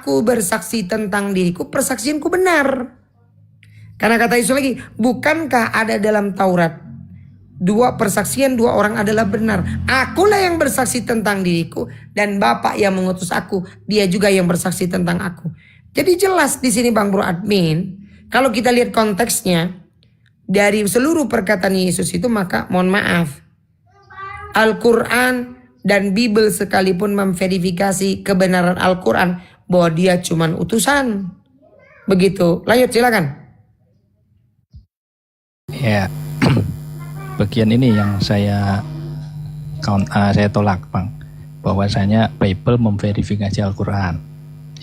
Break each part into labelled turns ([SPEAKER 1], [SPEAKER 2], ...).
[SPEAKER 1] aku bersaksi tentang diriku, persaksianku benar. Karena kata Yesus lagi, bukankah ada dalam Taurat persaksian dua orang adalah benar. Akulah yang bersaksi tentang diriku dan Bapa yang mengutus aku, dia juga yang bersaksi tentang aku. Jadi jelas di sini Bang Bro Admin, kalau kita lihat konteksnya dari seluruh perkataan Yesus itu, maka mohon maaf, Al-Quran dan Bible sekalipun memverifikasi kebenaran Al-Quran bahwa dia cuman utusan. Begitu. Lanjut silakan.
[SPEAKER 2] Ya, bagian ini yang saya tolak, Bang. Bahwasanya Bible memverifikasi Al-Quran.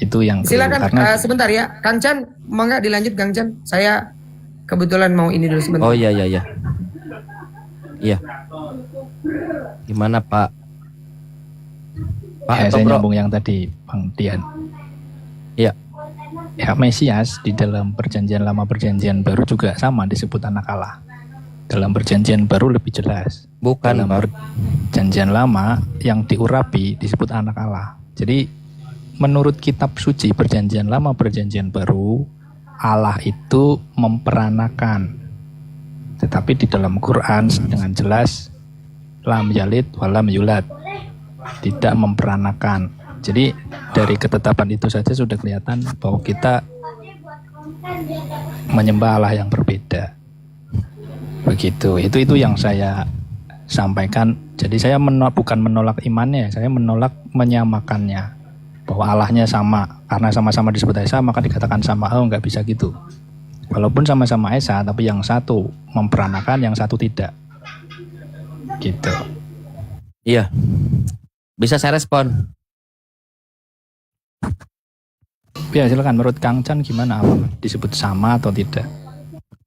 [SPEAKER 2] Itu yang
[SPEAKER 1] silakan.
[SPEAKER 2] Karena
[SPEAKER 1] Sebentar ya, Kang Chan, mau nggak dilanjut Kang Chan? Saya kebetulan mau ini dulu sebentar.
[SPEAKER 3] Oh iya. Iya. Gimana Pak? Pak
[SPEAKER 2] ya,
[SPEAKER 3] atau
[SPEAKER 2] saya
[SPEAKER 3] Bro?
[SPEAKER 2] nyambung yang tadi Bang Dian.
[SPEAKER 3] Iya.
[SPEAKER 2] Ya, Mesias di dalam perjanjian lama perjanjian baru juga sama disebut anak Allah. Dalam perjanjian baru lebih jelas.
[SPEAKER 3] Bukan
[SPEAKER 2] Dalam
[SPEAKER 3] Pak.
[SPEAKER 2] perjanjian lama yang diurapi disebut anak Allah. Jadi menurut kitab suci perjanjian lama perjanjian baru, Allah itu memperanakan. Tetapi di dalam Quran dengan jelas lam yalid walam yulad, tidak memperanakan. Jadi dari ketetapan itu saja sudah kelihatan bahwa kita menyembah Allah yang berbeda. Begitu. Itu yang saya sampaikan. Jadi saya bukan menolak imannya, saya menolak menyamakannya. Bahwa Allahnya sama, karena sama-sama disebut Esa maka dikatakan sama. Oh, nggak bisa gitu. Walaupun sama-sama Esa, tapi yang satu memperanakan, yang satu tidak. Gitu.
[SPEAKER 3] Iya. Bisa saya respon?
[SPEAKER 2] Ya silakan, menurut Kang Chan gimana, apa disebut sama atau tidak?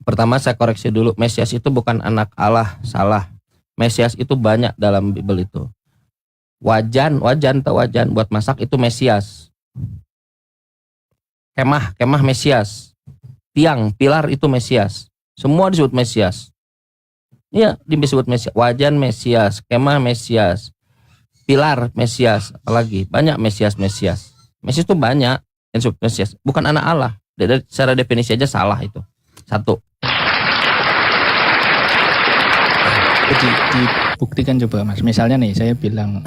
[SPEAKER 3] Pertama saya koreksi dulu, Mesias itu bukan anak Allah, salah. Mesias itu banyak dalam Bible itu. Wajan buat masak itu Mesias. Kemah Mesias. Tiang, pilar itu Mesias. Semua disebut Mesias. Iya, disebut Mesias. Wajan Mesias, kemah Mesias, pilar Mesias, apalagi banyak Mesias. Mesias itu banyak yang disebut Mesias, bukan anak Allah. Dari secara definisi aja salah itu. Satu.
[SPEAKER 2] Dibuktikan coba Mas. Misalnya nih saya bilang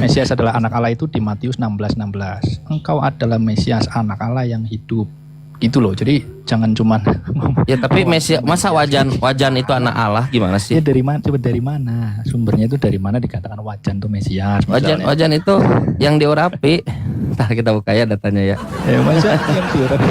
[SPEAKER 2] Mesias adalah anak Allah itu di Matius 16:16. Engkau adalah Mesias anak Allah yang hidup. Gitu loh. Jadi jangan cuman
[SPEAKER 3] Ya tapi Mesias, masa wajan itu anak Allah gimana sih?
[SPEAKER 2] Ya dari mana? Coba dari mana? Sumbernya itu dari mana dikatakan wajan tuh Mesias?
[SPEAKER 3] Wajan itu yang diurapi. Ntar kita buka ya datanya ya.
[SPEAKER 2] Ya masa yang diurapi?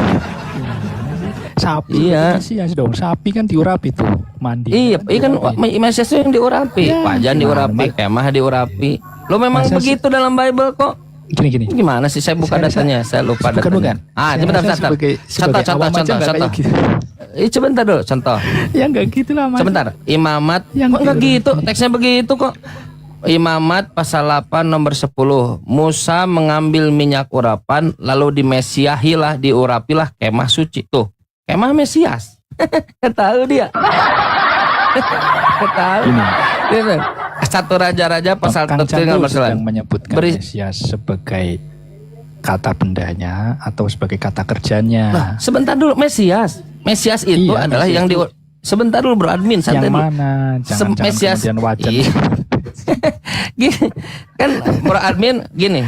[SPEAKER 2] Sapi
[SPEAKER 3] iya.
[SPEAKER 2] Mesias dong. Sapi kan diurapi tuh mandi.
[SPEAKER 3] Iya kan Mesias itu yang diurapi.
[SPEAKER 2] Ya,
[SPEAKER 3] Wajan diurapi, kemah diurapi. Lo memang
[SPEAKER 2] Masa
[SPEAKER 3] begitu dalam Bible kok.
[SPEAKER 2] Gini.
[SPEAKER 3] Gimana sih? Saya buka datanya. Saya lupa datanya. Sebentar. Contoh. Sebentar dulu, contoh.
[SPEAKER 2] Ya enggak gitu lah Mas.
[SPEAKER 3] Sebentar. Imamat. Kok enggak gitu? Teksnya begitu kok. Imamat pasal 8 nomor 10. Musa mengambil minyak urapan lalu dimesiahilah, diurapilah kemah suci. Tuh, kemah Mesias. Tahu dia. Tahu. Ini. Satu Raja-Raja pasal 3 nomor 9
[SPEAKER 2] yang menyebutkan Mesias sebagai kata bendanya atau sebagai kata kerjanya.
[SPEAKER 3] Nah, sebentar dulu, Mesias itu adalah Mesias yang sebentar dulu Bro Admin, santai dulu.
[SPEAKER 2] Yang mana? Jangan
[SPEAKER 3] Mesias
[SPEAKER 2] kemudian wajan.
[SPEAKER 3] Gini, kan Bro Admin gini.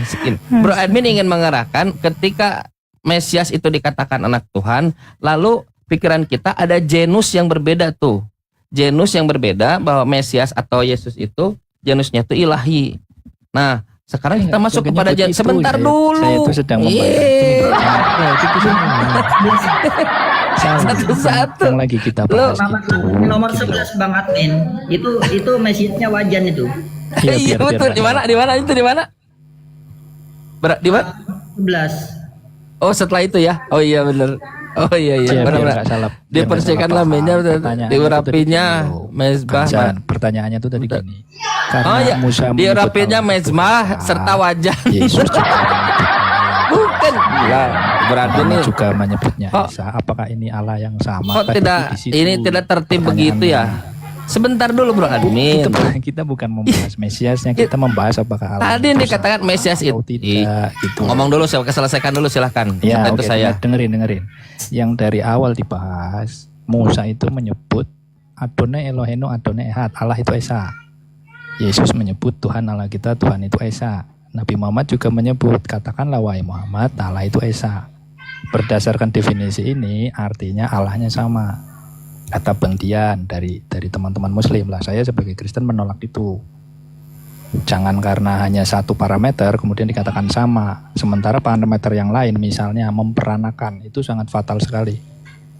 [SPEAKER 3] Bro Admin ingin mengarahkan ketika Mesias itu dikatakan anak Tuhan, lalu pikiran kita ada genus yang berbeda tuh. Genus yang berbeda bahwa Mesias atau Yesus itu genusnya itu ilahi. Nah, sekarang kita masuk kepada sebentar dulu.
[SPEAKER 2] Saya itu sedang
[SPEAKER 3] satu-satu.
[SPEAKER 2] Yang lagi kita bahas itu
[SPEAKER 4] nomor 11 Bang Admin. Itu Mesiasnya wajan itu.
[SPEAKER 3] Iya betul. Di mana? Di mana? Di mana?
[SPEAKER 4] 11.
[SPEAKER 3] Oh, setelah itu ya. Oh iya benar. Oh iya benar. Dipersihkan lamenya, diurapinya mezbah.
[SPEAKER 2] Pertanyaannya tuh tadi gini.
[SPEAKER 3] Oh iya, diurapinya mezbah serta wajan.
[SPEAKER 2] Yesus juga
[SPEAKER 3] bukan. Berarti ini
[SPEAKER 2] juga menyebutnya Isa. Apakah ini Allah yang sama?
[SPEAKER 3] Kok tidak? Ini tidak tertib begitu ya? Sebentar dulu Bro Admin.
[SPEAKER 2] Kita bukan membahas Mesiasnya, kita membahas apakah Allah
[SPEAKER 3] Tadi
[SPEAKER 2] itu
[SPEAKER 3] dikatakan Mesias
[SPEAKER 2] atau
[SPEAKER 3] itu.
[SPEAKER 2] tidak gitu.
[SPEAKER 3] Ngomong dulu, saya selesaikan dulu silahkan.
[SPEAKER 2] Ya,
[SPEAKER 3] Setelah itu
[SPEAKER 2] oke,
[SPEAKER 3] saya.
[SPEAKER 2] dengerin. Yang dari awal dibahas, Musa itu menyebut Adonai Elohenu Adonai Ehad, Allah itu Esa. Yesus menyebut Tuhan Allah kita, Tuhan itu Esa. Nabi Muhammad juga menyebut, katakanlah wahai Muhammad, Allah itu Esa. Berdasarkan definisi ini, artinya Allahnya sama. Kata Bentian dari teman-teman Muslim lah. Saya sebagai Kristen menolak itu. Jangan karena hanya satu parameter kemudian dikatakan sama. Sementara parameter yang lain, misalnya memperanakan, itu sangat fatal sekali.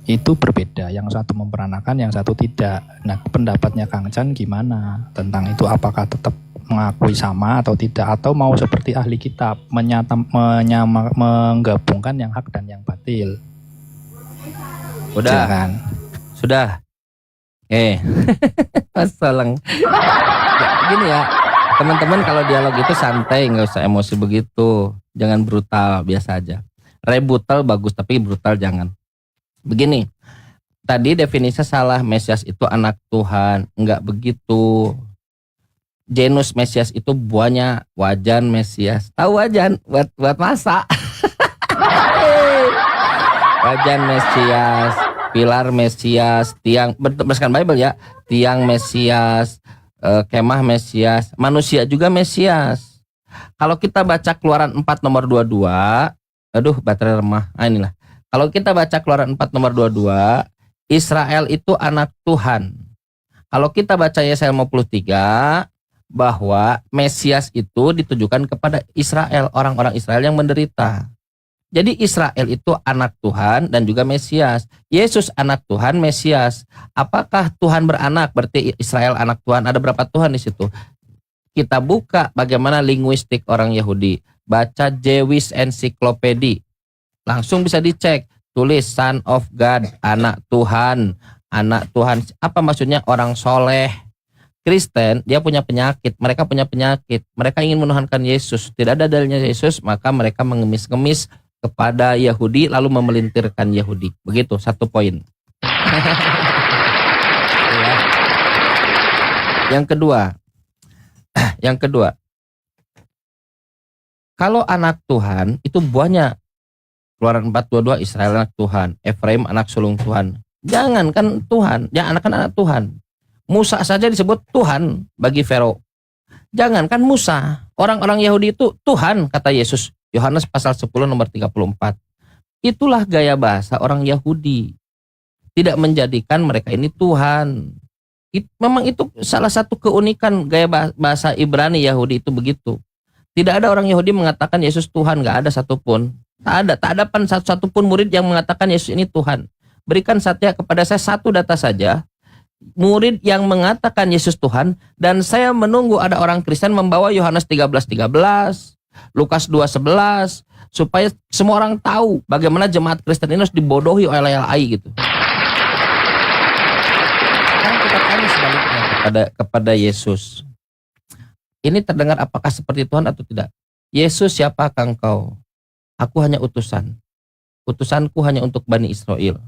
[SPEAKER 2] Itu berbeda. Yang satu memperanakan, yang satu tidak. Nah, pendapatnya Kang Chan gimana tentang itu? Apakah tetap mengakui sama atau tidak? Atau mau seperti ahli kitab, menggabungkan yang hak dan yang batil?
[SPEAKER 3] Udah.
[SPEAKER 2] Jangan.
[SPEAKER 3] Sudah. Masalah. Ya, gini ya. Teman-teman kalau dialog itu santai, nggak usah emosi begitu. Jangan brutal, biasa aja. Rebutal bagus tapi brutal jangan. Begini. Tadi definisi salah, Mesias itu anak Tuhan. Enggak begitu. Genus Mesias itu buahnya wajan Mesias. Tahu wajan buat masak. Wajan Mesias, pilar Mesias, tiang berdasarkan Bible ya, tiang Mesias, kemah Mesias, manusia juga Mesias. Kalau kita baca Keluaran 4 nomor 22, aduh baterai lemah. Inilah. Kalau kita baca Keluaran 4 nomor 22, Israel itu anak Tuhan. Kalau kita baca Yesaya 53, bahwa Mesias itu ditujukan kepada Israel, orang-orang Israel yang menderita. Jadi Israel itu anak Tuhan dan juga Mesias. Yesus anak Tuhan, Mesias. Apakah Tuhan beranak? Berarti Israel anak Tuhan. Ada berapa Tuhan di situ? Kita buka bagaimana linguistik orang Yahudi. Baca Jewish Encyclopedia. Langsung bisa dicek. Tulis Son of God, anak Tuhan. Anak Tuhan. Apa maksudnya? Orang soleh. Kristen, dia punya penyakit. Mereka punya penyakit. Mereka ingin menuhankan Yesus. Tidak ada dalilnya Yesus, maka mereka mengemis-ngemis kepada Yahudi lalu memelintirkan Yahudi. Begitu, satu poin. Ya. Yang kedua, kalau anak Tuhan itu buahnya Keluaran 4:22 Israel anak Tuhan, Efraim anak sulung Tuhan. Jangan kan Tuhan, ya anak Tuhan. Musa saja disebut Tuhan bagi Fero. Jangan kan Musa, orang-orang Yahudi itu Tuhan kata Yesus. Yohanes pasal 10 nomor 34. Itulah gaya bahasa orang Yahudi. Tidak menjadikan mereka ini Tuhan. Memang itu salah satu keunikan gaya bahasa Ibrani Yahudi itu begitu. Tidak ada orang Yahudi mengatakan Yesus Tuhan, gak ada satupun. Tak ada satupun murid yang mengatakan Yesus ini Tuhan. Berikan saja kepada saya satu data saja. Murid yang mengatakan Yesus Tuhan, dan saya menunggu ada orang Kristen membawa Yohanes 13:13, Lukas 2:11, supaya semua orang tahu bagaimana jemaat Kristen ini harus dibodohi oleh LLI gitu. Sekarang kita tanya sebaliknya kepada Yesus. Ini terdengar apakah seperti Tuhan atau tidak? Yesus, siapakah engkau? Aku hanya utusan. Utusanku hanya untuk Bani Israel.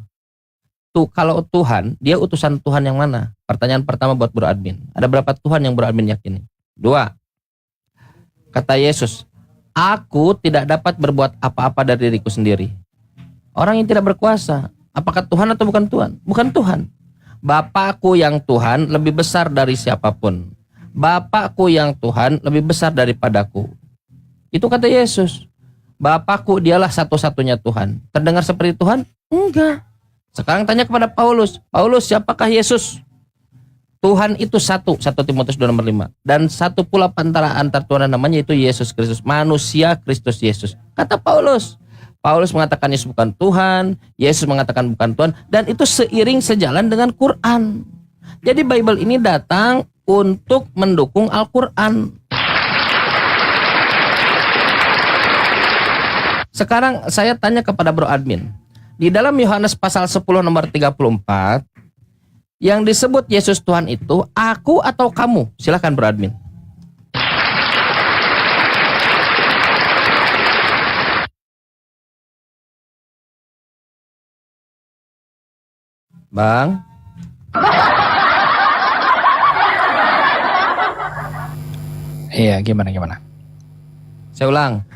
[SPEAKER 3] Tuh, kalau Tuhan, dia utusan Tuhan yang mana? Pertanyaan pertama buat Bro Admin. Ada berapa Tuhan yang Bro Admin yakini? 2. Kata Yesus, aku tidak dapat berbuat apa-apa dari diriku sendiri. Orang yang tidak berkuasa, apakah Tuhan atau bukan Tuhan? Bukan Tuhan. Bapakku yang Tuhan lebih besar dari siapapun. Bapakku yang Tuhan lebih besar daripadaku. Itu kata Yesus. Bapakku dialah satu-satunya Tuhan. Terdengar seperti Tuhan? Enggak. Sekarang tanya kepada Paulus. Paulus, siapakah Yesus? Tuhan itu satu. 1 Timotius 2 nomor 5. Dan satu pula antar Tuhan dan namanya itu Yesus Kristus. Manusia Kristus Yesus. Kata Paulus. Paulus mengatakan Yesus bukan Tuhan. Yesus mengatakan bukan Tuhan. Dan itu seiring sejalan dengan Quran. Jadi Bible ini datang untuk mendukung Al-Quran. Sekarang saya tanya kepada Bro Admin. Di dalam Yohanes pasal 10 nomor 34, yang disebut Yesus Tuhan itu aku atau kamu? Silakan Bro Admin. Bang.
[SPEAKER 2] Iya, gimana?
[SPEAKER 3] Saya ulang.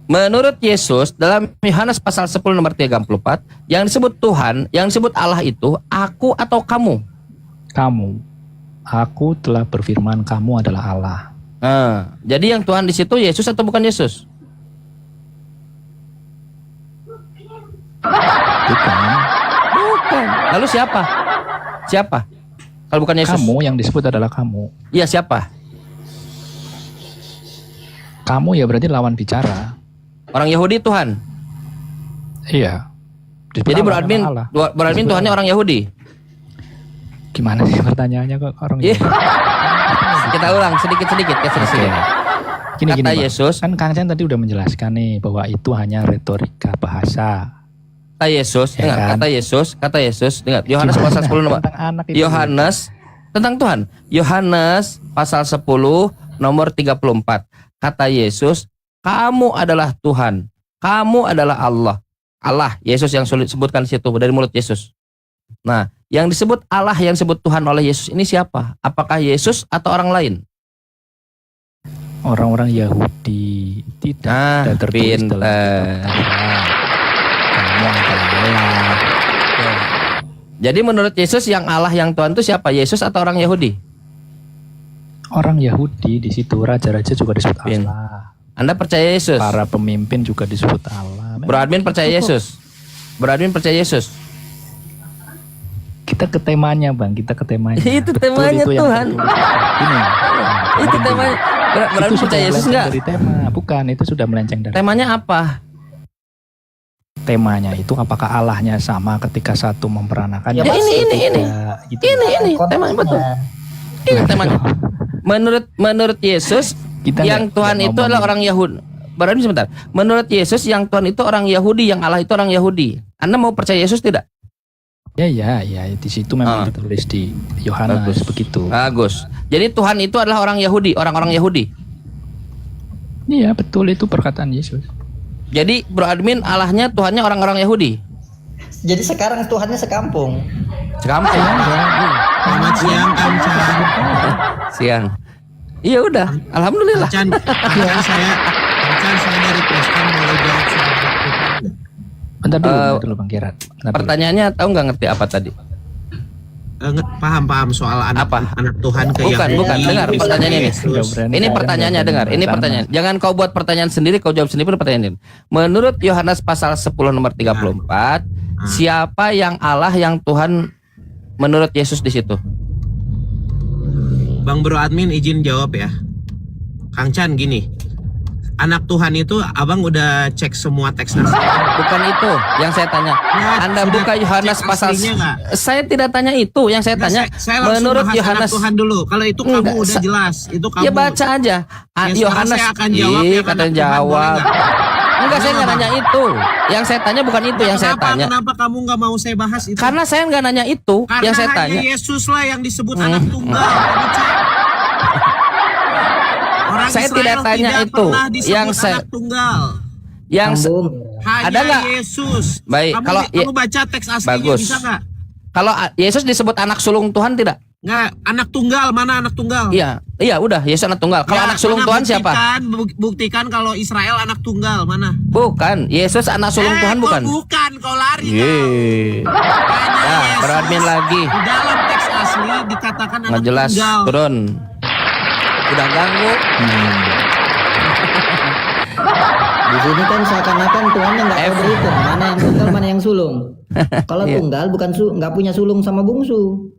[SPEAKER 3] Menurut Yesus dalam Yohanes pasal 10 nomor 34, yang disebut Tuhan, yang disebut Allah itu aku atau kamu?
[SPEAKER 2] Kamu. Aku telah berfirman kamu adalah Allah.
[SPEAKER 3] Nah, jadi yang Tuhan di situ Yesus atau bukan Yesus?
[SPEAKER 2] Bukan.
[SPEAKER 3] Bukan. Lalu siapa? Siapa? Kalau bukan Yesus?
[SPEAKER 2] Kamu yang disebut adalah kamu.
[SPEAKER 3] Iya, siapa?
[SPEAKER 2] Kamu ya berarti lawan bicara.
[SPEAKER 3] Orang Yahudi Tuhan.
[SPEAKER 2] Iya. Disebut
[SPEAKER 3] Jadi
[SPEAKER 2] Allah,
[SPEAKER 3] beradmin
[SPEAKER 2] nama Allah.
[SPEAKER 3] beradmin
[SPEAKER 2] Disebut
[SPEAKER 3] Tuhannya
[SPEAKER 2] Allah.
[SPEAKER 3] orang Yahudi.
[SPEAKER 2] Gimana sih pertanyaannya kok orang
[SPEAKER 3] Iya.
[SPEAKER 2] Yahudi?
[SPEAKER 3] Kita ulang sedikit-sedikit.
[SPEAKER 2] Gini,
[SPEAKER 3] Kata
[SPEAKER 2] Bang.
[SPEAKER 3] Yesus.
[SPEAKER 2] Kan Kang Chan tadi udah menjelaskan nih bahwa itu hanya retorika bahasa.
[SPEAKER 3] Kata Yesus,
[SPEAKER 2] Ya
[SPEAKER 3] dengar,
[SPEAKER 2] kan?
[SPEAKER 3] kata Yesus, dengar. Yohanes
[SPEAKER 2] Gimana?
[SPEAKER 3] pasal 10 nomor.
[SPEAKER 2] Tentang anak itu.
[SPEAKER 3] Yohanes tentang Tuhan. Yohanes pasal 10 nomor 34. Kata Yesus, kamu adalah Tuhan. Kamu adalah Allah. Allah, Yesus yang sulit sebutkan di situ dari mulut Yesus. Nah, yang disebut Allah, yang disebut Tuhan oleh Yesus ini siapa? Apakah Yesus atau orang lain?
[SPEAKER 2] Orang-orang Yahudi tidak
[SPEAKER 3] Nah,
[SPEAKER 2] ada tertulis dalam
[SPEAKER 3] pinter.
[SPEAKER 2] kitab Allah. Kamu adalah Allah.
[SPEAKER 3] Jadi menurut Yesus yang Allah, yang Tuhan itu siapa? Yesus atau orang Yahudi?
[SPEAKER 2] Orang Yahudi di situ raja-raja juga disebut
[SPEAKER 3] Pin.
[SPEAKER 2] Allah.
[SPEAKER 3] Anda percaya Yesus?
[SPEAKER 2] Para pemimpin juga disebut Allah.
[SPEAKER 3] Bro Admin percaya Yesus? Bro Admin percaya Yesus?
[SPEAKER 2] Kita ke temanya, Bang. Kita ke temanya.
[SPEAKER 3] Itu
[SPEAKER 2] Betul
[SPEAKER 3] temanya
[SPEAKER 2] itu yang
[SPEAKER 3] Tuhan.
[SPEAKER 2] tertulis. Ini.
[SPEAKER 3] Itu temanya. Bro
[SPEAKER 2] Itu
[SPEAKER 3] Admin
[SPEAKER 2] sudah
[SPEAKER 3] percaya Yesus
[SPEAKER 2] melenceng
[SPEAKER 3] enggak?
[SPEAKER 2] dari tema. Bukan, itu sudah melenceng dari
[SPEAKER 3] Temanya apa?
[SPEAKER 2] temanya itu apakah Allahnya sama ketika satu memperanakan
[SPEAKER 4] Ya,
[SPEAKER 2] yang
[SPEAKER 3] ini.
[SPEAKER 2] tidak, gitu.
[SPEAKER 3] Ini temanya betul. Ini temanya. Menurut Yesus
[SPEAKER 2] Kita
[SPEAKER 3] yang
[SPEAKER 2] nggak
[SPEAKER 3] Tuhan itu
[SPEAKER 2] ngomongin.
[SPEAKER 3] adalah orang Yahudi. Berarti sebentar. Menurut Yesus yang Tuhan itu orang Yahudi, yang Allah itu orang Yahudi. Anda mau percaya Yesus tidak?
[SPEAKER 2] Ya, di situ memang ditulis di Yohanes
[SPEAKER 3] Bagus.
[SPEAKER 2] begitu.
[SPEAKER 3] Bagus. Jadi Tuhan itu adalah orang Yahudi, orang-orang Yahudi.
[SPEAKER 2] Iya, betul itu perkataan Yesus.
[SPEAKER 3] Jadi Bro Admin Allahnya Tuhannya orang-orang Yahudi.
[SPEAKER 4] Jadi sekarang Tuhannya sekampung.
[SPEAKER 3] Sekampung.
[SPEAKER 5] Selamat siang Kang Chan.
[SPEAKER 3] Siang. Iya udah. Alhamdulillah.
[SPEAKER 5] Kang Chan saya dari Kristen boleh jawab soal Tuhan.
[SPEAKER 2] Bentar dulu Bang Kirat. Bentar dulu.
[SPEAKER 3] Pertanyaannya tahu nggak ngerti apa tadi?
[SPEAKER 5] Paham soal anak
[SPEAKER 3] Apa?
[SPEAKER 5] anak Tuhan ke
[SPEAKER 3] Bukan.
[SPEAKER 5] Yahudi,
[SPEAKER 3] Dengar
[SPEAKER 5] Kristen,
[SPEAKER 3] pertanyaannya ini.
[SPEAKER 5] Yesus.
[SPEAKER 2] Nggak berani
[SPEAKER 3] Ini
[SPEAKER 2] kadang,
[SPEAKER 3] pertanyaannya
[SPEAKER 2] nggak
[SPEAKER 3] dengar.
[SPEAKER 2] berani
[SPEAKER 3] Ini
[SPEAKER 2] sama.
[SPEAKER 3] pertanyaan. Jangan kau buat pertanyaan sendiri, kau jawab sendiri pun pertanyaan ini. Menurut Yohanes pasal 10 nomor 34, siapa yang Allah yang Tuhan menurut Yesus di situ?
[SPEAKER 5] Bang Bro Admin izin jawab ya. Kang Chan gini. Anak Tuhan itu abang udah cek semua teks asli.
[SPEAKER 3] Bukan itu yang saya tanya.
[SPEAKER 5] Ya,
[SPEAKER 3] Anda
[SPEAKER 5] sudah
[SPEAKER 3] buka Yohanes
[SPEAKER 5] cek
[SPEAKER 3] pasal.
[SPEAKER 5] aslinya nggak?
[SPEAKER 3] Saya tidak tanya itu. Yang saya tanya
[SPEAKER 5] Saya langsung
[SPEAKER 3] menurut
[SPEAKER 5] bahas
[SPEAKER 3] Yohanes.
[SPEAKER 5] anak Tuhan dulu. Kalau itu kamu
[SPEAKER 3] Enggak,
[SPEAKER 5] udah jelas. Itu kamu.
[SPEAKER 3] Ya baca aja.
[SPEAKER 5] Ya, sekarang
[SPEAKER 3] Yohanes.
[SPEAKER 5] saya akan jawab
[SPEAKER 3] Ih,
[SPEAKER 5] yang
[SPEAKER 3] katanya
[SPEAKER 5] anak Tuhan,
[SPEAKER 3] jawab.
[SPEAKER 5] boleh nggak?
[SPEAKER 3] Enggak, saya nggak
[SPEAKER 5] Boleh
[SPEAKER 3] nanya itu. Yang saya tanya bukan itu yang saya tanya.
[SPEAKER 5] Kenapa kamu nggak mau saya bahas itu?
[SPEAKER 3] Karena saya nggak nanya itu.
[SPEAKER 5] Karena
[SPEAKER 3] Yang saya
[SPEAKER 5] hanya
[SPEAKER 3] tanya.
[SPEAKER 5] Yesus lah yang disebut anak tunggal. Kamu cek. Orang
[SPEAKER 3] Saya
[SPEAKER 5] Israel
[SPEAKER 3] tidak tanya
[SPEAKER 5] tidak
[SPEAKER 3] itu.
[SPEAKER 5] pernah disebut
[SPEAKER 3] Yang saya-
[SPEAKER 5] anak tunggal.
[SPEAKER 3] Yang
[SPEAKER 4] Sambung.
[SPEAKER 5] Hanya
[SPEAKER 3] Ada nggak?
[SPEAKER 5] Yesus.
[SPEAKER 3] Baik,
[SPEAKER 5] Kamu,
[SPEAKER 3] kalau
[SPEAKER 5] kamu baca teks aslinya
[SPEAKER 3] bagus.
[SPEAKER 5] bisa nggak?
[SPEAKER 3] kalau Yesus disebut anak sulung Tuhan tidak?
[SPEAKER 5] Nggak, anak tunggal mana anak tunggal?
[SPEAKER 3] Iya, udah Yesus anak tunggal. Kalau
[SPEAKER 5] Ya,
[SPEAKER 3] anak sulung
[SPEAKER 5] mana
[SPEAKER 3] Tuhan siapa?
[SPEAKER 5] Buktikan kalau Israel anak tunggal mana?
[SPEAKER 3] Bukan, Yesus anak sulung Tuhan
[SPEAKER 5] kok
[SPEAKER 3] bukan.
[SPEAKER 5] Bukan, kau lari.
[SPEAKER 3] Yeay.
[SPEAKER 5] Hanya
[SPEAKER 3] Ya,
[SPEAKER 5] Yesus.
[SPEAKER 3] beradmin lagi.
[SPEAKER 5] Di dalam teks asli dikatakan anak
[SPEAKER 3] Nggak jelas,
[SPEAKER 5] tunggal.
[SPEAKER 3] turun. Udah ganggu.
[SPEAKER 4] Di sini kan seakan-akan Tuhannya nggak tahu berhitung mana yang tunggal mana yang sulung. Kalau
[SPEAKER 3] Iya.
[SPEAKER 4] tunggal bukan nggak punya sulung sama bungsu.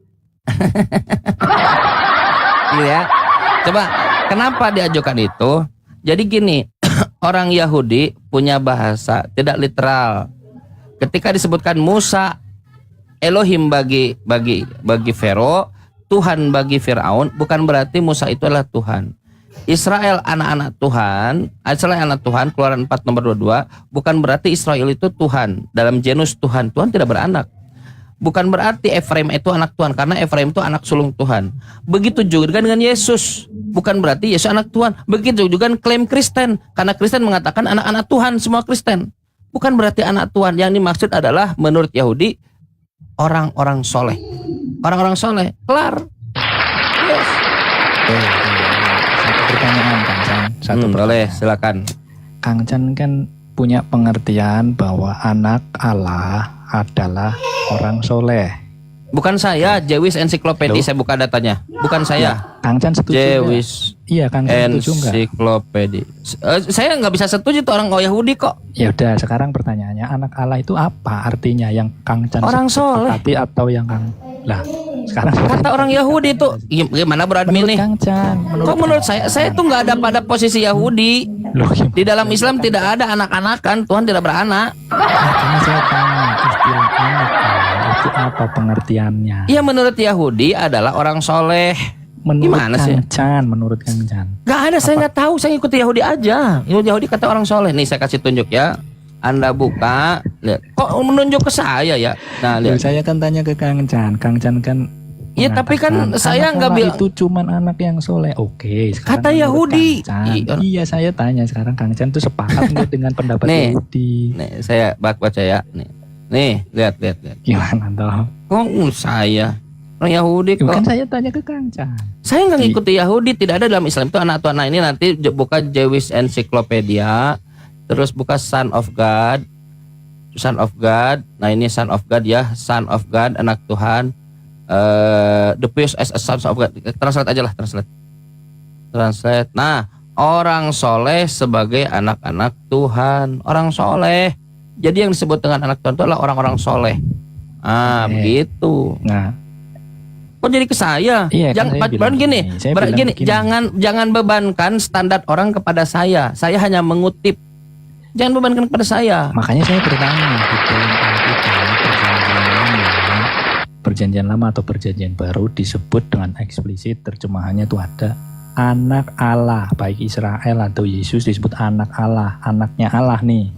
[SPEAKER 3] Iya. Coba kenapa diajukan itu? Jadi gini, orang Yahudi punya bahasa tidak literal. Ketika disebutkan Musa Elohim bagi Fero, Tuhan bagi Firaun, bukan berarti Musa itu adalah Tuhan. Israel anak-anak Tuhan, Israel anak Tuhan, Keluaran 4 nomor 22, bukan berarti Israel itu Tuhan dalam genus Tuhan. Tuhan tidak beranak. Bukan berarti Efraim itu anak Tuhan, karena Efraim itu anak sulung Tuhan. Begitu juga dengan Yesus. Bukan berarti Yesus anak Tuhan. Begitu juga klaim Kristen, karena Kristen mengatakan anak-anak Tuhan, semua Kristen. Bukan berarti anak Tuhan. Yang dimaksud adalah menurut Yahudi orang-orang soleh. Orang-orang soleh, kelar. Yes.
[SPEAKER 2] Satu pertanyaan Kang Chan. Satu
[SPEAKER 3] boleh,
[SPEAKER 2] pertanyaan.
[SPEAKER 3] silakan.
[SPEAKER 2] Kang Chan kan punya pengertian bahwa anak Allah adalah orang soleh.
[SPEAKER 3] Bukan saya, Jewish Encyclopedia,
[SPEAKER 2] Loh?
[SPEAKER 3] saya buka datanya. Bukan saya.
[SPEAKER 2] Kang Chan setuju nggak?
[SPEAKER 3] Jewish
[SPEAKER 2] Iya, Kang Chan setuju nggak?
[SPEAKER 3] Encyclopedia. Saya nggak bisa setuju tuh orang Yahudi kok.
[SPEAKER 2] Ya udah, sekarang pertanyaannya, anak Allah itu apa artinya, yang Kang Chan
[SPEAKER 3] Orang soleh.
[SPEAKER 2] sepakati atau yang Kang? Lah, sekarang
[SPEAKER 3] Kata orang Yahudi tuh, gimana Bro Admin
[SPEAKER 2] menurut
[SPEAKER 3] nih?
[SPEAKER 2] Kang Chan,
[SPEAKER 3] Kok menurut saya tuh nggak ada pada posisi Yahudi.
[SPEAKER 2] Loh, gimana?
[SPEAKER 3] Di dalam Islam tidak ada anak-anakan, Tuhan tidak beranak.
[SPEAKER 2] Makanya saya tanya, istilah anak Allah itu apa pengertiannya?
[SPEAKER 3] Ya menurut Yahudi adalah orang soleh.
[SPEAKER 2] Menurut
[SPEAKER 3] Gimana sih?
[SPEAKER 2] Kang Chan, menurut Kang Chan.
[SPEAKER 3] Gak ada, saya nggak tahu, saya ikuti Yahudi aja. Yahudi kata orang soleh. Nih saya kasih tunjuk ya. Anda buka, lihat. Kok menunjuk ke saya ya? Nah
[SPEAKER 2] Loh,
[SPEAKER 3] lihat.
[SPEAKER 2] saya kan tanya ke Kang Chan. Kang Chan kan
[SPEAKER 3] Iya, tapi kan
[SPEAKER 2] mengatakan,
[SPEAKER 3] saya
[SPEAKER 2] anak
[SPEAKER 3] nggak
[SPEAKER 2] Allah
[SPEAKER 3] bilang-
[SPEAKER 2] itu cuman anak yang soleh. Oke, sekarang
[SPEAKER 3] Kata
[SPEAKER 2] menurut
[SPEAKER 3] Yahudi.
[SPEAKER 2] Kang Chan.
[SPEAKER 3] Iya.
[SPEAKER 2] Iya, saya tanya sekarang Kang Chan tuh sepakat nggak dengan pendapat
[SPEAKER 3] Nih.
[SPEAKER 2] Yahudi?
[SPEAKER 3] Nih saya baca ya. Nih lihat.
[SPEAKER 2] Gimana toh?
[SPEAKER 3] Kok saya orang Yahudi kok?
[SPEAKER 2] Kan saya tanya ke Kang Chan.
[SPEAKER 3] Saya nggak ngikuti Yahudi, tidak ada dalam Islam itu anak Tuhan. Nah ini nanti buka Jewish Encyclopedia, terus buka Son of God. Nah ini Son of God ya, Son of God, anak Tuhan. The pious as a son of God. Translate aja lah, translate. Nah, orang soleh sebagai anak-anak Tuhan, orang soleh. Jadi yang disebut dengan anak Tuhan itu adalah orang-orang soleh. Begitu.
[SPEAKER 2] Nah,
[SPEAKER 3] Kok jadi ke saya?
[SPEAKER 2] Iya, kan
[SPEAKER 3] Jangan
[SPEAKER 2] saya bilang
[SPEAKER 3] gini,
[SPEAKER 2] gini. Saya bilang
[SPEAKER 3] gini,
[SPEAKER 2] begini.
[SPEAKER 3] jangan bebankan standar orang kepada saya. Saya hanya mengutip. Jangan bebankan kepada saya.
[SPEAKER 2] makanya saya bertanya di dalam Alkitab perjanjian lama atau perjanjian baru disebut dengan eksplisit, terjemahannya itu ada anak Allah, baik Israel atau Yesus disebut anak Allah, anaknya Allah nih.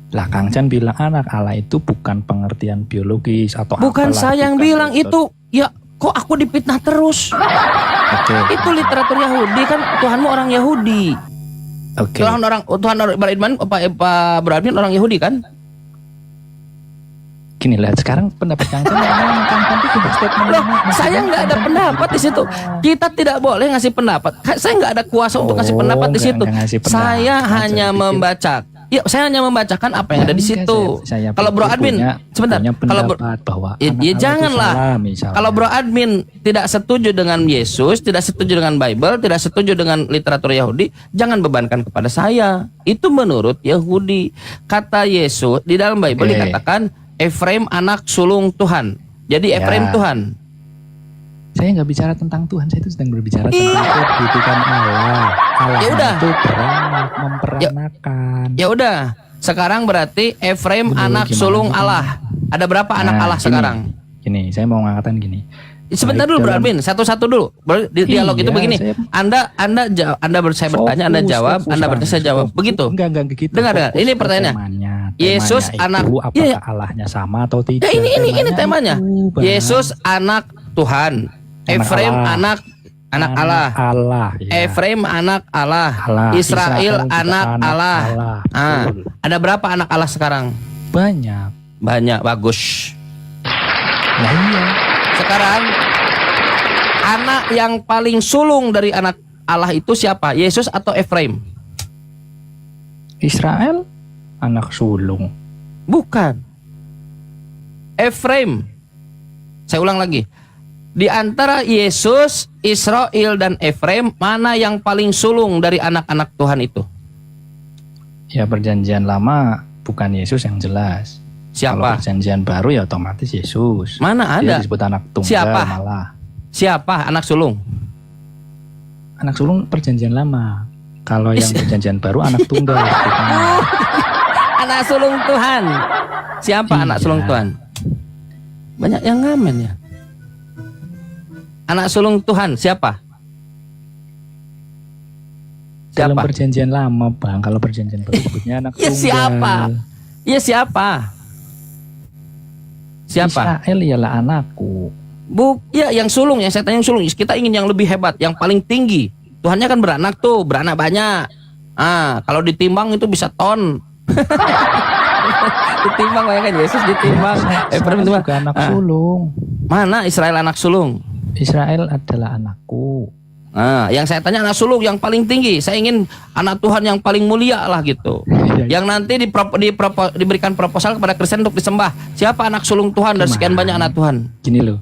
[SPEAKER 2] Lah Kang Chan bilang anak Allah itu bukan pengertian biologis atau
[SPEAKER 3] Bukan
[SPEAKER 2] apalah,
[SPEAKER 3] saya yang
[SPEAKER 2] bukan
[SPEAKER 3] bilang itu. Ya, kok aku dipitnah terus?
[SPEAKER 2] Oke.
[SPEAKER 3] Itu literatur Yahudi kan, Tuhanmu orang Yahudi.
[SPEAKER 2] Oke.
[SPEAKER 3] Tuhan Beradmin, Pak Beradmin orang Yahudi kan?
[SPEAKER 2] Gini lihat sekarang pendapat Kang Chan Kang Chan itu statement
[SPEAKER 3] Loh, saya nggak ada pendapat di situ. Kita tidak boleh ngasih pendapat. Saya nggak ada kuasa untuk ngasih pendapat di situ.
[SPEAKER 2] nggak ngasih pendapat.
[SPEAKER 3] Saya hanya
[SPEAKER 2] Saya pikir-
[SPEAKER 3] membaca. Ya, saya hanya membacakan apa yang ada di
[SPEAKER 2] Enggak,
[SPEAKER 3] situ.
[SPEAKER 2] saya
[SPEAKER 3] Kalau Bro
[SPEAKER 2] pikir
[SPEAKER 3] Admin, sebentar.
[SPEAKER 2] punya
[SPEAKER 3] Kalau
[SPEAKER 2] pendapat bahwa
[SPEAKER 3] Ya,
[SPEAKER 2] anak
[SPEAKER 3] ya
[SPEAKER 2] Allah
[SPEAKER 3] janganlah.
[SPEAKER 2] itu salah, misalnya.
[SPEAKER 3] Kalau Bro Admin tidak setuju dengan Yesus, tidak setuju dengan Bible, tidak setuju dengan literatur Yahudi, jangan bebankan kepada saya. Itu menurut Yahudi. Kata Yesus di dalam Bible
[SPEAKER 2] Oke.
[SPEAKER 3] dikatakan Efraim anak sulung Tuhan. Jadi Efraim
[SPEAKER 2] Ya.
[SPEAKER 3] Tuhan.
[SPEAKER 2] Saya nggak bicara tentang Tuhan, saya itu sedang berbicara tentang kehidupan Allah. Allah
[SPEAKER 3] Ya udah.
[SPEAKER 2] itu beranak, memperanakan.
[SPEAKER 3] Ya udah, sekarang berarti Efraim
[SPEAKER 2] Aduh,
[SPEAKER 3] anak
[SPEAKER 2] gimana
[SPEAKER 3] sulung
[SPEAKER 2] ini?
[SPEAKER 3] Allah. Ada berapa anak
[SPEAKER 2] Nah,
[SPEAKER 3] Allah
[SPEAKER 2] gini,
[SPEAKER 3] sekarang?
[SPEAKER 2] Gini, saya mau mengatakan gini.
[SPEAKER 3] Sebentar
[SPEAKER 2] Baik
[SPEAKER 3] dulu Bro
[SPEAKER 2] dalam-
[SPEAKER 3] Admin, satu-satu dulu. Di dialog itu
[SPEAKER 2] Iya,
[SPEAKER 3] begini.
[SPEAKER 2] saya-
[SPEAKER 3] Saya bertanya, Anda
[SPEAKER 2] Fokus,
[SPEAKER 3] jawab,
[SPEAKER 2] fokus,
[SPEAKER 3] Anda
[SPEAKER 2] Bang.
[SPEAKER 3] bertanya, saya jawab.
[SPEAKER 2] Fokus.
[SPEAKER 3] Begitu.
[SPEAKER 2] Enggak gitu.
[SPEAKER 3] Dengar.
[SPEAKER 2] Fokus
[SPEAKER 3] Ini
[SPEAKER 2] ke
[SPEAKER 3] pertanyaannya.
[SPEAKER 2] temanya.
[SPEAKER 3] Yesus
[SPEAKER 2] Temanya
[SPEAKER 3] anak-
[SPEAKER 2] itu
[SPEAKER 3] Iya, iya.
[SPEAKER 2] apakah Allahnya sama atau tidak?
[SPEAKER 3] Ya ini temanya.
[SPEAKER 2] itu, Bang.
[SPEAKER 3] Yesus anak Tuhan.
[SPEAKER 2] Anak
[SPEAKER 3] Efraim
[SPEAKER 2] Allah.
[SPEAKER 3] anak Allah.
[SPEAKER 2] Allah. Ya.
[SPEAKER 3] Efraim anak Allah.
[SPEAKER 2] Allah.
[SPEAKER 3] Israel
[SPEAKER 2] juga
[SPEAKER 3] anak Allah. Ah,
[SPEAKER 2] Betul.
[SPEAKER 3] ada berapa anak Allah sekarang?
[SPEAKER 2] Banyak.
[SPEAKER 3] Banyak, bagus.
[SPEAKER 2] Nah iya.
[SPEAKER 3] Sekarang anak yang paling sulung dari anak Allah itu siapa? Yesus atau Efraim?
[SPEAKER 2] Israel anak sulung.
[SPEAKER 3] Bukan. Efraim. Saya ulang lagi. Di antara Yesus, Israel dan Efraim, mana yang paling sulung dari anak-anak Tuhan itu?
[SPEAKER 2] Ya perjanjian lama bukan Yesus yang jelas. Kalau
[SPEAKER 3] Siapa?
[SPEAKER 2] perjanjian baru ya otomatis Yesus.
[SPEAKER 3] Mana
[SPEAKER 2] Dia
[SPEAKER 3] ada?
[SPEAKER 2] disebut anak tunggal
[SPEAKER 3] Siapa?
[SPEAKER 2] malah.
[SPEAKER 3] Siapa anak sulung?
[SPEAKER 2] Anak sulung perjanjian lama. Kalau yang perjanjian baru anak tunggal.
[SPEAKER 3] Anak sulung Tuhan. Siapa
[SPEAKER 2] Iya.
[SPEAKER 3] anak sulung Tuhan? Banyak yang ngamen ya. Anak sulung Tuhan siapa?
[SPEAKER 2] Dalam
[SPEAKER 3] Siapa?
[SPEAKER 2] perjanjian lama bang. Kalau perjanjian baru sebutnya anak
[SPEAKER 3] Ya,
[SPEAKER 2] tunggal.
[SPEAKER 3] siapa? Iya siapa? Siapa?
[SPEAKER 2] Israel ialah anakku.
[SPEAKER 3] Ya yang sulung, yang saya tanya yang sulung. Kita ingin yang lebih hebat, yang paling tinggi. Tuhannya kan beranak tuh, beranak banyak. Kalau ditimbang itu bisa ton. Ditimbang kan Yesus ditimbang.
[SPEAKER 2] Israel juga anak sulung.
[SPEAKER 3] Mana Israel anak sulung?
[SPEAKER 2] Israel adalah anakku.
[SPEAKER 3] Yang saya tanya anak sulung yang paling tinggi. Saya ingin anak Tuhan yang paling mulia lah gitu. Yang nanti diberikan proposal kepada Kristen untuk disembah. Siapa anak sulung Tuhan dari sekian banyak anak Tuhan?
[SPEAKER 2] Gini loh.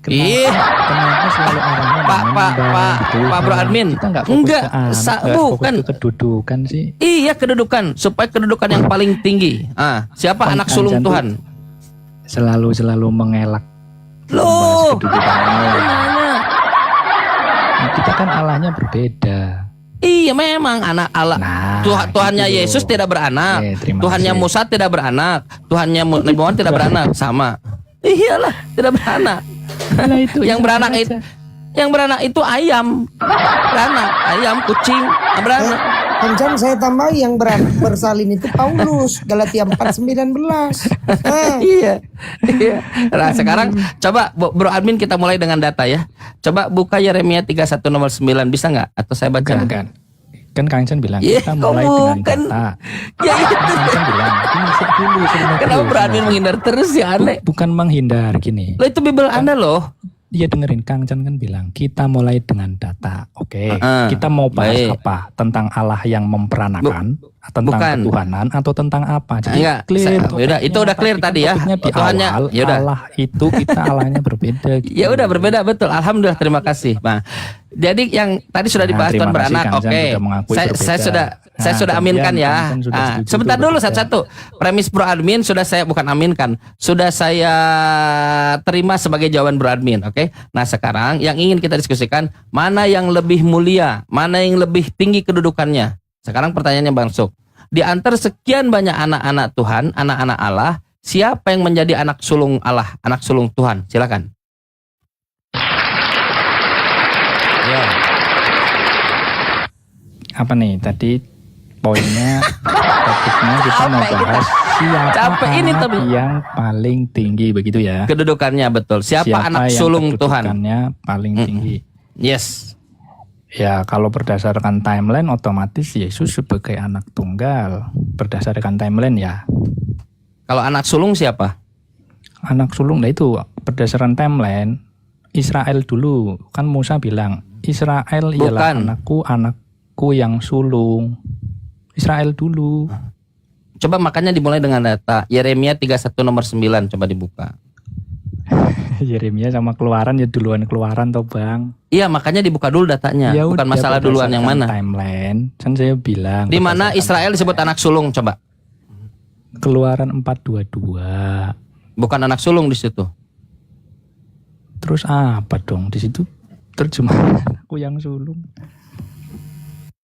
[SPEAKER 3] Ih,
[SPEAKER 2] Kenapa selalu arahnya
[SPEAKER 3] Pak Bro Admin.
[SPEAKER 2] Kita nggak fokus
[SPEAKER 3] Enggak,
[SPEAKER 2] ke anak, nggak fokus
[SPEAKER 3] bukan.
[SPEAKER 2] ke kedudukan sih.
[SPEAKER 3] Iya, kedudukan, supaya kedudukan yang paling tinggi. Siapa anak sulung
[SPEAKER 2] Kancan tuh
[SPEAKER 3] Tuhan?
[SPEAKER 2] Selalu mengelak.
[SPEAKER 3] Loh,
[SPEAKER 2] membahas kedudukannya.
[SPEAKER 3] gimana?
[SPEAKER 2] Nah, kita kan Allahnya berbeda.
[SPEAKER 3] Iya, memang anak Allah.
[SPEAKER 2] Nah,
[SPEAKER 3] Tuhannya
[SPEAKER 2] gitu
[SPEAKER 3] Yesus
[SPEAKER 2] loh.
[SPEAKER 3] tidak beranak.
[SPEAKER 2] Terima
[SPEAKER 3] Tuhannya
[SPEAKER 2] kasih.
[SPEAKER 3] Musa tidak beranak. Tuhannya Nabi Muhammad tidak beranak, sama. Iyalah, tidak beranak.
[SPEAKER 2] Nah, itu
[SPEAKER 3] yang beranak
[SPEAKER 2] aja.
[SPEAKER 3] itu ayam. Beranak, ayam, kucing, beranak.
[SPEAKER 1] Kancan saya tambah yang bersalin itu Paulus, Galatia 4:19.
[SPEAKER 3] Iya. Nah, sekarang coba Bro Admin kita mulai dengan data ya. Coba buka Yeremia 31 nomor 9, bisa nggak? Atau saya baca?
[SPEAKER 2] Kan Kang Chan bilang
[SPEAKER 3] Iya,
[SPEAKER 2] kita
[SPEAKER 3] kok
[SPEAKER 2] mulai dengan
[SPEAKER 3] bukan?
[SPEAKER 2] data.
[SPEAKER 3] Ya itu.
[SPEAKER 2] Kang Chan bilang ini dulu sebenarnya.
[SPEAKER 3] Kenapa Bro Admin menghindar terus ya, aneh?
[SPEAKER 2] Bukan menghindar gini.
[SPEAKER 3] Lo itu Bible Anda loh.
[SPEAKER 2] Iya dengerin, Kang Chan kan bilang kita mulai dengan data. Oke. Kita mau bahas
[SPEAKER 3] baik.
[SPEAKER 2] apa? Tentang Allah yang memperanakan, tentang
[SPEAKER 3] bukan.
[SPEAKER 2] ketuhanan, atau tentang apa? Jadi
[SPEAKER 3] Enggak,
[SPEAKER 2] clear.
[SPEAKER 3] yaudah, itu udah clear tadi ya.
[SPEAKER 2] Topiknya di
[SPEAKER 3] Tuhannya,
[SPEAKER 2] awal,
[SPEAKER 3] yaudah.
[SPEAKER 2] Allah itu kita Allahnya berbeda. Gitu.
[SPEAKER 3] Ya udah berbeda, betul. Alhamdulillah, terima kasih. Nah, jadi yang tadi sudah dibahas
[SPEAKER 2] terima
[SPEAKER 3] Tuhan
[SPEAKER 2] kasih,
[SPEAKER 3] beranak.
[SPEAKER 2] Kang Chan
[SPEAKER 3] Oke.
[SPEAKER 2] sudah mengakui
[SPEAKER 3] Saya
[SPEAKER 2] berbeda.
[SPEAKER 3] sudah
[SPEAKER 2] Nah,
[SPEAKER 3] aminkan
[SPEAKER 2] kemudian
[SPEAKER 3] ya.
[SPEAKER 2] Kang Chan sudah setuju
[SPEAKER 3] Sebentar
[SPEAKER 2] itu
[SPEAKER 3] dulu
[SPEAKER 2] berbeda.
[SPEAKER 3] satu-satu. Premis Bro Admin sudah saya bukan aminkan, sudah saya terima sebagai jawaban Bro Admin. Oke. Nah, sekarang yang ingin kita diskusikan, mana yang lebih mulia, mana yang lebih tinggi kedudukannya. Sekarang pertanyaannya Bang Suk. Di antara sekian banyak anak-anak Tuhan, anak-anak Allah, siapa yang menjadi anak sulung Allah, anak sulung Tuhan? Silakan. Ya.
[SPEAKER 2] Apa nih tadi poinnya? Topiknya kita mau
[SPEAKER 3] Capek kita.
[SPEAKER 2] bahas siapa
[SPEAKER 3] Capek ini
[SPEAKER 2] anak
[SPEAKER 3] tapi.
[SPEAKER 2] yang paling tinggi begitu ya?
[SPEAKER 3] Kedudukannya betul. Siapa anak
[SPEAKER 2] yang
[SPEAKER 3] sulung Tuhan?
[SPEAKER 2] kedudukannya paling tinggi?
[SPEAKER 3] Yes.
[SPEAKER 2] Ya kalau berdasarkan timeline otomatis Yesus sebagai anak tunggal berdasarkan timeline ya.
[SPEAKER 3] Kalau anak sulung siapa?
[SPEAKER 2] Anak sulung nah itu berdasarkan timeline Israel dulu kan Musa bilang Israel ialah
[SPEAKER 3] Bukan.
[SPEAKER 2] anakku yang sulung. Israel dulu.
[SPEAKER 3] Coba makanya dimulai dengan data Yeremia 31 nomor 9, coba dibuka.
[SPEAKER 2] Yeremia sama keluaran ya duluan keluaran toh Bang.
[SPEAKER 3] Iya, makanya dibuka dulu datanya.
[SPEAKER 2] Ya
[SPEAKER 3] Bukan
[SPEAKER 2] udah,
[SPEAKER 3] masalah duluan yang
[SPEAKER 2] berdasarkan
[SPEAKER 3] mana.
[SPEAKER 2] Timeline kan saya bilang.
[SPEAKER 3] Di mana
[SPEAKER 2] berdasarkan
[SPEAKER 3] Israel disebut anak sulung, coba.
[SPEAKER 2] Keluaran 4:22.
[SPEAKER 3] Bukan anak sulung di situ.
[SPEAKER 2] Terus apa dong di situ terjemahan aku yang sulung.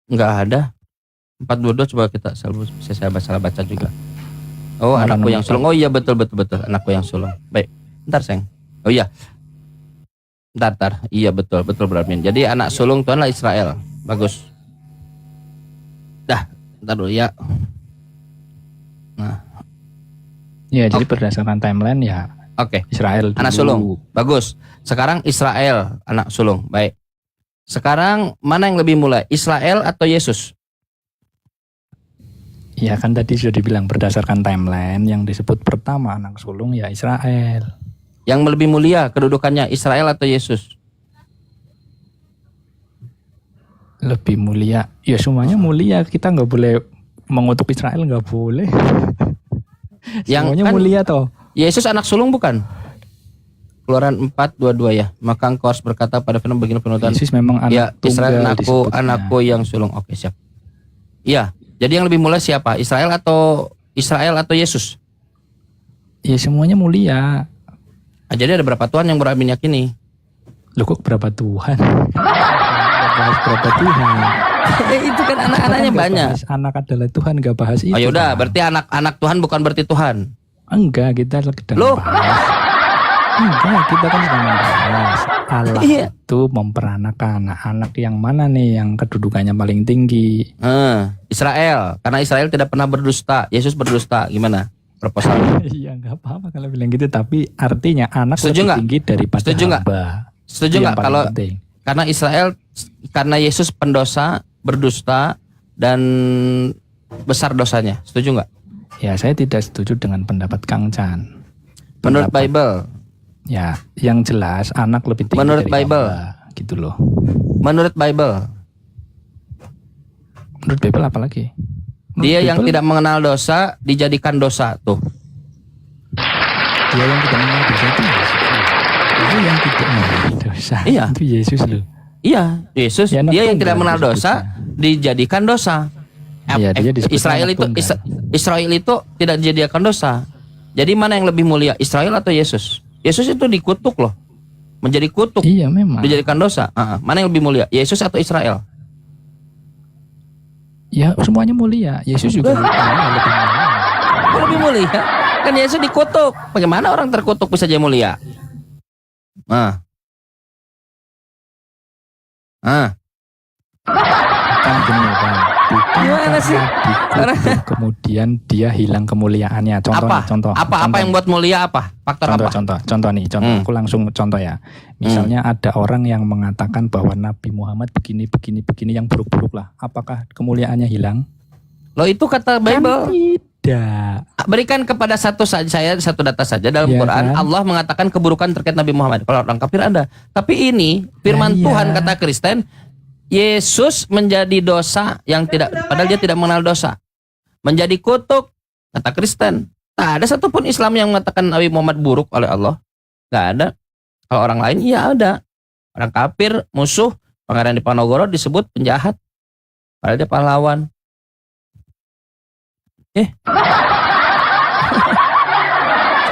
[SPEAKER 3] Enggak ada. 422 coba kita saya baca juga. Oh,
[SPEAKER 2] Keluaran
[SPEAKER 3] anakku yang
[SPEAKER 2] 4.
[SPEAKER 3] sulung. Oh iya betul anakku yang sulung. Baik. Bentar, Seng. Oh iya. Bentar. Iya betul berarti. Jadi anak sulung Tuhan lah Israel. Bagus. Dah, bentar dulu ya. Nah,
[SPEAKER 2] Ya jadi berdasarkan timeline ya
[SPEAKER 3] oke.
[SPEAKER 2] Israel dulu.
[SPEAKER 3] Anak sulung. Bagus. Sekarang Israel anak sulung. Baik. Sekarang mana yang lebih mulai? Israel atau Yesus?
[SPEAKER 2] Ya kan tadi sudah dibilang berdasarkan timeline yang disebut pertama anak sulung ya Israel.
[SPEAKER 3] Yang lebih mulia kedudukannya Israel atau Yesus?
[SPEAKER 2] Lebih mulia. Ya semuanya mulia. Kita nggak boleh mengutuk Israel, nggak boleh.
[SPEAKER 3] Yang
[SPEAKER 2] Semuanya
[SPEAKER 3] kan
[SPEAKER 2] mulia toh.
[SPEAKER 3] Yesus anak sulung bukan? Keluaran 4:22 ya. Maka engkau harus berkata pada firman begini penutupan.
[SPEAKER 2] Yesus memang anak
[SPEAKER 3] Ya, Israel
[SPEAKER 2] tunggal disebutnya.
[SPEAKER 3] anakku yang sulung. Oke, siap. Iya. Jadi yang lebih mulia siapa? Israel atau Yesus?
[SPEAKER 2] Ya semuanya mulia.
[SPEAKER 3] Nah, jadi ada berapa Tuhan yang Amin yakini?
[SPEAKER 2] Loh kok berapa Tuhan? Bahas berapa Tuhan?
[SPEAKER 3] Itu kan anak-anaknya
[SPEAKER 2] Nggak
[SPEAKER 3] banyak.
[SPEAKER 2] bahas anak adalah Tuhan, nggak bahas itu.
[SPEAKER 3] Oh yaudah,
[SPEAKER 2] Bang.
[SPEAKER 3] berarti anak Tuhan bukan berarti Tuhan.
[SPEAKER 2] Enggak, kita sedang
[SPEAKER 3] Loh?
[SPEAKER 2] bahas. Enggak, kita kan sedang membahas Allah
[SPEAKER 3] Iya.
[SPEAKER 2] itu memperanakan anak yang mana nih yang kedudukannya paling tinggi.
[SPEAKER 3] Israel, karena Israel tidak pernah berdusta. Yesus berdusta. Gimana proposalnya?
[SPEAKER 2] Iya, nggak apa-apa kalau bilang gitu, tapi artinya anak
[SPEAKER 3] Setuju
[SPEAKER 2] lebih
[SPEAKER 3] nggak?
[SPEAKER 2] tinggi daripada
[SPEAKER 3] Setuju nggak?
[SPEAKER 2] hamba.
[SPEAKER 3] Setuju
[SPEAKER 2] Itu yang
[SPEAKER 3] nggak
[SPEAKER 2] paling
[SPEAKER 3] kalau
[SPEAKER 2] penting.
[SPEAKER 3] karena Israel, karena Yesus pendosa, berdusta dan besar dosanya? Setuju nggak?
[SPEAKER 2] Ya, saya tidak setuju dengan pendapat Kang Chan.
[SPEAKER 3] Menurut
[SPEAKER 2] Pendapat-
[SPEAKER 3] Bible,
[SPEAKER 2] Ya, yang jelas anak lebih tinggi
[SPEAKER 3] Menurut
[SPEAKER 2] dari
[SPEAKER 3] Bible.
[SPEAKER 2] hamba. gitu loh.
[SPEAKER 3] Menurut Bible,
[SPEAKER 2] Menurut Bible apa lagi?
[SPEAKER 3] dia
[SPEAKER 2] Menurut
[SPEAKER 3] yang
[SPEAKER 2] Bible,
[SPEAKER 3] tidak mengenal dosa dijadikan dosa tuh.
[SPEAKER 2] dia yang tidak mengenal dosa itu Yesus. Dia yang tidak mengenal dosa.
[SPEAKER 3] Iya.
[SPEAKER 2] Itu Yesus loh.
[SPEAKER 3] Iya, Yesus.
[SPEAKER 2] Ya, anak
[SPEAKER 3] Dia yang
[SPEAKER 2] tunggal
[SPEAKER 3] tidak mengenal dosa
[SPEAKER 2] disebutnya.
[SPEAKER 3] dijadikan dosa.
[SPEAKER 2] Iya, dia disebutnya
[SPEAKER 3] Israel
[SPEAKER 2] anak
[SPEAKER 3] itu
[SPEAKER 2] tunggal.
[SPEAKER 3] Israel itu tidak dijadikan dosa. Jadi mana yang lebih mulia, Israel atau Yesus? Yesus itu dikutuk loh, menjadi kutuk,
[SPEAKER 2] Iya memang.
[SPEAKER 3] dijadikan dosa. Mana yang lebih mulia, Yesus atau Israel?
[SPEAKER 2] Ya semuanya mulia. Yesus juga lebih mulia.
[SPEAKER 3] Kok lebih mulia? Kan Yesus dikutuk. Bagaimana orang terkutuk bisa jadi mulia?
[SPEAKER 2] Kan gini Bang. Bukan
[SPEAKER 3] Gimana sih?
[SPEAKER 2] karena dikutuk, kemudian dia hilang kemuliaannya. Contoh
[SPEAKER 3] Apa?
[SPEAKER 2] nih, contoh.
[SPEAKER 3] Apa yang buat mulia apa? Faktor apa?
[SPEAKER 2] Contoh nih,
[SPEAKER 3] Hmm.
[SPEAKER 2] aku langsung contoh ya. Misalnya ada orang yang mengatakan bahwa Nabi Muhammad begini yang buruk-buruk lah. Apakah kemuliaannya hilang?
[SPEAKER 3] Loh itu kata Bible.
[SPEAKER 2] Tidak.
[SPEAKER 3] Berikan kepada satu data saja dalam
[SPEAKER 2] Iya
[SPEAKER 3] Quran.
[SPEAKER 2] kan?
[SPEAKER 3] Allah mengatakan keburukan terkait Nabi Muhammad. Kalau orang kafir ada. Tapi ini firman
[SPEAKER 2] Nah, iya.
[SPEAKER 3] Tuhan kata Kristen, Yesus menjadi dosa yang tidak, padahal dia tidak mengenal dosa. Menjadi kutuk kata Kristen. Tak ada satupun Islam yang mengatakan Nabi Muhammad buruk oleh Allah. Gak ada. Kalau orang lain iya ada. Orang kafir, musuh, Pangeran Diponegoro disebut penjahat. Padahal dia pahlawan.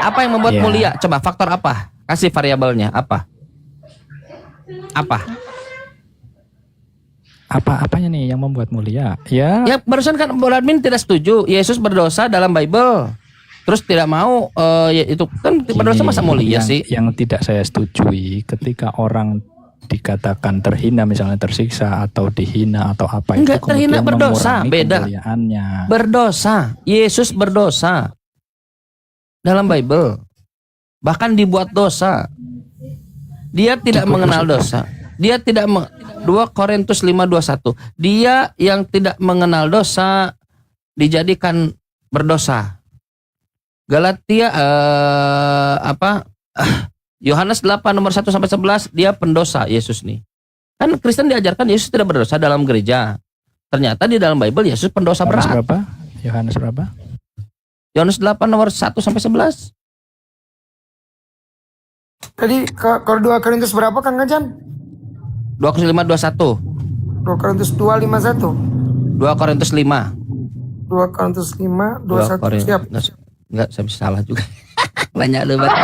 [SPEAKER 3] Apa yang membuat
[SPEAKER 2] Iya.
[SPEAKER 3] mulia? Coba faktor apa? Kasih variabelnya apa?
[SPEAKER 2] Apanya nih yang membuat mulia? Ya,
[SPEAKER 3] Ya barusan kan Bro Admin tidak setuju Yesus berdosa dalam Bible. Terus tidak mau ya itu kan berdosa
[SPEAKER 2] gini,
[SPEAKER 3] masa mulia
[SPEAKER 2] yang,
[SPEAKER 3] sih?
[SPEAKER 2] Yang tidak saya setujui ketika orang dikatakan terhina, misalnya tersiksa atau dihina atau apa
[SPEAKER 3] Enggak,
[SPEAKER 2] itu
[SPEAKER 3] terhina
[SPEAKER 2] kemudian
[SPEAKER 3] berdosa,
[SPEAKER 2] mengurangi
[SPEAKER 3] beda.
[SPEAKER 2] kemuliaannya.
[SPEAKER 3] Berdosa. Yesus berdosa dalam Bible. Bahkan dibuat dosa. Dia tidak mengenal dosa. Dia tidak 2 Korintus 5:21. Dia yang tidak mengenal dosa dijadikan berdosa. Galatia Yohanes 8 nomor 1 sampai 11 dia pendosa Yesus nih. Kan Kristen diajarkan Yesus tidak berdosa dalam gereja. Ternyata di dalam Bible Yesus pendosa
[SPEAKER 2] Yohanes
[SPEAKER 3] berat.
[SPEAKER 2] berapa? Yohanes berapa?
[SPEAKER 3] Yohanes 8 nomor 1 sampai 11.
[SPEAKER 1] Tadi kalau 2 Korintus berapa Kang Kajan?
[SPEAKER 3] 2 Korintus 5:21.
[SPEAKER 1] 2 Korintus 2:51.
[SPEAKER 3] 2 Korintus 5.
[SPEAKER 1] 2 Korintus 5:21. Siap.
[SPEAKER 3] Enggak, saya bisa salah juga. Banyak lu banget.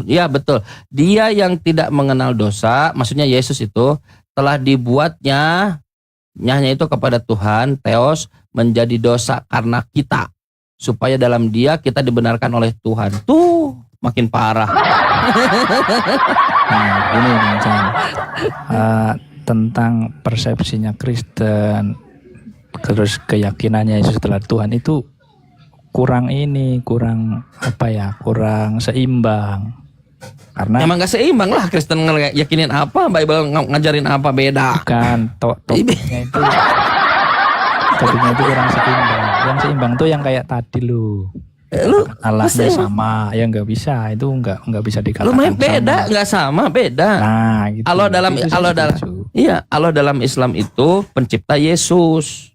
[SPEAKER 3] Ya betul. Dia yang tidak mengenal dosa, maksudnya Yesus itu telah dibuatnya nyahnya itu kepada Tuhan, Theos, menjadi dosa karena kita, supaya dalam dia kita dibenarkan oleh Tuhan. Tuh makin parah.
[SPEAKER 2] Nah, ini Bang Chan. Tentang persepsinya Kristen, terus keyakinannya Yesus adalah Tuhan itu kurang seimbang. Karena
[SPEAKER 3] Emang gak seimbang lah Kristen yakinin apa, Bible ngajarin apa beda.
[SPEAKER 2] bukan topiknya itu kurang seimbang. Yang seimbang tuh yang kayak tadi lu.
[SPEAKER 3] Lu
[SPEAKER 2] Allahnya sama, ya nggak bisa, itu nggak bisa dikatakan.
[SPEAKER 3] lu main beda,
[SPEAKER 2] sama.
[SPEAKER 3] nggak sama, beda.
[SPEAKER 2] Nah, gitu.
[SPEAKER 3] Allah dalam
[SPEAKER 2] Itu saya
[SPEAKER 3] Allah dalam
[SPEAKER 2] setuju.
[SPEAKER 3] iya, Allah dalam Islam itu pencipta Yesus.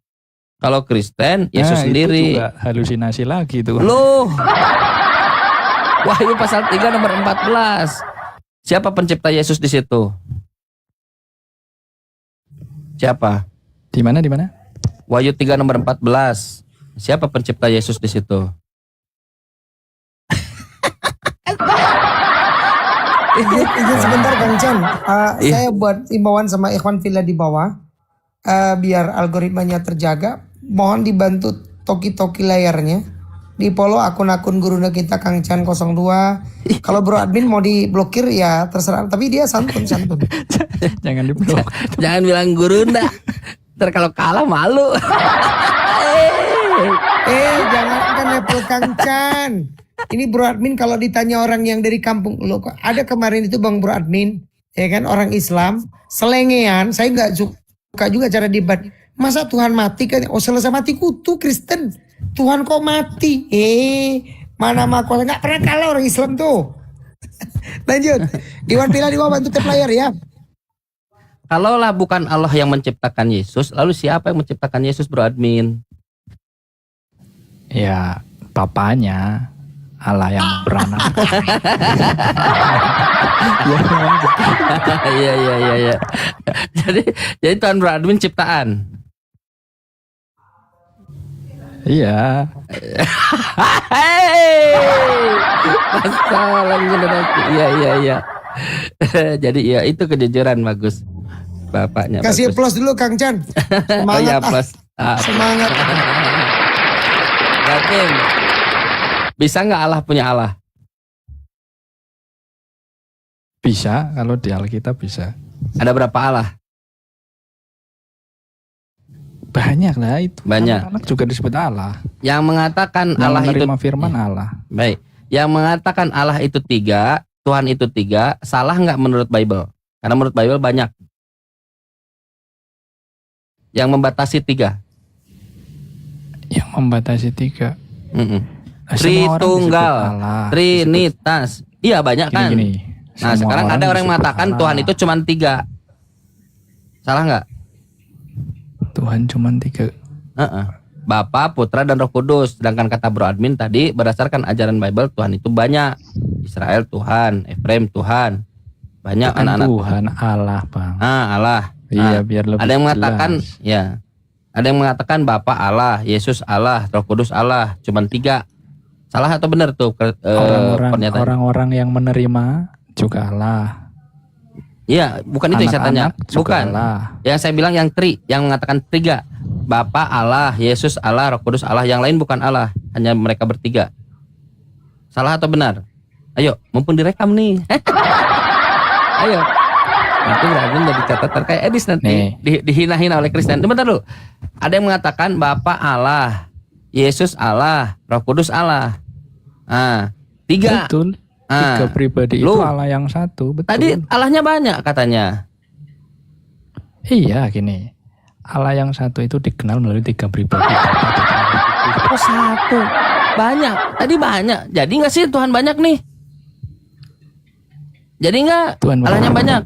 [SPEAKER 3] Kalau Kristen Yesus
[SPEAKER 2] Nah,
[SPEAKER 3] sendiri.
[SPEAKER 2] Itu juga halusinasi lagi tuh.
[SPEAKER 3] Loh. Wahyu pasal 3 nomor 14. Siapa pencipta Yesus di situ? Siapa?
[SPEAKER 2] Di mana?
[SPEAKER 3] Wahyu 3 nomor 14. Siapa pencipta Yesus di situ?
[SPEAKER 1] Izin sebentar Kang Chan.
[SPEAKER 3] Iya.
[SPEAKER 1] Saya buat imbauan sama Ikhwan Villa di bawah. Biar algoritmanya terjaga. Mohon dibantu toki-toki layarnya. Di follow akun-akun guruna kita Kang Chan 02. Kalau Bro Admin mau diblokir ya terserah. Tapi dia santun.
[SPEAKER 2] Jangan diblok.
[SPEAKER 3] Jangan bilang guru ndak. Ntar kalau kalah malu.
[SPEAKER 1] Jangan kan level Kang Chan. Ini Bro Admin kalau ditanya orang yang dari kampung lo, ada kemarin itu Bang Bro Admin, ya kan orang Islam, selengean, saya nggak suka juga cara debat. Masa Tuhan mati kan? Oh selesai mati kutu Kristen. Tuhan kok mati? Mana mah kuasa, nggak pernah kalah orang Islam tuh. Lanjut. Iwan Pila Dewa bantu tap layar ya.
[SPEAKER 3] Kalaulah bukan Allah yang menciptakan Yesus, lalu siapa yang menciptakan Yesus, Bro Admin?
[SPEAKER 2] Ya, papanya Allah yang beranak. Ya, memang gitu.
[SPEAKER 3] Iya. Jadi Tuhan Bro Admin ciptaan.
[SPEAKER 2] Iya.
[SPEAKER 3] Hei, masalah generasi. Iya. Jadi ya itu kejujuran bagus. Bapaknya
[SPEAKER 1] Kasih
[SPEAKER 3] bagus.
[SPEAKER 1] plus dulu Kang Chan.
[SPEAKER 3] Oh ya,
[SPEAKER 1] Semangat. Ah.
[SPEAKER 3] plus.
[SPEAKER 1] Semangat.
[SPEAKER 3] Yakin. Bisa nggak Allah punya Allah?
[SPEAKER 2] Bisa, kalau di Alkitab bisa.
[SPEAKER 3] Ada berapa Allah?
[SPEAKER 2] Banyak lah itu.
[SPEAKER 3] Banyak.
[SPEAKER 2] Anak juga disebut Allah.
[SPEAKER 3] Yang mengatakan
[SPEAKER 2] Yang
[SPEAKER 3] Allah itu
[SPEAKER 2] menerima firman Allah.
[SPEAKER 3] baik. Yang mengatakan Allah itu 3, Tuhan itu 3, salah nggak menurut Bible? Karena menurut Bible banyak. Yang membatasi 3.
[SPEAKER 2] Yang membatasi 3.
[SPEAKER 3] Mm-mm.
[SPEAKER 2] Nah, semua orang
[SPEAKER 3] Tritunggal,
[SPEAKER 2] disebut Allah,
[SPEAKER 3] Trinitas. Iya banyak kan?
[SPEAKER 2] Gini.
[SPEAKER 3] Nah
[SPEAKER 2] Semua
[SPEAKER 3] sekarang ada orang yang
[SPEAKER 2] disebut
[SPEAKER 3] mengatakan
[SPEAKER 2] Allah.
[SPEAKER 3] Tuhan itu cuma 3. Salah nggak?
[SPEAKER 2] Tuhan cuma 3.
[SPEAKER 3] Bapa, Putra, dan Roh Kudus. Sedangkan kata Bro Admin tadi berdasarkan ajaran Bible Tuhan itu banyak. Israel Tuhan, Efraim Tuhan. Banyak
[SPEAKER 2] Kan
[SPEAKER 3] anak-anak
[SPEAKER 2] Tuhan Allah, Bang.
[SPEAKER 3] Allah.
[SPEAKER 2] Iya, biar lebih
[SPEAKER 3] Ada yang mengatakan
[SPEAKER 2] jelas.
[SPEAKER 3] ya. Ada yang mengatakan Bapa Allah, Yesus Allah, Roh Kudus Allah, cuma 3. Salah atau benar tuh pernyataan?
[SPEAKER 2] Orang-orang yang menerima juga Allah.
[SPEAKER 3] Iya, bukan itu yang saya tanya.
[SPEAKER 2] Anak-anak juga
[SPEAKER 3] Bukan.
[SPEAKER 2] Allah.
[SPEAKER 3] Yang saya bilang yang yang mengatakan 3. Bapa Allah, Yesus Allah, Roh Kudus Allah, yang lain bukan Allah, hanya mereka bertiga. Salah atau benar? Ayo, mumpung direkam nih. Ayo. Nanti berarti jadi catatan kayak Edis nanti dihina-hina oleh Kristen. Bentar dulu. Ada yang mengatakan Bapa Allah, Yesus Allah, Roh Kudus Allah. 3.
[SPEAKER 2] Betul. 3 pribadi itu
[SPEAKER 3] Lu.
[SPEAKER 2] Allah yang satu. Betul.
[SPEAKER 3] Tadi Allahnya banyak katanya.
[SPEAKER 2] Iya, gini. Allah yang satu itu dikenal melalui 3 pribadi.
[SPEAKER 3] Oh, 1. Banyak. Tadi banyak. Jadi nggak sih Tuhan banyak nih? Jadi nggak?
[SPEAKER 2] Tuhan
[SPEAKER 3] Allahnya banyak.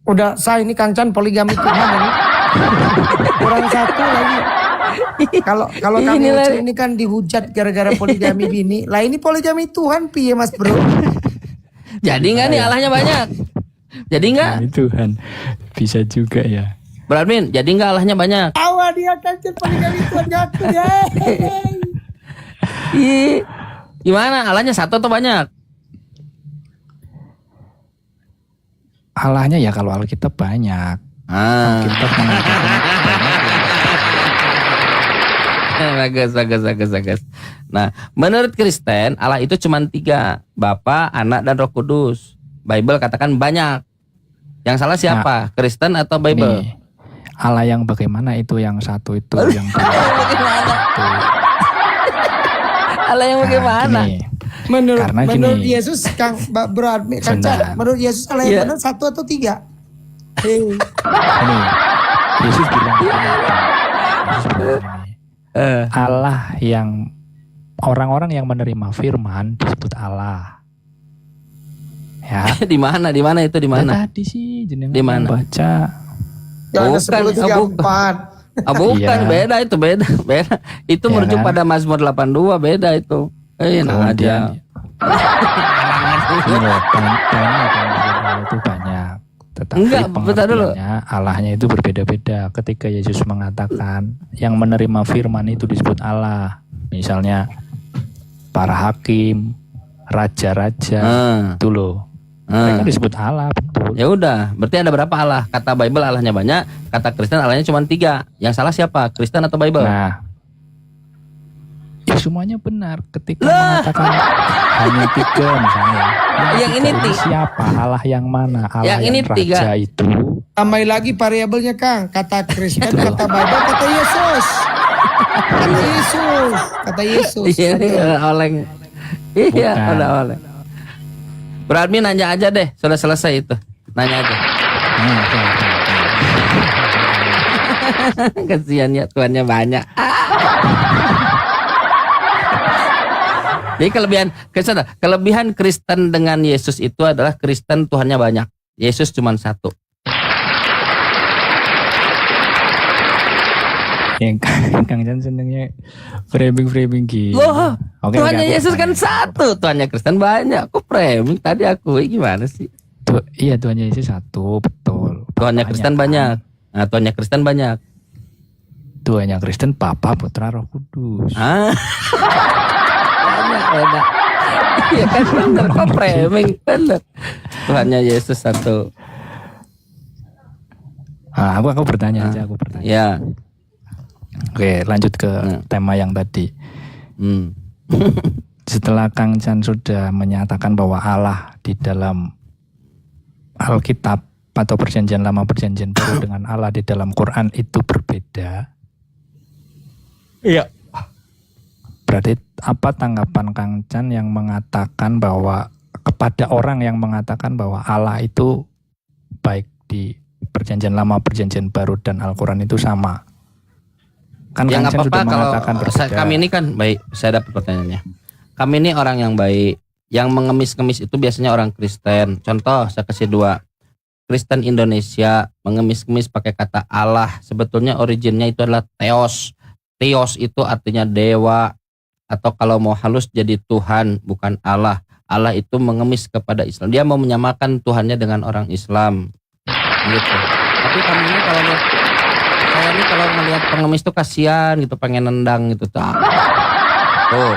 [SPEAKER 1] Udah sah ini Kang Chan poligami Tuhan ini. Kurang satu lagi. Kalau kami
[SPEAKER 3] Ini
[SPEAKER 1] Ucu
[SPEAKER 3] lagi.
[SPEAKER 1] ini kan dihujat gara-gara poligami bini. Lah ini poligami Tuhan piye Mas Bro?
[SPEAKER 3] Jadi nggak nih Allahnya banyak? Jadi nggak?
[SPEAKER 2] Ini Tuhan. Bisa juga ya.
[SPEAKER 3] Bro Admin, jadi nggak Allahnya banyak?
[SPEAKER 1] Awa dia Kang Chan poligami Tuhan jatuh ya.
[SPEAKER 3] Ih, gimana? Allahnya 1 atau banyak?
[SPEAKER 2] Allahnya ya kalau Alkitab banyak. Alkitab mengatakan
[SPEAKER 3] Bagus. Nah, menurut Kristen Allah itu cuma 3, Bapa, Anak, dan Roh Kudus. Bible katakan banyak. Yang salah siapa? Kristen atau Bible?
[SPEAKER 2] nih, Allah yang bagaimana itu yang satu itu yang
[SPEAKER 3] Bagaimana? Allah yang bagaimana?
[SPEAKER 2] gini,
[SPEAKER 1] Menurut
[SPEAKER 2] Karena
[SPEAKER 1] menurut
[SPEAKER 2] gini.
[SPEAKER 1] Yesus Kang Bro Admin Kang Chan,
[SPEAKER 2] Sebentar.
[SPEAKER 1] menurut Yesus Allah
[SPEAKER 3] Iya.
[SPEAKER 1] yang benar 1 atau 3?
[SPEAKER 2] ini Yesus bilang gini, Yesus bilang gini, Allah yang orang-orang yang menerima firman disebut Allah. Ya.
[SPEAKER 3] Di mana itu di mana?
[SPEAKER 2] Tadi sih jenengan
[SPEAKER 3] Di mana?
[SPEAKER 2] baca.
[SPEAKER 1] Yohanes
[SPEAKER 3] Bukan,
[SPEAKER 1] 10:34.
[SPEAKER 3] Bukan,
[SPEAKER 2] Iya.
[SPEAKER 3] beda itu beda. Itu
[SPEAKER 2] Iya
[SPEAKER 3] merujuk
[SPEAKER 2] kan?
[SPEAKER 3] pada Mazmur 82, beda itu. Nah aja.
[SPEAKER 2] Ini loh, banyak yang disebut Allah itu banyak. Tetapi
[SPEAKER 3] Enggak, bentar dulu.
[SPEAKER 2] pengertiannya Allahnya itu berbeda-beda. Ketika Yesus mengatakan yang menerima firman itu disebut Allah. Misalnya para hakim, raja-raja, itu loh. Mereka disebut Allah, betul.
[SPEAKER 3] Ya udah, berarti ada berapa Allah? Kata Bible Allahnya banyak, kata Kristen Allahnya cuma 3. Yang salah siapa? Kristen atau Bible?
[SPEAKER 2] Nah, ya semuanya benar ketika
[SPEAKER 3] Lah.
[SPEAKER 2] mengatakan hanya 3 misalnya.
[SPEAKER 3] Yang ini
[SPEAKER 2] siapa? Allah yang mana? Allah
[SPEAKER 3] Yang
[SPEAKER 2] yang,
[SPEAKER 3] ini
[SPEAKER 2] raja
[SPEAKER 3] 3.
[SPEAKER 2] itu.
[SPEAKER 1] Tambah lagi variabelnya Kang, kata Kristen, kata Bible, kata Yesus. Kata Yesus.
[SPEAKER 3] Iya, oleng. Iya,
[SPEAKER 2] Bukan.
[SPEAKER 3] udah oleng. Bro Admin nanya aja deh, sudah selesai itu. Nanya aja.
[SPEAKER 2] Oke.
[SPEAKER 3] Kasihan ya, tuannya banyak. Jadi kelebihan Kristen dengan Yesus itu adalah Kristen Tuhannya banyak, Yesus cuma satu.
[SPEAKER 2] Yang Kang Chan senengnya framing gitu.
[SPEAKER 3] Loh,
[SPEAKER 2] Oke,
[SPEAKER 3] Tuhannya
[SPEAKER 2] aku
[SPEAKER 3] Yesus kan
[SPEAKER 2] tanya.
[SPEAKER 3] satu, Tuhannya Kristen banyak. Aku framing tadi aku gimana sih?
[SPEAKER 2] Iya, Tuhannya Yesus satu, betul.
[SPEAKER 3] Tuhannya
[SPEAKER 2] Papanya
[SPEAKER 3] Kristen
[SPEAKER 2] kan.
[SPEAKER 3] banyak. Nah, Tuhannya Kristen banyak.
[SPEAKER 2] Tuhannya Kristen Bapa, Putra, Roh Kudus.
[SPEAKER 3] Ah. banyak. Iya kan bener, kok framing bener. Tuhannya Yesus satu.
[SPEAKER 2] Aku bertanya aja, aku bertanya.
[SPEAKER 3] Ya.
[SPEAKER 2] Oke, lanjut ke tema yang tadi. Setelah Kang Chan sudah menyatakan bahwa Allah di dalam Alkitab atau Perjanjian Lama Perjanjian Baru dengan Allah di dalam Quran itu berbeda.
[SPEAKER 3] Iya.
[SPEAKER 2] Berarti apa tanggapan Kang Chan yang mengatakan bahwa kepada orang yang mengatakan bahwa Allah itu baik di Perjanjian Lama, Perjanjian Baru dan Al-Quran itu sama? Kan
[SPEAKER 3] Ya
[SPEAKER 2] Kang
[SPEAKER 3] nggak
[SPEAKER 2] Chan
[SPEAKER 3] apa-apa
[SPEAKER 2] sudah
[SPEAKER 3] kalau
[SPEAKER 2] mengatakan berbeda.
[SPEAKER 3] kami ini kan baik. Saya dapat pertanyaannya. Kami ini orang yang baik. Yang mengemis-ngemis itu biasanya orang Kristen. Contoh saya kasih 2. Kristen Indonesia mengemis-ngemis pakai kata Allah. Sebetulnya originnya itu adalah Theos. Theos itu artinya dewa. Atau kalau mau halus jadi Tuhan, bukan Allah. Allah itu mengemis kepada Islam. Dia mau menyamakan Tuhannya dengan orang Islam. Gitu. Tapi kami ini kalau lihat, saya ini kalau melihat pengemis tuh kasihan gitu, pengen nendang gitu. Tuh.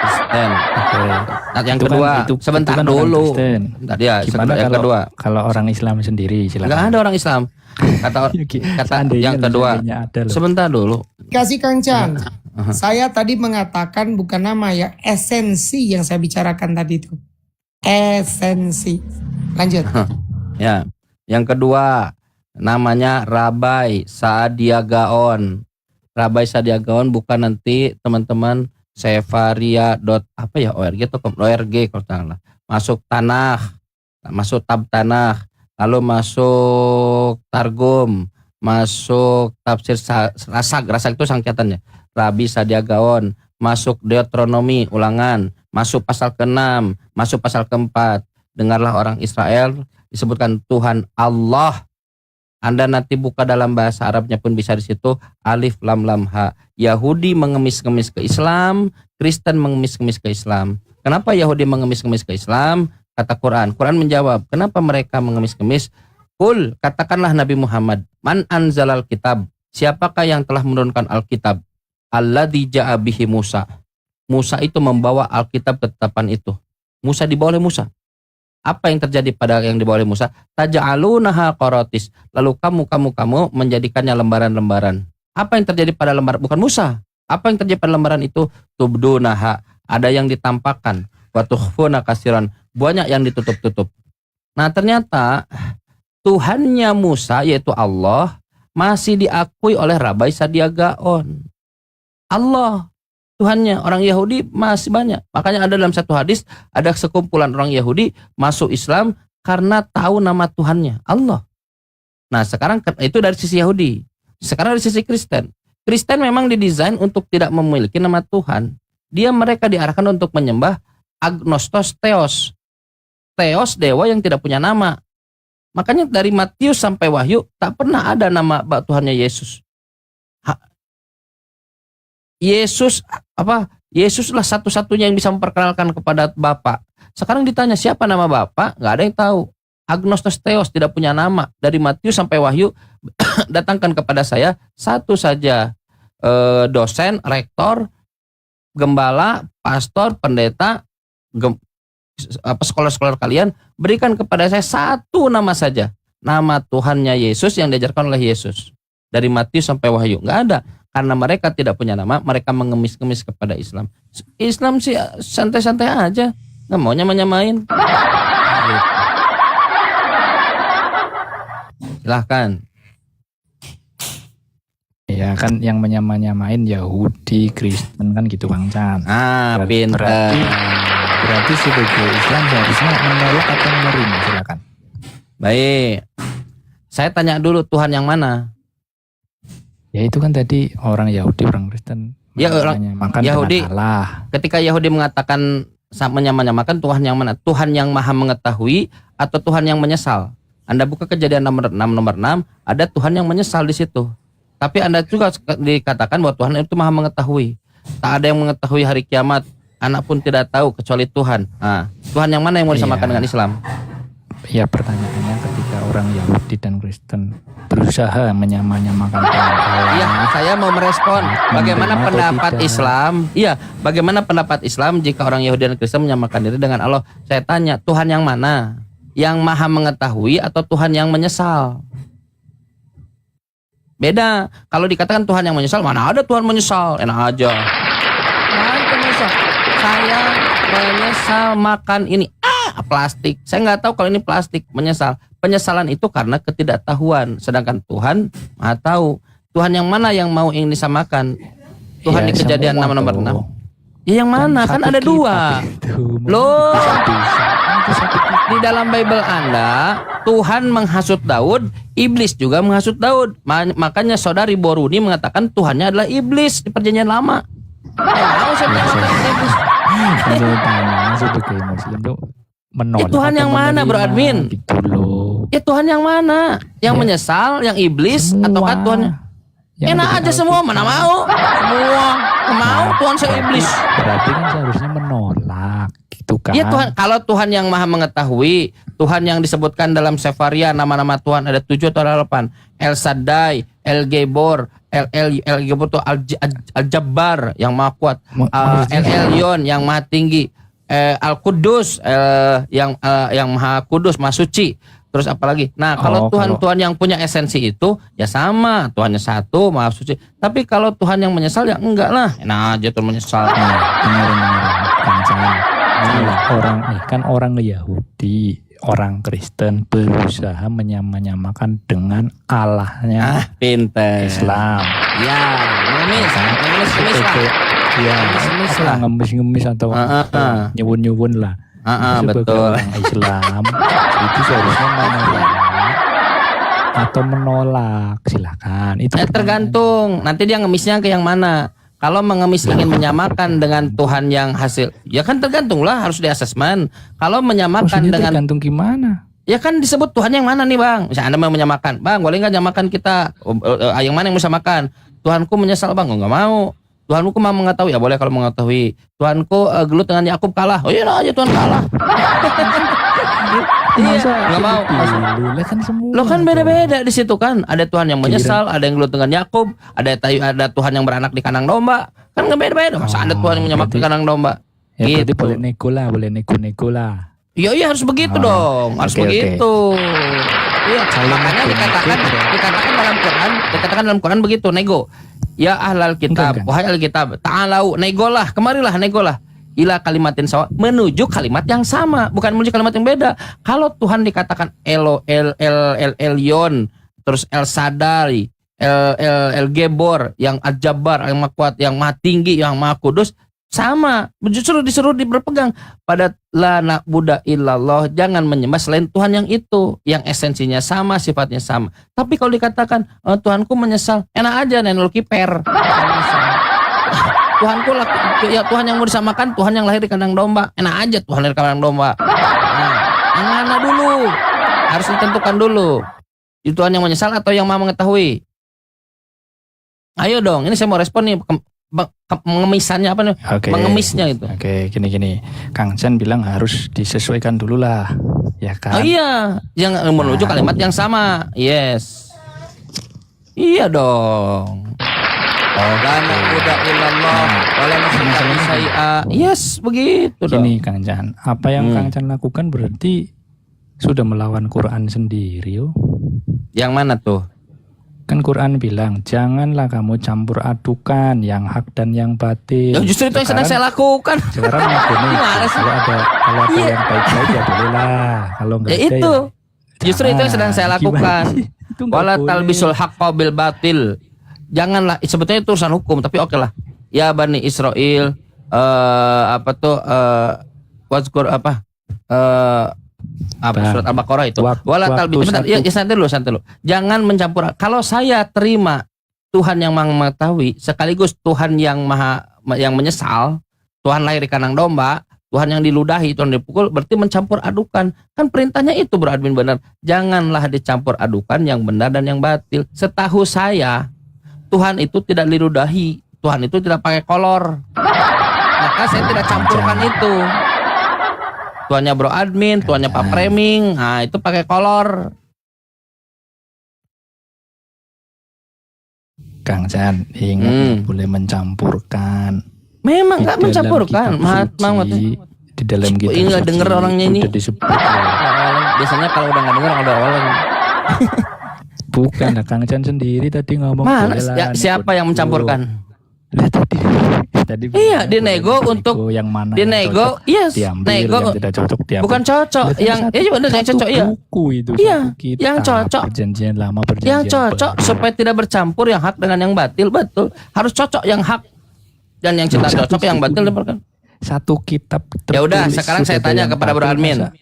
[SPEAKER 3] Kristen. Nah, yang
[SPEAKER 2] Itu
[SPEAKER 3] kedua,
[SPEAKER 2] itu
[SPEAKER 3] sebentar
[SPEAKER 2] kan orang
[SPEAKER 3] dulu.
[SPEAKER 2] Kristen.
[SPEAKER 3] Tadi ya,
[SPEAKER 2] Gimana
[SPEAKER 3] yang kedua.
[SPEAKER 2] kalau orang Islam sendiri
[SPEAKER 3] Enggak
[SPEAKER 2] silakan.
[SPEAKER 3] ada orang Islam. Kata
[SPEAKER 2] Seandainya
[SPEAKER 3] yang kedua.
[SPEAKER 2] seandainya ada loh.
[SPEAKER 3] Sebentar dulu.
[SPEAKER 1] Kasih Kang Chan. Saya tadi mengatakan bukan nama ya, esensi yang saya bicarakan tadi itu. Esensi. Lanjut.
[SPEAKER 3] Ya. Yang kedua, namanya Rabai Saadia Gaon. Rabai Saadia Gaon bukan nanti teman-teman sevaria.org atau .org kalau salah. Masuk tanah, masuk tab tanah, lalu masuk targum, masuk tafsir rasak itu sangkatannya. Rabi Saadia Gaon, masuk Deuteronomi ulangan, masuk pasal ke-6, masuk pasal ke-4. Dengarlah orang Israel disebutkan Tuhan Allah. Anda nanti buka dalam bahasa Arabnya pun bisa di situ alif lam lam ha. Yahudi mengemis-ngemis ke Islam, Kristen mengemis-ngemis ke Islam. Kenapa Yahudi mengemis-ngemis ke Islam? Kata Quran. Quran menjawab, kenapa mereka mengemis-ngemis? Qul, katakanlah Nabi Muhammad, man anzalal kitab? Siapakah yang telah menurunkan Alkitab? Alladzi ja'a bihi Musa. Musa itu membawa Alkitab ketetapan itu. Musa dibawa oleh Musa. Apa yang terjadi pada yang dibawa oleh Musa? Taj'alunaha qaratis. Lalu kamu menjadikannya lembaran-lembaran. Apa yang terjadi pada lembaran? Bukan Musa. Apa yang terjadi pada lembaran itu? Tubdunaha. Ada yang ditampakkan. Wa tukhfuna kasiran. Banyak yang ditutup-tutup. Nah ternyata Tuhannya Musa yaitu Allah masih diakui oleh Rabai Saadia Gaon. Allah Tuhannya, orang Yahudi masih banyak. Makanya ada dalam satu hadis, ada sekumpulan orang Yahudi masuk Islam karena tahu nama Tuhannya, Allah. Nah sekarang itu dari sisi Yahudi. Sekarang dari sisi Kristen. Kristen memang didesain untuk tidak memiliki nama Tuhan. Mereka diarahkan untuk menyembah agnostos theos. Theos, dewa yang tidak punya nama. Makanya dari Matius sampai Wahyu tak pernah ada nama Tuhannya Yesus. Yesuslah satu-satunya yang bisa memperkenalkan kepada Bapa. Sekarang ditanya siapa nama Bapa, nggak ada yang tahu. Agnostos theos, tidak punya nama. Dari Matius sampai Wahyu datangkan kepada saya satu saja dosen, rektor, gembala, pastor, pendeta, sekolah-sekolah kalian berikan kepada saya satu nama saja. Nama Tuhannya Yesus yang diajarkan oleh Yesus. Dari Matius sampai Wahyu nggak ada. Karena mereka tidak punya nama, mereka mengemis-ngemis kepada Islam. Islam sih santai-santai aja, nggak mau nyamain. Silahkan.
[SPEAKER 2] Ya kan yang menyamain Yahudi, Kristen kan gitu Bang Chan.
[SPEAKER 3] Pinter.
[SPEAKER 2] Berarti sebagai Islam seharusnya menolak atau menerima, silakan.
[SPEAKER 3] Baik. Saya tanya dulu Tuhan yang mana?
[SPEAKER 2] Ya itu kan tadi orang Yahudi, orang Kristen
[SPEAKER 3] Ya orang
[SPEAKER 2] Menyamakan
[SPEAKER 3] Yahudi,
[SPEAKER 2] dengan Allah.
[SPEAKER 3] ketika Yahudi mengatakan menyamakan Tuhan yang mana? Tuhan yang maha mengetahui atau Tuhan yang menyesal? Anda buka Kejadian nomor 6, ada Tuhan yang menyesal di situ. Tapi Anda juga dikatakan bahwa Tuhan itu maha mengetahui. Tak ada yang mengetahui hari kiamat, anak pun tidak tahu kecuali Tuhan. Nah, Tuhan yang mana yang mau disamakan
[SPEAKER 2] Iya.
[SPEAKER 3] dengan Islam?
[SPEAKER 2] Ya pertanyaannya ketika orang Yahudi dan Kristen berusaha menyamakan Tuhan Allah.
[SPEAKER 3] Iya, saya mau merespon bagaimana
[SPEAKER 2] Menerima atau
[SPEAKER 3] pendapat
[SPEAKER 2] tidak?
[SPEAKER 3] Islam. Iya, bagaimana pendapat Islam jika orang Yahudi dan Kristen menyamakan diri dengan Allah? Saya tanya, Tuhan yang mana? Yang maha mengetahui atau Tuhan yang menyesal? Beda. Kalau dikatakan Tuhan yang menyesal, mana ada Tuhan menyesal? Enak aja. Mana menyesal? Saya menyesal makan ini. Plastik. Saya nggak tahu kalau ini plastik. Menyesal. Penyesalan itu karena ketidaktahuan. Sedangkan Tuhan maha tahu. Tuhan yang mana yang mau ingin disamakan? Tuhan
[SPEAKER 2] Ya,
[SPEAKER 3] di Kejadian
[SPEAKER 2] semua
[SPEAKER 3] 6 nomor
[SPEAKER 2] tuh.
[SPEAKER 3] 6. Ya yang mana? Kan
[SPEAKER 2] satu
[SPEAKER 3] ada
[SPEAKER 2] kitab
[SPEAKER 3] dua.
[SPEAKER 2] itu.
[SPEAKER 3] Loh.
[SPEAKER 2] Bisa-bisa. Itu satu kitab.
[SPEAKER 3] Di dalam Bible Anda, Tuhan menghasut Daud, iblis juga menghasut Daud. Makanya saudari Boruni mengatakan Tuhannya adalah iblis di Perjanjian Lama. Mau saya bilang iblis.
[SPEAKER 2] Saya tanya sebagai Muslim tuh menolak.
[SPEAKER 3] Tuhan
[SPEAKER 2] atau
[SPEAKER 3] yang mana, Bro
[SPEAKER 2] menerima?
[SPEAKER 3] Admin?
[SPEAKER 2] Gitu loh.
[SPEAKER 3] Ya Tuhan yang mana? Yang
[SPEAKER 2] Ya.
[SPEAKER 3] menyesal, yang iblis,
[SPEAKER 2] Semua.
[SPEAKER 3] ataukah Tuhan?
[SPEAKER 2] Yang
[SPEAKER 3] Enak
[SPEAKER 2] ada di
[SPEAKER 3] aja semua,
[SPEAKER 2] Alkitab.
[SPEAKER 3] mana mau? Semua mau Tuhan saya iblis.
[SPEAKER 2] Berarti kan seharusnya menolak gitu kan.
[SPEAKER 3] Ya Tuhan, kalau Tuhan yang maha mengetahui, Tuhan yang disebutkan dalam Sefaria nama-nama Tuhan ada 7 atau ada 8. El Shaddai, El Gebor, El Gebor itu Al Jabbar yang maha kuat, El Elyon yang maha tinggi, Al Kudus yang maha kudus, maha suci. Terus apa lagi? Nah, kalau Tuhan yang punya esensi itu ya sama, Tuhannya satu, maha suci. Tapi kalau Tuhan yang menyesal ya enggak lah. Enak aja Tuhan menyesal.
[SPEAKER 2] Dengar orang nih kan orang Yahudi, orang Kristen berusaha menyamakan dengan Allahnya
[SPEAKER 3] Pinter.
[SPEAKER 2] Islam.
[SPEAKER 3] Ya, ngemis lah.
[SPEAKER 2] Iya,
[SPEAKER 3] Ngemis
[SPEAKER 2] apa
[SPEAKER 3] lah.
[SPEAKER 2] ngemis atau nyewun-nyewun lah. Sebagai
[SPEAKER 3] Betul.
[SPEAKER 2] orang Islam itu seharusnya menolak atau menolak, silakan. Itu
[SPEAKER 3] Tergantung. Nanti dia ngemisnya ke yang mana. Kalau mengemis ingin menyamakan dengan Tuhan yang hasil, ya kan tergantung lah, harus di asesmen. Kalau menyamakan
[SPEAKER 2] maksudnya
[SPEAKER 3] dengan,
[SPEAKER 2] tergantung gimana?
[SPEAKER 3] ya kan disebut Tuhan yang mana nih bang? Misalnya Anda mau menyamakan, bang boleh nggak nyamakan kita? Yang mana yang mau samakan? Tuhanku menyesal bang, nggak mau. Tuhanku mau mengetahui, ya boleh kalau mengetahui. Tuhanku gelut dengan Yakub kalah, oh iya aja Tuhan kalah. Iya, nggak mau.
[SPEAKER 2] Lah kan semua.
[SPEAKER 3] Lo kan beda-beda di situ kan. Ada Tuhan yang menyesal, ada yang gelut dengan Yakub, ada Tuhan yang beranak di kandang domba. Kan nggak beda-beda. Masa ada Tuhan yang menyembah di kandang domba?
[SPEAKER 2] Ya berarti
[SPEAKER 3] Gitu.
[SPEAKER 2] boleh nego lah.
[SPEAKER 3] Iya harus begitu dong, harus
[SPEAKER 2] oke.
[SPEAKER 3] begitu. Iya, makanya dikatakan dalam Quran begitu, nego. Ya ahlal kitab,
[SPEAKER 2] Enggak.
[SPEAKER 3] wahai ahli kitab, ta'alau, negolah, kemarilah negolah. Ila kalimatin sawa, menuju kalimat yang sama, bukan menuju kalimat yang beda. Kalau Tuhan dikatakan Elyon, terus El Shaddai, El Gebor, yang Al-Jabbar, yang maha kuat, yang maha tinggi, yang maha kudus, sama. Justru disuruh berpegang pada la na'budu illallah, jangan menyembah selain Tuhan yang itu, yang esensinya sama, sifatnya sama. Tapi kalau dikatakan Tuhanku menyesal, enak aja nenol kiper. Tuhanku ya Tuhan yang mau disamakan, Tuhan yang lahir di kandang domba, enak aja Tuhan lahir di kandang domba. Nah, yang mana dulu? Harus ditentukan dulu. Itu Tuhan yang menyesal atau yang maha mengetahui? Ayo dong, ini saya mau respon nih. Mengemisannya apa nih?
[SPEAKER 2] Oke.
[SPEAKER 3] Mengemisnya itu.
[SPEAKER 2] Oke, gini. Kang Chan bilang harus disesuaikan dulu lah, ya kan?
[SPEAKER 3] Oh iya, yang menuju kalimat yang sama. Yes. Iya dong. Lana udah ilallah, wala nusyrika syai'a. Yes, begitu dong.
[SPEAKER 2] Gini Kang Chan, apa yang Kang Chan lakukan berarti sudah melawan Quran sendiri, yo.
[SPEAKER 3] Yang mana tuh?
[SPEAKER 2] Kan Quran bilang janganlah kamu campur adukan yang hak dan yang batil.
[SPEAKER 3] Ya justru itu yang sedang saya lakukan.
[SPEAKER 2] Sekarang gini,
[SPEAKER 3] Gimana sih?
[SPEAKER 2] kalau ada
[SPEAKER 3] Iya.
[SPEAKER 2] yang baik-baik ya boleh lah. Kalau enggak
[SPEAKER 3] Ya
[SPEAKER 2] ada
[SPEAKER 3] itu.
[SPEAKER 2] ya
[SPEAKER 3] Justru itu yang sedang saya
[SPEAKER 2] jangan.
[SPEAKER 3] lakukan.
[SPEAKER 2] Gimana sih? Itu enggak
[SPEAKER 3] Wala
[SPEAKER 2] boleh.
[SPEAKER 3] talbisul haqqa bil batil. Janganlah, sebetulnya itu urusan hukum, tapi oke lah. Ya Bani Israel, wazkur surat Al-Baqarah itu. Wala talbisul, ya santai dulu. Jangan mencampur. Kalau saya terima Tuhan yang maha mengetahui sekaligus Tuhan yang menyesal, Tuhan lahir di kandang domba, Tuhan yang diludahi, Tuhan dipukul, berarti mencampur adukan. Kan perintahnya itu Bro Admin benar. Janganlah dicampur adukan yang benar dan yang batil. Setahu saya, Tuhan itu tidak diludahi, Tuhan itu tidak pakai kolor. Maka saya tidak campurkan itu. Tuannya Bro Admin, tuannya Pak Preming, nah itu pakai kolor.
[SPEAKER 2] Kang Chan, ingat boleh mencampurkan.
[SPEAKER 3] Memang
[SPEAKER 2] Di
[SPEAKER 3] nggak
[SPEAKER 2] dalam
[SPEAKER 3] mencampurkan,
[SPEAKER 2] kitab suci, di dalam kitab
[SPEAKER 3] nggak
[SPEAKER 2] suci
[SPEAKER 3] denger orangnya ini.
[SPEAKER 2] udah disebut loh.
[SPEAKER 3] Biasanya kalau udah nggak denger udah awal.
[SPEAKER 2] Bukan, nah, Kang Chan sendiri tadi ngomong
[SPEAKER 3] Mana?
[SPEAKER 2] boleh lah,
[SPEAKER 3] Ya, siapa yang mencampurkan?
[SPEAKER 2] Lah, tadi
[SPEAKER 3] Iya,
[SPEAKER 2] boleh
[SPEAKER 3] dinego
[SPEAKER 2] buku
[SPEAKER 3] untuk
[SPEAKER 2] yang mana
[SPEAKER 3] dinego,
[SPEAKER 2] yang
[SPEAKER 3] yes,
[SPEAKER 2] cocok diambil,
[SPEAKER 3] nego.
[SPEAKER 2] yang tidak cocok diambil.
[SPEAKER 3] Bukan cocok,
[SPEAKER 2] Lah,
[SPEAKER 3] yang
[SPEAKER 2] satu-
[SPEAKER 3] iya benar yang
[SPEAKER 2] satu
[SPEAKER 3] cocok iya.
[SPEAKER 2] buku itu,
[SPEAKER 3] Iya,
[SPEAKER 2] satu kitab,
[SPEAKER 3] yang cocok.
[SPEAKER 2] Perjanjian lama, perjanjian
[SPEAKER 3] Yang cocok
[SPEAKER 2] baru.
[SPEAKER 3] supaya tidak bercampur yang hak dengan yang batil, betul. Harus cocok yang hak dan yang tidak
[SPEAKER 2] Satu
[SPEAKER 3] cocok yang
[SPEAKER 2] buku.
[SPEAKER 3] batil diperkan.
[SPEAKER 2] Satu kitab
[SPEAKER 3] Ya udah,
[SPEAKER 2] tertulis
[SPEAKER 3] sekarang saya
[SPEAKER 2] sudah
[SPEAKER 3] tanya
[SPEAKER 2] yang
[SPEAKER 3] kepada Bro
[SPEAKER 2] batil,
[SPEAKER 3] Admin.
[SPEAKER 2] masa-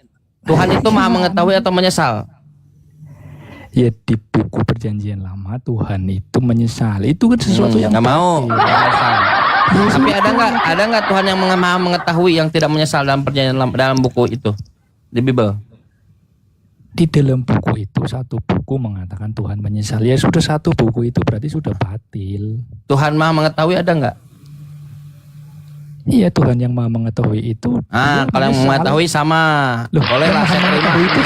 [SPEAKER 3] Tuhan itu maha mengetahui atau menyesal?
[SPEAKER 2] Ya di buku perjanjian lama Tuhan itu menyesal. Itu kan sesuatu yang
[SPEAKER 3] nggak mau.
[SPEAKER 2] batil.
[SPEAKER 3] Nggak menyesal. Tapi ada nggak Tuhan yang maha mengetahui yang tidak menyesal dalam perjanjian lama, dalam buku itu di Bible?
[SPEAKER 2] Di dalam buku itu satu buku mengatakan Tuhan menyesal. Ya sudah satu buku itu berarti sudah batil.
[SPEAKER 3] Tuhan maha mengetahui ada nggak?
[SPEAKER 2] Iya, Tuhan yang maha mengetahui itu.
[SPEAKER 3] Ah,
[SPEAKER 2] dia
[SPEAKER 3] kalau yang
[SPEAKER 2] menyesal.
[SPEAKER 3] mengetahui sama,
[SPEAKER 2] Loh,
[SPEAKER 3] boleh lah
[SPEAKER 2] yang
[SPEAKER 3] saya
[SPEAKER 2] maha
[SPEAKER 3] terima.
[SPEAKER 2] mengetahui itu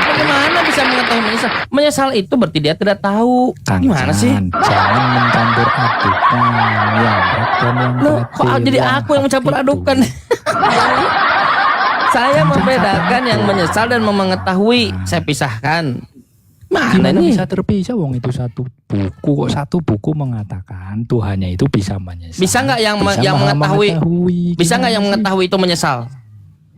[SPEAKER 3] Bagaimana bisa mengetahui menyesal? Menyesal itu berarti dia tidak tahu.
[SPEAKER 2] Kang
[SPEAKER 3] Gimana sih?
[SPEAKER 2] Jan, jangan mencampur adukan yang hak dan yang
[SPEAKER 3] Loh, kok
[SPEAKER 2] batil.
[SPEAKER 3] jadi aku yang
[SPEAKER 2] hak
[SPEAKER 3] mencampur
[SPEAKER 2] itu.
[SPEAKER 3] adukan? Saya membedakan yang menyesal dan mengetahui. Saya pisahkan. Mana
[SPEAKER 2] Gimana
[SPEAKER 3] nih?
[SPEAKER 2] bisa terpisah wong itu satu buku, kok satu buku mengatakan Tuhannya itu bisa menyesal.
[SPEAKER 3] Bisa nggak yang
[SPEAKER 2] Bisa
[SPEAKER 3] yang
[SPEAKER 2] maha
[SPEAKER 3] mengetahui? Bisa nggak
[SPEAKER 2] Gimana
[SPEAKER 3] yang
[SPEAKER 2] sih?
[SPEAKER 3] mengetahui itu menyesal?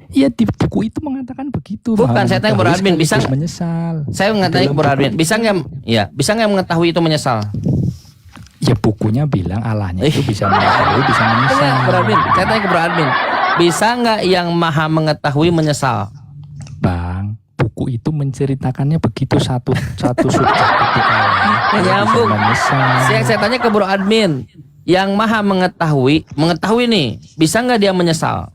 [SPEAKER 2] Iya, di buku itu mengatakan begitu.
[SPEAKER 3] Bukan,
[SPEAKER 2] maha
[SPEAKER 3] saya tanya
[SPEAKER 2] mengetahui
[SPEAKER 3] Bro Admin, bisa
[SPEAKER 2] sekaligus
[SPEAKER 3] nggak?
[SPEAKER 2] menyesal.
[SPEAKER 3] Saya mengatakan ke Bro Admin, bisa nggak? Ya, bisa nggak mengetahui itu menyesal?
[SPEAKER 2] Ya bukunya bilang Allahnya itu bisa mengetahui, bisa menyesal.
[SPEAKER 3] Enggak, Bro Admin. Saya tanya ke Bro Admin, bisa nggak yang maha mengetahui menyesal?
[SPEAKER 2] Bang, buku itu menceritakannya begitu satu subjek itu Allah.
[SPEAKER 3] Nyambung.
[SPEAKER 2] Bisa menyesal.
[SPEAKER 3] Saya tanya ke Bro Admin, yang maha mengetahui nih, bisa nggak dia menyesal?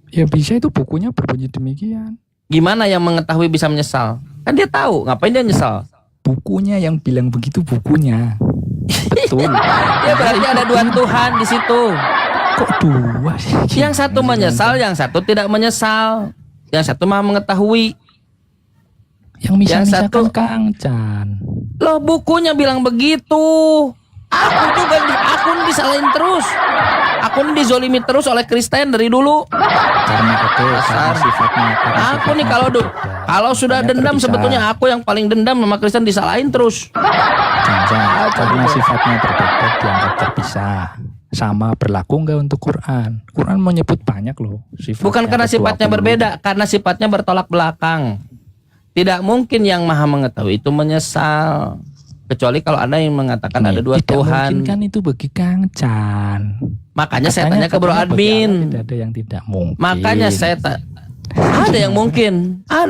[SPEAKER 2] Ya bisa, itu bukunya berbunyi demikian.
[SPEAKER 3] Gimana yang mengetahui bisa menyesal? Kan dia tahu, ngapain dia nyesal?
[SPEAKER 2] Bukunya yang bilang begitu, bukunya. Betul.
[SPEAKER 3] Ya berarti ada dua Tuhan di situ.
[SPEAKER 2] Kok dua sih?
[SPEAKER 3] Yang satu menyesal, yang satu tidak menyesal. Yang satu maha mengetahui.
[SPEAKER 2] Yang bisa
[SPEAKER 3] yang satu-
[SPEAKER 2] Kang Chan.
[SPEAKER 3] Loh, bukunya bilang begitu. Aku juga aku ini disalahin terus. Aku ini dizolimi terus oleh Kristen dari dulu.
[SPEAKER 2] Karena
[SPEAKER 3] Dasar.
[SPEAKER 2] sifatnya.
[SPEAKER 3] Aku nih kalau sudah dendam sebetulnya aku yang paling dendam sama Kristen disalahin terus.
[SPEAKER 2] Karena sifatnya berbeda dianggap terpisah. Sama berlaku enggak untuk Quran? Quran menyebut banyak loh sifatnya.
[SPEAKER 3] Bukan karena
[SPEAKER 2] ada
[SPEAKER 3] sifatnya
[SPEAKER 2] 20.
[SPEAKER 3] berbeda, karena sifatnya bertolak belakang. Tidak mungkin yang maha mengetahui itu menyesal. Kecuali kalau ada yang mengatakan ada dua
[SPEAKER 2] Tidak
[SPEAKER 3] Tuhan.
[SPEAKER 2] mungkin kan itu bagi Kang Chan.
[SPEAKER 3] Makanya saya
[SPEAKER 2] Katanya
[SPEAKER 3] tanya ke Bro
[SPEAKER 2] katanya bagi
[SPEAKER 3] Admin.
[SPEAKER 2] Allah tidak ada yang tidak mungkin.
[SPEAKER 3] Makanya saya ada yang mungkin.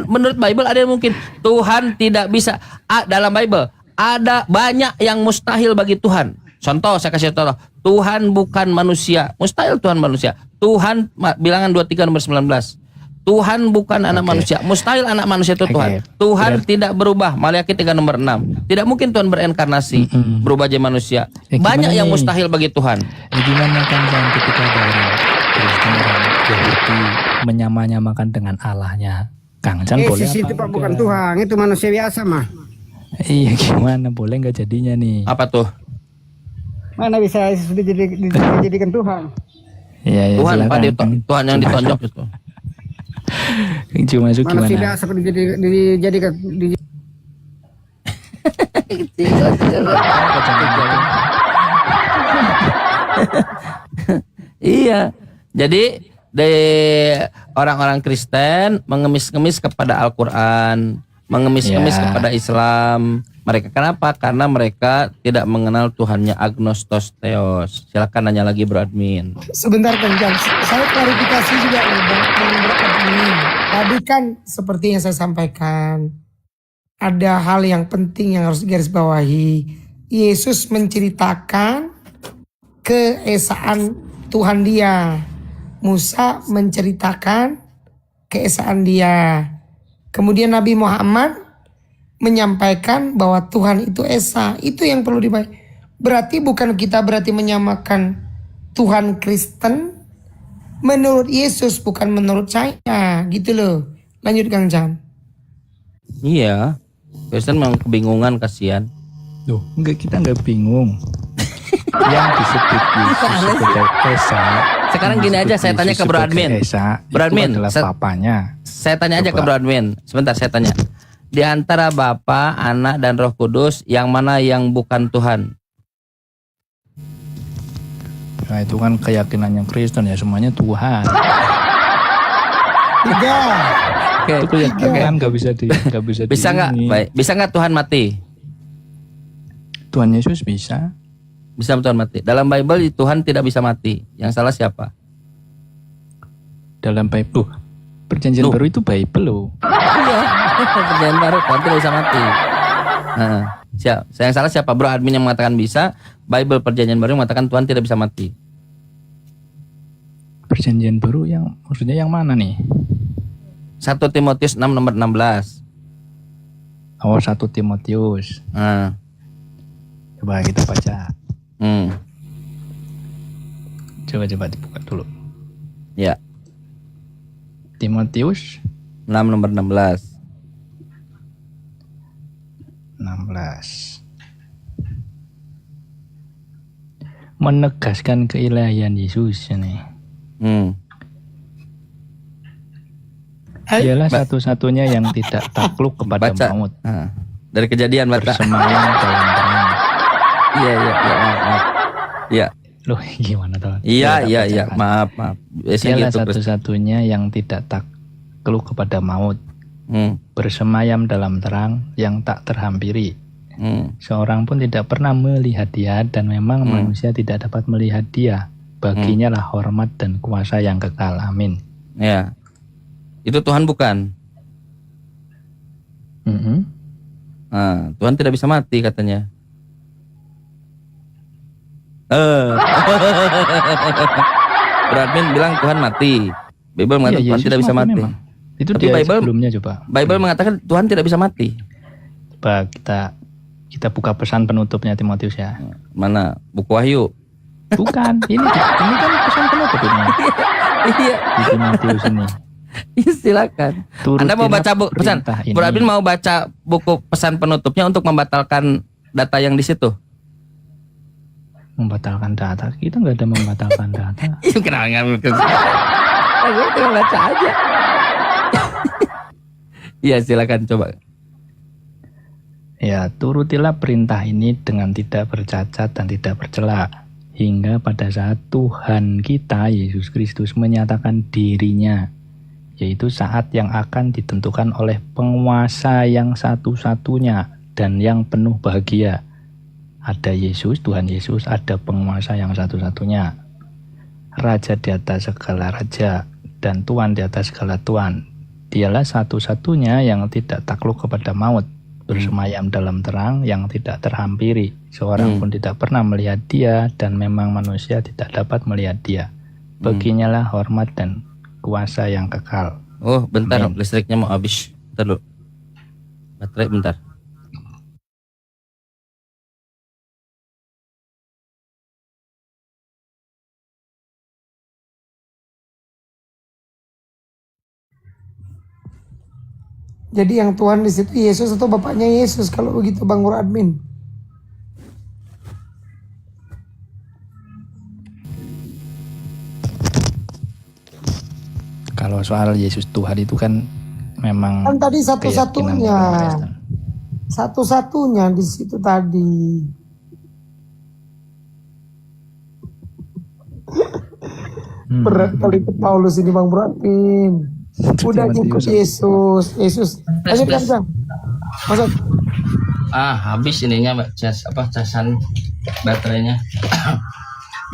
[SPEAKER 3] Menurut Bible ada yang mungkin. Tuhan tidak bisa. Dalam Bible ada banyak yang mustahil bagi Tuhan. Contoh, saya kasih contoh. Tuhan bukan manusia. Mustahil Tuhan manusia. Tuhan, bilangan 23 nomor 19. Tuhan bukan anak manusia. Mustahil anak manusia itu Tuhan. Tuhan tidak berubah. Maliaki 3 nomor 6. Tidak mungkin Tuhan berinkarnasi, berubah jadi manusia. Banyak yang
[SPEAKER 2] nih?
[SPEAKER 3] mustahil bagi Tuhan.
[SPEAKER 2] Gimana Kang Chan ketika ada orang Kristen, orang Yahudi menyamakan dengan Allahnya? Kang Chan boleh
[SPEAKER 6] Yesus
[SPEAKER 2] apa
[SPEAKER 6] itu Pak bukan
[SPEAKER 2] enggak?
[SPEAKER 6] Tuhan, itu manusia biasa mah.
[SPEAKER 2] Iya, gimana, boleh nggak jadinya nih?
[SPEAKER 3] Apa tuh?
[SPEAKER 6] Mana bisa Yesus dijadikan Tuhan?
[SPEAKER 2] Ya, ya,
[SPEAKER 3] Tuhan,
[SPEAKER 2] silakan.
[SPEAKER 3] Pak, Tuhan yang ditonjok itu.
[SPEAKER 2] Cuma masuk
[SPEAKER 6] Manusia
[SPEAKER 2] gimana?
[SPEAKER 6] biasa kok dijadikan
[SPEAKER 3] Iya. Jadi orang-orang Kristen mengemis-ngemis kepada Al-Qur'an, mengemis-ngemis
[SPEAKER 2] Ya.
[SPEAKER 3] kepada Islam. Mereka kenapa? Karena mereka tidak mengenal Tuhannya, agnostos theos. Silakan nanya lagi Bro Admin.
[SPEAKER 1] Sebentar Kang Jan, saya klarifikasi juga nih Bang Admin. Tadi kan seperti yang saya sampaikan, ada hal yang penting yang harus digarisbawahi. Yesus menceritakan keesaan Tuhan dia. Musa menceritakan keesaan dia. Kemudian Nabi Muhammad menyampaikan bahwa Tuhan itu esa. Itu yang perlu dibaca. Berarti bukan kita berarti menyamakan Tuhan Kristen menurut Yesus, bukan menurut saya. Gitu loh. Lanjut Kang Chan.
[SPEAKER 3] Iya. Kristen memang kebingungan, kasihan.
[SPEAKER 2] Loh, kita enggak bingung. Yang disebut Yesus sebagai Esa.
[SPEAKER 3] Sekarang gini aja, saya tanya ke Bro Admin.
[SPEAKER 2] Esa,
[SPEAKER 3] Bro Admin,
[SPEAKER 2] itu adalah papanya.
[SPEAKER 3] Saya tanya aja ke
[SPEAKER 2] Coba.
[SPEAKER 3] Bro Admin. Sebentar, saya tanya. Di antara Bapa, Anak, dan Roh Kudus, yang mana yang bukan Tuhan?
[SPEAKER 2] Nah, itu kan keyakinannya Kristen ya, semuanya Tuhan.
[SPEAKER 1] Tiga.
[SPEAKER 3] Oke.
[SPEAKER 2] Itu keyakinan nggak bisa
[SPEAKER 3] Bisa nggak?
[SPEAKER 2] ini.
[SPEAKER 3] Baik. Bisa nggak Tuhan mati?
[SPEAKER 2] Tuhan Yesus bisa.
[SPEAKER 3] Bisa Tuhan mati. Dalam Bible Tuhan tidak bisa mati. Yang salah siapa?
[SPEAKER 2] Dalam Bible. Perjanjian
[SPEAKER 3] Loh.
[SPEAKER 2] baru itu Bible loh.
[SPEAKER 3] Iya. Perjanjian baru Tuhan tidak bisa mati. Nah, yang salah siapa? Bro Admin yang mengatakan bisa. Bible Perjanjian baru yang mengatakan Tuhan tidak bisa mati.
[SPEAKER 2] Perjanjian baru yang maksudnya yang mana nih?
[SPEAKER 3] 1 Timotius 6 nomor 16.
[SPEAKER 2] Oh, 1 Timotius.
[SPEAKER 3] Nah,
[SPEAKER 2] Coba kita baca. Coba dibuka dulu.
[SPEAKER 3] Ya,
[SPEAKER 2] Timotius
[SPEAKER 3] 6 nomor 16.
[SPEAKER 2] 16. Menegaskan keilahian Yesus ini. Dialah satu-satunya yang tidak takluk kepada
[SPEAKER 3] Baca.
[SPEAKER 2] maut,
[SPEAKER 3] Nah, dari Kejadian baca.
[SPEAKER 2] bersemayam dalam terang.
[SPEAKER 3] Iya, maaf. Iya.
[SPEAKER 2] Loh, gimana tuh?
[SPEAKER 3] Iya, maaf. Biasanya
[SPEAKER 2] Dialah
[SPEAKER 3] gitu.
[SPEAKER 2] satu-satunya yang tidak takluk kepada maut,
[SPEAKER 3] Hmm,
[SPEAKER 2] bersemayam dalam terang yang tak terhampiri.
[SPEAKER 3] hmm.
[SPEAKER 2] Seorang pun tidak pernah melihat dia, dan memang manusia tidak dapat melihat dia. Baginya lah hormat dan kuasa yang kekal. Amin.
[SPEAKER 3] Ya. Itu Tuhan bukan?
[SPEAKER 2] Mhm.
[SPEAKER 3] Nah, Tuhan tidak bisa mati katanya. Bro Admin bilang Tuhan mati. Bible mengatakan
[SPEAKER 2] Iya,
[SPEAKER 3] Tuhan
[SPEAKER 2] Yesus
[SPEAKER 3] tidak bisa mati.
[SPEAKER 2] memang. Itu
[SPEAKER 3] Tapi
[SPEAKER 2] dia
[SPEAKER 3] Bible-
[SPEAKER 2] sebelumnya coba.
[SPEAKER 3] Bible mengatakan Tuhan tidak bisa mati.
[SPEAKER 2] Coba kita buka pesan penutupnya Timotius ya.
[SPEAKER 3] Mana? Buku Wahyu.
[SPEAKER 2] Bukan, ini kan pesan penutup ini
[SPEAKER 3] Iya,
[SPEAKER 2] di Timotius ini.
[SPEAKER 3] silakan.
[SPEAKER 2] Turutilah
[SPEAKER 3] Anda mau baca pesan?
[SPEAKER 2] perintah ini.
[SPEAKER 3] Bro Admin mau baca buku pesan penutupnya untuk membatalkan data yang di situ.
[SPEAKER 2] Membatalkan data? Kita nggak ada membatalkan data.
[SPEAKER 3] Kenapa ngambil ke Gue tinggal baca aja. Iya, silakan coba.
[SPEAKER 2] Ya, turutilah perintah ini dengan tidak bercacat dan tidak bercela, hingga pada saat Tuhan kita Yesus Kristus menyatakan dirinya, yaitu saat yang akan ditentukan oleh penguasa yang satu-satunya dan yang penuh bahagia. Ada Yesus, Tuhan Yesus, ada penguasa yang satu-satunya, Raja di atas segala raja dan Tuhan di atas segala Tuhan. Dialah satu-satunya yang tidak takluk kepada maut, bersemayam dalam terang yang tidak terhampiri. Seorang pun tidak pernah melihat dia, dan memang manusia tidak dapat melihat dia. Baginya lah hormat dan kuasa yang kekal.
[SPEAKER 3] Oh, bentar,
[SPEAKER 2] Amin.
[SPEAKER 3] listriknya mau habis. Bentar dulu. Baterai bentar.
[SPEAKER 1] Jadi yang Tuhan di situ Yesus atau bapaknya Yesus kalau begitu Bang Bro Admin?
[SPEAKER 2] Kalau soal Yesus Tuhan itu kan memang
[SPEAKER 1] Kan tadi
[SPEAKER 2] keyakinan
[SPEAKER 1] satu-satunya.
[SPEAKER 2] orang Kristen.
[SPEAKER 1] Satu-satunya di situ tadi. Berat kali ke Paulus ini Bang Bro Admin. Udah
[SPEAKER 2] Timotius.
[SPEAKER 1] ikut Yesus. Yesus. Lanjut
[SPEAKER 3] Plus.
[SPEAKER 1] Bang. Masuk.
[SPEAKER 3] Habis ininya casan baterainya.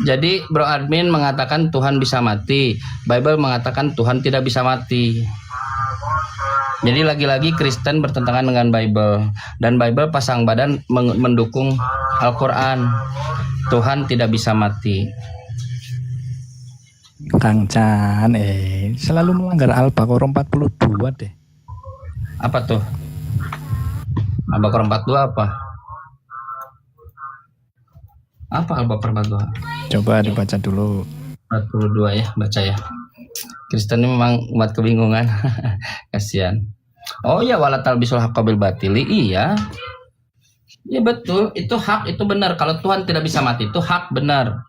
[SPEAKER 3] Jadi Bro Admin mengatakan Tuhan bisa mati. Bible mengatakan Tuhan tidak bisa mati. Jadi lagi-lagi Kristen bertentangan dengan Bible, dan Bible pasang badan mendukung Al-Quran. Tuhan tidak bisa mati.
[SPEAKER 2] Kang Chan, selalu melanggar Al-Baqarah 42 deh.
[SPEAKER 3] Apa tuh? Al-Baqarah 42 apa? Apa Al-Baqarah 42?
[SPEAKER 2] Coba dibaca dulu.
[SPEAKER 3] 42 ya, baca ya. Kristen ini memang buat kebingungan. Kasihan. Oh ya, wala talbisul haqqa bil batili. Iya. Iya betul, itu hak, itu benar. Kalau Tuhan tidak bisa mati, itu hak, benar.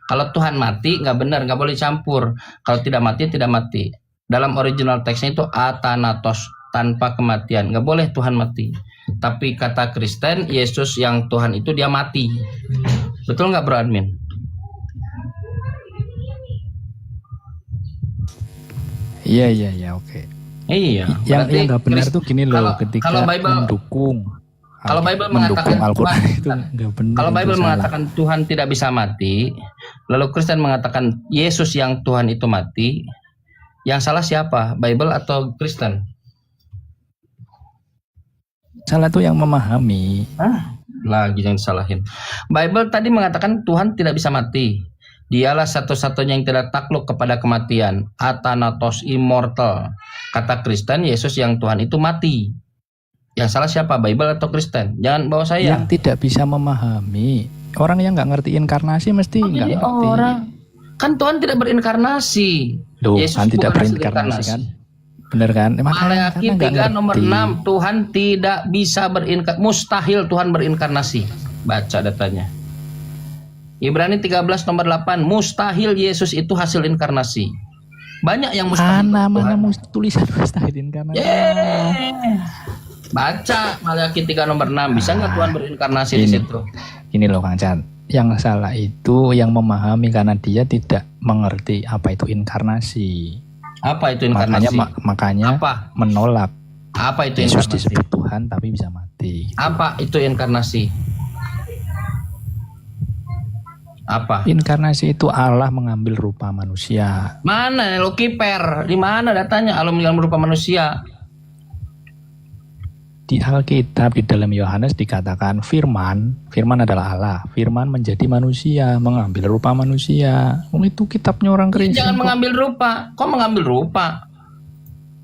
[SPEAKER 3] Kalau Tuhan mati, nggak benar, nggak boleh campur. Kalau tidak mati, tidak mati. Dalam original teksnya itu athanatos, tanpa kematian. Nggak boleh Tuhan mati. Tapi kata Kristen, Yesus yang Tuhan itu dia mati. Betul nggak bro admin?
[SPEAKER 2] Iya, oke.
[SPEAKER 3] Iya.
[SPEAKER 2] Yang
[SPEAKER 3] berarti
[SPEAKER 2] nggak benar tuh gini loh,
[SPEAKER 3] kalau-
[SPEAKER 2] ketika
[SPEAKER 3] kalau Bible-
[SPEAKER 2] mendukung
[SPEAKER 3] mengatakan
[SPEAKER 2] Al-Quran
[SPEAKER 3] Tuhan-
[SPEAKER 2] itu nggak benar.
[SPEAKER 3] Kalau
[SPEAKER 2] itu
[SPEAKER 3] Bible
[SPEAKER 2] salah.
[SPEAKER 3] mengatakan Tuhan tidak bisa mati, lalu Kristen mengatakan Yesus yang Tuhan itu mati, yang salah siapa? Bible atau Kristen?
[SPEAKER 2] Salah tuh yang memahami.
[SPEAKER 3] Lagi yang disalahin. Bible tadi mengatakan Tuhan tidak bisa mati. Dialah satu-satunya yang tidak takluk kepada kematian. Athanatos, immortal. Kata Kristen, Yesus yang Tuhan itu mati. Yang salah siapa? Bible atau Kristen? Jangan bawa saya.
[SPEAKER 2] Yang tidak bisa memahami. Orang yang nggak ngerti inkarnasi mesti nggak
[SPEAKER 3] Jadi
[SPEAKER 2] ngerti.
[SPEAKER 3] orang kan Tuhan tidak berinkarnasi.
[SPEAKER 2] Loh,
[SPEAKER 3] Yesus
[SPEAKER 2] kan tidak
[SPEAKER 3] bukan hasil
[SPEAKER 2] berinkarnasi
[SPEAKER 3] inkarnasi.
[SPEAKER 2] kan? Bener kan?
[SPEAKER 3] Maleakhi
[SPEAKER 2] karena nggak
[SPEAKER 3] 3 nomor
[SPEAKER 2] ngerti.
[SPEAKER 3] 6, Tuhan tidak bisa berinkarnasi. Mustahil Tuhan berinkarnasi. Baca datanya. Ibrani 13 nomor 8, mustahil Yesus itu hasil inkarnasi. Banyak yang mustahil.
[SPEAKER 2] Mana
[SPEAKER 3] Tuhan.
[SPEAKER 2] tulisan mustahil inkarnasi.
[SPEAKER 3] Baca Maleakhi 3 nomor 6, bisa nggak Tuhan berinkarnasi di
[SPEAKER 2] Ini.
[SPEAKER 3] situ?
[SPEAKER 2] Gini loh Kang Chan, yang salah itu yang memahami karena dia tidak mengerti apa itu inkarnasi.
[SPEAKER 3] Apa itu
[SPEAKER 2] Makanya
[SPEAKER 3] inkarnasi?
[SPEAKER 2] makanya
[SPEAKER 3] Apa?
[SPEAKER 2] menolak
[SPEAKER 3] Apa itu
[SPEAKER 2] Yesus
[SPEAKER 3] inkarnasi?
[SPEAKER 2] disebut Tuhan tapi bisa mati.
[SPEAKER 3] Apa itu inkarnasi? Apa?
[SPEAKER 2] Inkarnasi itu Allah mengambil rupa manusia.
[SPEAKER 3] Mana lo kiper? Di mana datanya Allah yang berupa manusia?
[SPEAKER 2] Di Alkitab di dalam Yohanes dikatakan firman adalah Allah. Firman menjadi manusia, mengambil rupa manusia. Itu kitabnya orang Kristen.
[SPEAKER 3] Jangan
[SPEAKER 2] kok.
[SPEAKER 3] mengambil rupa. Kok mengambil rupa?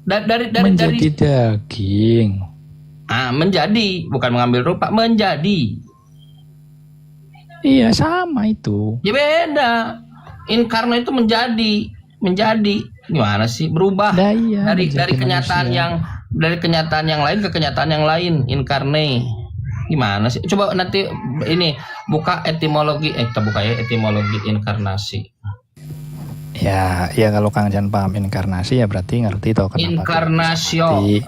[SPEAKER 3] Dari
[SPEAKER 2] Menjadi daging.
[SPEAKER 3] menjadi, bukan mengambil rupa, menjadi.
[SPEAKER 2] Iya sama itu.
[SPEAKER 3] Ya beda. Inkarno itu menjadi. Gimana sih? Berubah.
[SPEAKER 2] Nah, iya,
[SPEAKER 3] dari
[SPEAKER 2] menjadi
[SPEAKER 3] kenyataan
[SPEAKER 2] manusia.
[SPEAKER 3] dari kenyataan yang lain ke kenyataan yang lain. Inkarne. Gimana sih? Coba nanti ini buka etimologi. Kita buka ya etimologi inkarnasi.
[SPEAKER 2] Ya kalau Kang Jan paham inkarnasi ya berarti ngerti toh kenapa.
[SPEAKER 3] Inkarnasio.
[SPEAKER 2] Di-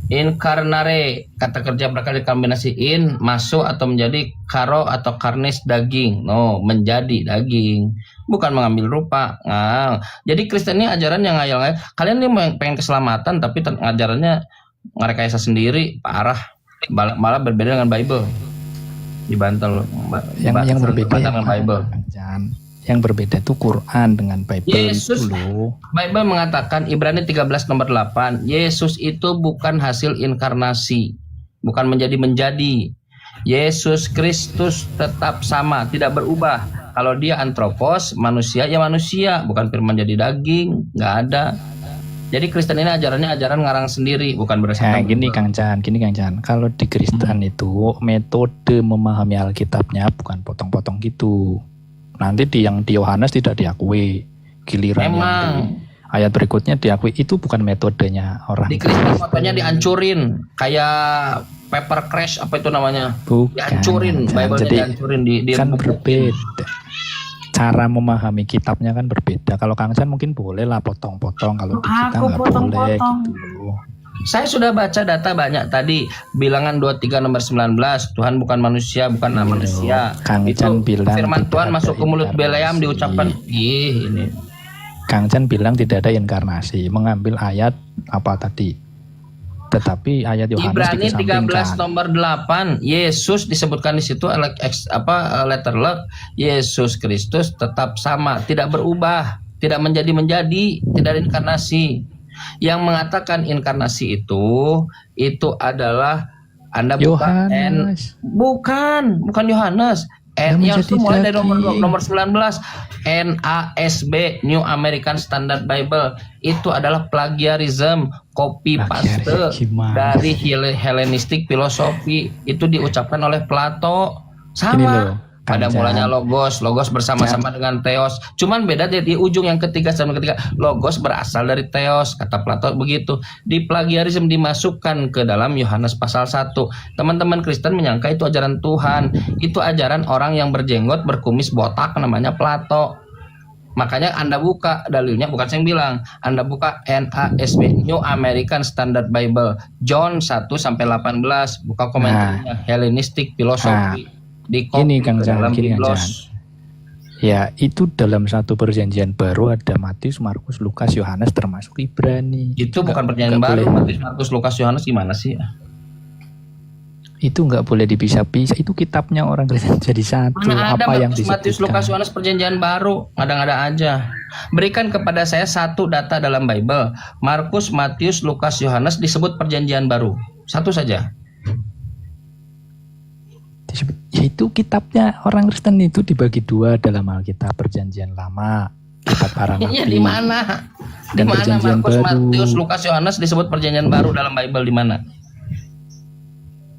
[SPEAKER 3] Inkarnare, kata kerja berkali dikombinasi in, masuk atau menjadi, karo atau karnis daging. No, menjadi daging. Bukan mengambil rupa. Nah, jadi Kristen ini ajaran yang ngayal-ngayal. Kalian ini pengen keselamatan tapi ajarannya ngerekayasa sendiri, parah. Malah berbeda dengan Bible. Dibantal.
[SPEAKER 2] yang berbeda
[SPEAKER 3] dengan
[SPEAKER 2] apa,
[SPEAKER 3] Bible.
[SPEAKER 2] Kang Jan? Yang berbeda itu Quran dengan Bible
[SPEAKER 3] Yesus.
[SPEAKER 2] itu loh.
[SPEAKER 3] Bible mengatakan Ibrani 13 nomor 8, Yesus itu bukan hasil inkarnasi, bukan menjadi. Yesus Kristus tetap sama, tidak berubah. Kalau dia antropos, manusia ya manusia, bukan firman jadi daging, nggak ada. Jadi Kristen ini ajarannya ajaran ngarang sendiri, bukan
[SPEAKER 2] Nah,
[SPEAKER 3] berdasarkan.
[SPEAKER 2] gini Kang Jan. Kalau di Kristen itu metode memahami Alkitabnya bukan potong-potong gitu. Nanti yang di Yohanes tidak diakui, giliran yang
[SPEAKER 3] Memang
[SPEAKER 2] di ayat berikutnya diakui. Itu bukan metodenya orang.
[SPEAKER 3] di Kristen fotonya dihancurin, kayak paper crash apa itu namanya,
[SPEAKER 2] Bukan.
[SPEAKER 3] dihancurin,
[SPEAKER 2] Kang Jan.
[SPEAKER 3] Bible-nya
[SPEAKER 2] Jadi
[SPEAKER 3] dihancurin,
[SPEAKER 2] kan berbeda. Cara memahami kitabnya kan berbeda. Kalau Kang Jan mungkin boleh lah potong-potong. Kalau di kita nggak boleh gitu.
[SPEAKER 3] Saya sudah baca data banyak tadi, bilangan 23 nomor 19, Tuhan bukan manusia, bukan manusia.
[SPEAKER 2] Kang
[SPEAKER 3] Itu
[SPEAKER 2] Chan bilang
[SPEAKER 3] firman
[SPEAKER 2] tidak
[SPEAKER 3] Tuhan
[SPEAKER 2] ada
[SPEAKER 3] masuk ke mulut
[SPEAKER 2] inkarnasi.
[SPEAKER 3] Beleam diucapkan, ini.
[SPEAKER 2] Kang Chan bilang tidak ada inkarnasi, mengambil ayat apa tadi. Tetapi ayat Yohanes
[SPEAKER 3] Ibrani 13
[SPEAKER 2] dikesampingkan.
[SPEAKER 3] nomor 8, Yesus disebutkan di situ letter luck, Yesus Kristus tetap sama, tidak berubah, tidak menjadi, tidak ada inkarnasi. Yang mengatakan inkarnasi itu adalah Anda buka
[SPEAKER 2] Yohanes.
[SPEAKER 3] bukan Yohanes.
[SPEAKER 2] Yang
[SPEAKER 3] Yang
[SPEAKER 2] menjadi
[SPEAKER 3] itu mulai dari
[SPEAKER 2] daging.
[SPEAKER 3] nomor 19, NASB, New American Standard Bible. Itu adalah plagiarism, copy paste
[SPEAKER 2] Plagiarism gimana?
[SPEAKER 3] dari Hellenistic philosophy. Itu diucapkan oleh Plato.
[SPEAKER 2] Ini
[SPEAKER 3] Sama.
[SPEAKER 2] loh,
[SPEAKER 3] Pada
[SPEAKER 2] Kang
[SPEAKER 3] mulanya
[SPEAKER 2] Jan.
[SPEAKER 3] logos bersama-sama dengan theos. Cuman beda di ujung yang ketiga sama ketiga. Logos berasal dari theos, kata Plato begitu. Di plagiarism dimasukkan ke dalam Yohanes pasal 1. Teman-teman Kristen menyangka itu ajaran Tuhan. Itu ajaran orang yang berjenggot, berkumis, botak, namanya Plato. Makanya Anda buka dalilnya, bukan saya yang bilang. Anda buka NASB, New American Standard Bible, John 1 sampai 18, buka komentarnya Hellenistic Philosophy. Di
[SPEAKER 2] Ini Kang Jan,
[SPEAKER 3] dalam
[SPEAKER 2] gini, Kang
[SPEAKER 3] Biblos.
[SPEAKER 2] Ya, itu dalam satu perjanjian baru ada Matius, Markus, Lukas, Yohanes termasuk Ibrani.
[SPEAKER 3] Itu bukan
[SPEAKER 2] Nggak
[SPEAKER 3] perjanjian baru.
[SPEAKER 2] boleh.
[SPEAKER 3] Matius, Markus, Lukas, Yohanes gimana sih?
[SPEAKER 2] Itu nggak boleh dipisah-pisah. Itu kitabnya orang Kristen jadi satu.
[SPEAKER 3] Mana ada
[SPEAKER 2] Apa yang
[SPEAKER 3] Matius, Lukas,
[SPEAKER 2] disebutkan?
[SPEAKER 3] Yohanes perjanjian baru? Ngada-ngada aja. Berikan kepada saya satu data dalam Bible. Markus, Matius, Lukas, Yohanes disebut perjanjian baru. Satu saja.
[SPEAKER 2] Ya, itu kitabnya orang Kristen itu dibagi dua dalam Alkitab perjanjian lama, kitab para nabi.
[SPEAKER 3] Iya, di mana? Di
[SPEAKER 2] Dan
[SPEAKER 3] mana
[SPEAKER 2] perjanjian
[SPEAKER 3] Markus,
[SPEAKER 2] baru.
[SPEAKER 3] Matius, Lukas, Yohanes disebut perjanjian baru dalam Bible di mana?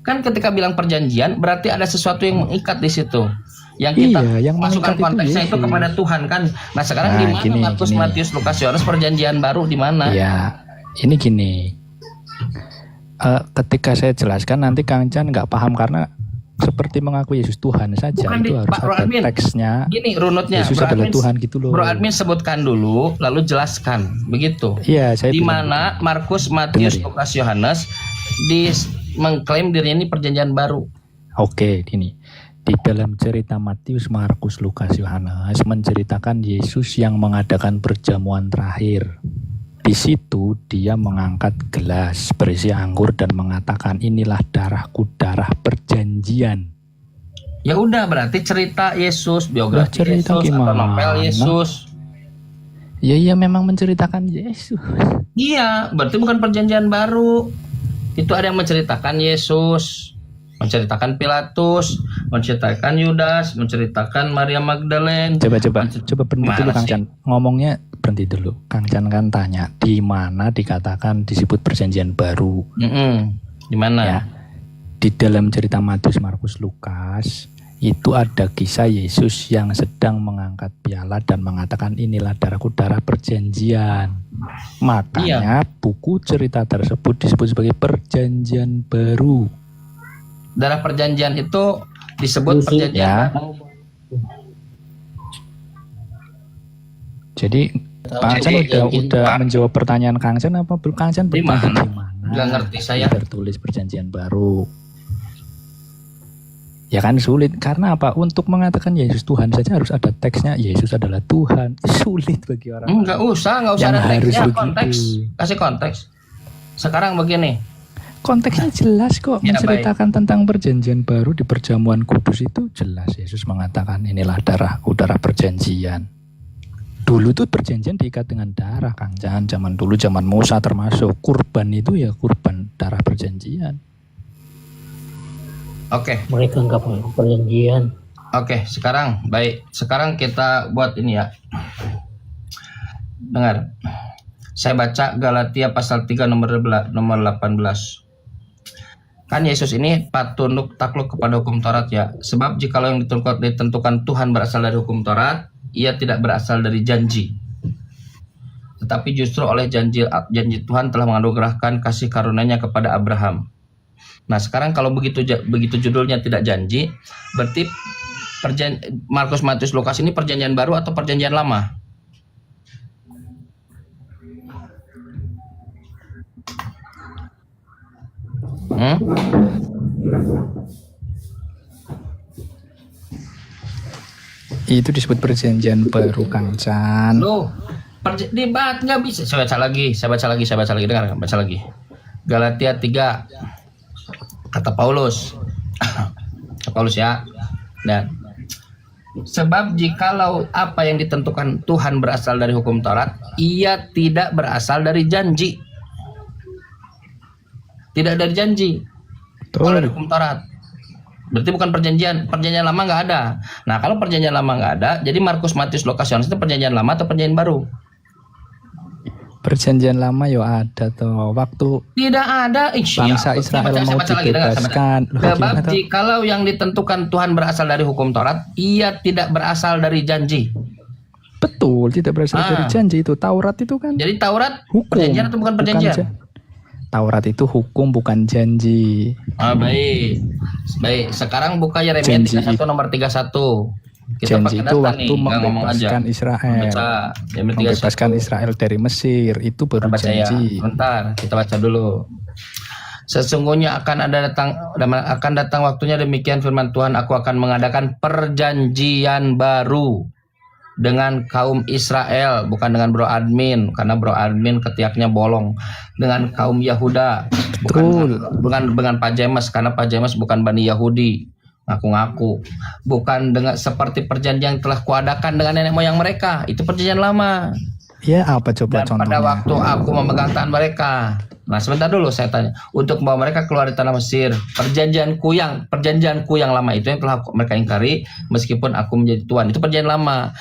[SPEAKER 3] Kan ketika bilang perjanjian berarti ada sesuatu yang mengikat di situ. Yang kita
[SPEAKER 2] Iya, yang
[SPEAKER 3] masukkan
[SPEAKER 2] mengikat itu
[SPEAKER 3] konteksnya itu
[SPEAKER 2] Yesus.
[SPEAKER 3] kepada Tuhan kan. Nah, sekarang
[SPEAKER 2] Nah,
[SPEAKER 3] di mana
[SPEAKER 2] gini,
[SPEAKER 3] Markus,
[SPEAKER 2] gini.
[SPEAKER 3] Matius, Lukas, Yohanes perjanjian baru di mana?
[SPEAKER 2] Ya, ini gini. Ketika saya jelaskan nanti Kang Chan nggak paham karena seperti mengaku Yesus Tuhan saja.
[SPEAKER 3] Bukan
[SPEAKER 2] Itu harus
[SPEAKER 3] Pak Bro
[SPEAKER 2] ada
[SPEAKER 3] Admin.
[SPEAKER 2] teksnya.
[SPEAKER 3] Gini runutnya.
[SPEAKER 2] Yesus
[SPEAKER 3] Bro
[SPEAKER 2] adalah
[SPEAKER 3] Admin,
[SPEAKER 2] Tuhan gitu loh.
[SPEAKER 3] Bro Admin sebutkan dulu lalu jelaskan begitu.
[SPEAKER 2] Iya, saya
[SPEAKER 3] Di
[SPEAKER 2] bilang
[SPEAKER 3] mana Markus, Matius,
[SPEAKER 2] Dengerin.
[SPEAKER 3] Lukas, Yohanes mengklaim dirinya ini perjanjian baru.
[SPEAKER 2] Oke, ini di dalam cerita Matius, Markus, Lukas, Yohanes menceritakan Yesus yang mengadakan perjamuan terakhir. Di situ dia mengangkat gelas berisi anggur dan mengatakan inilah darahku, darah perjanjian.
[SPEAKER 3] Ya udah berarti cerita Yesus, biografi
[SPEAKER 2] Lah, cerita
[SPEAKER 3] Yesus atau
[SPEAKER 2] gimana?
[SPEAKER 3] novel Yesus.
[SPEAKER 2] Ya iya memang menceritakan Yesus.
[SPEAKER 3] Iya, berarti bukan perjanjian baru. Itu ada yang menceritakan Yesus, menceritakan Pilatus, menceritakan Yudas, menceritakan Maria Magdalene.
[SPEAKER 2] Coba berhenti
[SPEAKER 3] Mana
[SPEAKER 2] dulu Kang
[SPEAKER 3] sih?
[SPEAKER 2] Chan. Ngomongnya berhenti dulu. Kang Chan kan tanya di mana dikatakan disebut perjanjian baru.
[SPEAKER 3] Di mana?
[SPEAKER 2] Ya. Di dalam cerita Matius, Markus, Lukas itu ada kisah Yesus yang sedang mengangkat piala dan mengatakan inilah darahku, darah perjanjian. Makanya buku cerita tersebut disebut sebagai perjanjian baru.
[SPEAKER 3] Darah perjanjian itu disebut perjanjian
[SPEAKER 2] Ya.
[SPEAKER 3] baru.
[SPEAKER 2] Jadi Kang Chan udah menjawab pertanyaan Kang Chan apa belum? Kang Chan
[SPEAKER 3] Di
[SPEAKER 2] bertanya
[SPEAKER 3] mana?
[SPEAKER 2] di mana?
[SPEAKER 3] Nggak ngerti saya.
[SPEAKER 2] Tertulis perjanjian baru. Ya kan sulit karena apa? Untuk mengatakan Yesus Tuhan saja harus ada teksnya Yesus adalah Tuhan. Sulit bagi orang.
[SPEAKER 3] Nggak usah
[SPEAKER 2] Yang
[SPEAKER 3] ada
[SPEAKER 2] harus
[SPEAKER 3] teksnya,
[SPEAKER 2] begitu.
[SPEAKER 3] konteks. Kasih konteks. Sekarang begini.
[SPEAKER 2] Konteksnya jelas kok
[SPEAKER 3] Ya,
[SPEAKER 2] menceritakan tentang perjanjian baru di perjamuan kudus itu jelas Yesus mengatakan inilah darahku, darah perjanjian. Dulu tuh perjanjian diikat dengan darah Kang Jan, zaman dulu zaman Musa termasuk kurban itu ya kurban darah perjanjian.
[SPEAKER 3] Oke.
[SPEAKER 7] Mereka nggak pakai perjanjian.
[SPEAKER 3] Oke, sekarang baik. Sekarang kita buat ini ya. Dengar. Saya baca Galatia pasal 3 nomor 18. Kan Yesus ini patut takluk kepada hukum Taurat ya. Sebab jikalau yang ditentukan Tuhan berasal dari hukum Taurat, ia tidak berasal dari janji. Tetapi justru oleh janji Tuhan telah menganugerahkan kasih karunia-Nya kepada Abraham. Nah, sekarang kalau begitu judulnya tidak janji, berarti Markus, Matius, Lukas ini perjanjian baru atau perjanjian lama?
[SPEAKER 2] Itu disebut perjanjian baru Kang Chan.
[SPEAKER 3] Loh, debat nggak bisa. Saya baca lagi, dengar, baca lagi. Galatia 3 kata Paulus. Kata Paulus ya. Dan sebab jikalau apa yang ditentukan Tuhan berasal dari hukum Taurat, ia tidak berasal dari janji. Tidak dari janji. Kalau dari hukum Taurat. Berarti bukan perjanjian lama nggak ada. Nah kalau perjanjian lama nggak ada, jadi Markus, Matius, Lukas, Yohanes itu perjanjian lama atau perjanjian baru?
[SPEAKER 2] Perjanjian lama yo ada tuh waktu
[SPEAKER 3] Tidak ada.
[SPEAKER 2] bangsa Israel mau dibebaskan. Loh,
[SPEAKER 3] Sebab
[SPEAKER 2] gimana tuh?
[SPEAKER 3] jikalau yang ditentukan Tuhan berasal dari hukum Taurat, ia tidak berasal dari janji.
[SPEAKER 2] Betul, tidak berasal dari janji itu. Taurat itu kan
[SPEAKER 3] Jadi Taurat
[SPEAKER 2] hukum,
[SPEAKER 3] perjanjian atau bukan perjanjian?
[SPEAKER 2] Taurat itu hukum bukan janji.
[SPEAKER 3] Baik. Baik, sekarang buka Yeremia
[SPEAKER 2] Janji
[SPEAKER 3] 31 nomor 31. Kita
[SPEAKER 2] Janji
[SPEAKER 3] pakai
[SPEAKER 2] itu
[SPEAKER 3] data
[SPEAKER 2] waktu
[SPEAKER 3] nih, nggak ngomong aja.
[SPEAKER 2] membebaskan Israel.
[SPEAKER 3] Baca Yeremia 31.
[SPEAKER 2] Membebaskan Israel dari Mesir itu baru
[SPEAKER 3] Kita baca ya.
[SPEAKER 2] janji.
[SPEAKER 3] Bentar, kita baca dulu. Sesungguhnya akan datang waktunya, demikian firman Tuhan, aku akan mengadakan perjanjian baru dengan kaum Israel, bukan dengan bro admin, karena bro admin ketiaknya bolong. Dengan kaum Yahuda, bukan dengan Pak James, karena Pak James bukan Bani Yahudi, ngaku-ngaku. Bukan dengan seperti perjanjian yang telah kuadakan dengan nenek moyang mereka, itu perjanjian lama.
[SPEAKER 2] Ya apa coba
[SPEAKER 3] Dan pada
[SPEAKER 2] contohnya?
[SPEAKER 3] waktu aku memegang tangan mereka. Nah sebentar dulu saya tanya, untuk membawa mereka keluar dari tanah Mesir, perjanjianku yang lama itu yang telah mereka ingkari, meskipun aku menjadi Tuhan, itu perjanjian lama.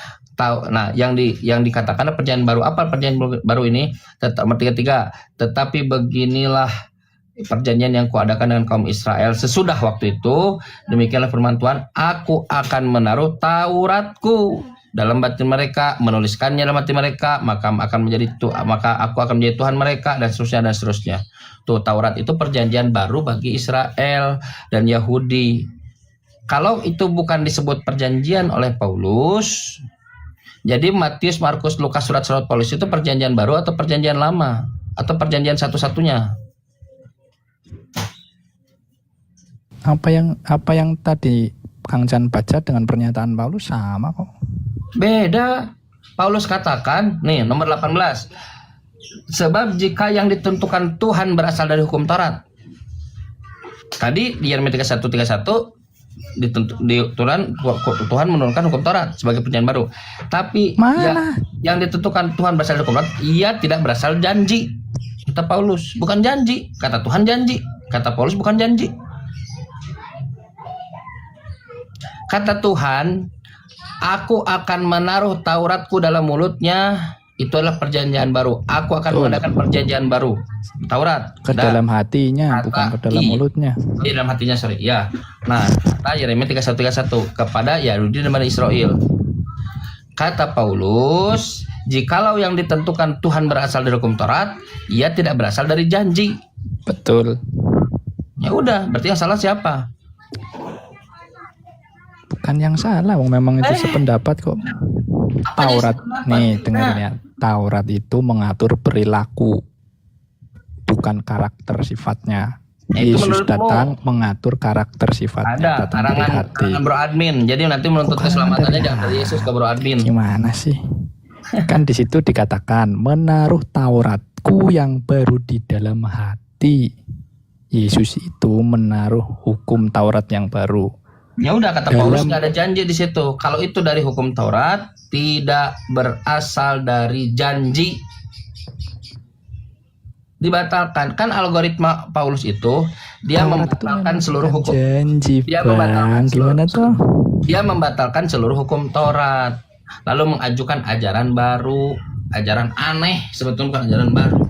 [SPEAKER 3] Nah, yang dikatakan perjanjian baru, apa perjanjian baru ini? Nomor 33. Tetapi beginilah perjanjian yang kuadakan dengan kaum Israel sesudah waktu itu, demikianlah firman Tuhan, aku akan menaruh Tauratku dalam batin mereka, menuliskannya dalam hati mereka, maka aku akan menjadi Tuhan mereka, dan seterusnya. Tuh, Taurat itu perjanjian baru bagi Israel dan Yahudi. Kalau itu bukan disebut perjanjian oleh Paulus, jadi Matius, Markus, Lukas, surat-surat Paulus itu perjanjian baru atau perjanjian lama atau perjanjian satu-satunya?
[SPEAKER 2] Apa yang tadi Kang Chan baca dengan pernyataan Paulus sama kok.
[SPEAKER 3] Beda. Paulus katakan, nih nomor 18. Sebab jika yang ditentukan Tuhan berasal dari hukum Taurat. Tadi di Yeremia 31:31 Tuhan menurunkan hukum Taurat sebagai perjanjian baru. Tapi yang ditentukan Tuhan berasal dari hukum Taurat, ia tidak berasal janji. Kata Paulus, bukan janji. Kata Tuhan janji. Kata Paulus bukan janji. Kata Tuhan, aku akan menaruh Tauratku dalam mulutnya. Itu adalah perjanjian baru. Aku akan mengadakan perjanjian baru. Taurat
[SPEAKER 2] Ke dalam hatinya, bukan ke dalam mulutnya.
[SPEAKER 3] Di dalam hatinya, sorry. Ya. Nah, kata Yeremia 31:31 kepada Yahudi dan Bani Israel. Kata Paulus, jikalau yang ditentukan Tuhan berasal dari hukum Taurat, ia tidak berasal dari janji.
[SPEAKER 2] Betul.
[SPEAKER 3] Ya udah, berarti yang salah siapa?
[SPEAKER 2] Bukan yang salah, memang itu sependapat kok. Taurat nih, dengerin ya. Taurat itu mengatur perilaku, bukan karakter sifatnya. Yesus datang mengatur karakter sifatnya.
[SPEAKER 3] Ada karangan bro admin. Jadi nanti menuntut keselamatannya jangan dari Yesus ke bro admin.
[SPEAKER 2] Gimana sih? Kan di situ dikatakan menaruh Tauratku yang baru di dalam hati. Yesus itu menaruh hukum Taurat yang baru.
[SPEAKER 3] Ya udah, kata Paulus nggak ada janji di situ. Kalau itu dari hukum Taurat, tidak berasal dari janji. Dibatalkan. Kan algoritma Paulus itu dia membatalkan seluruh hukum.
[SPEAKER 2] Janji, gimana tuh?
[SPEAKER 3] Dia membatalkan seluruh hukum Taurat, lalu mengajukan ajaran baru, ajaran aneh, sebetulnya bukan ajaran baru.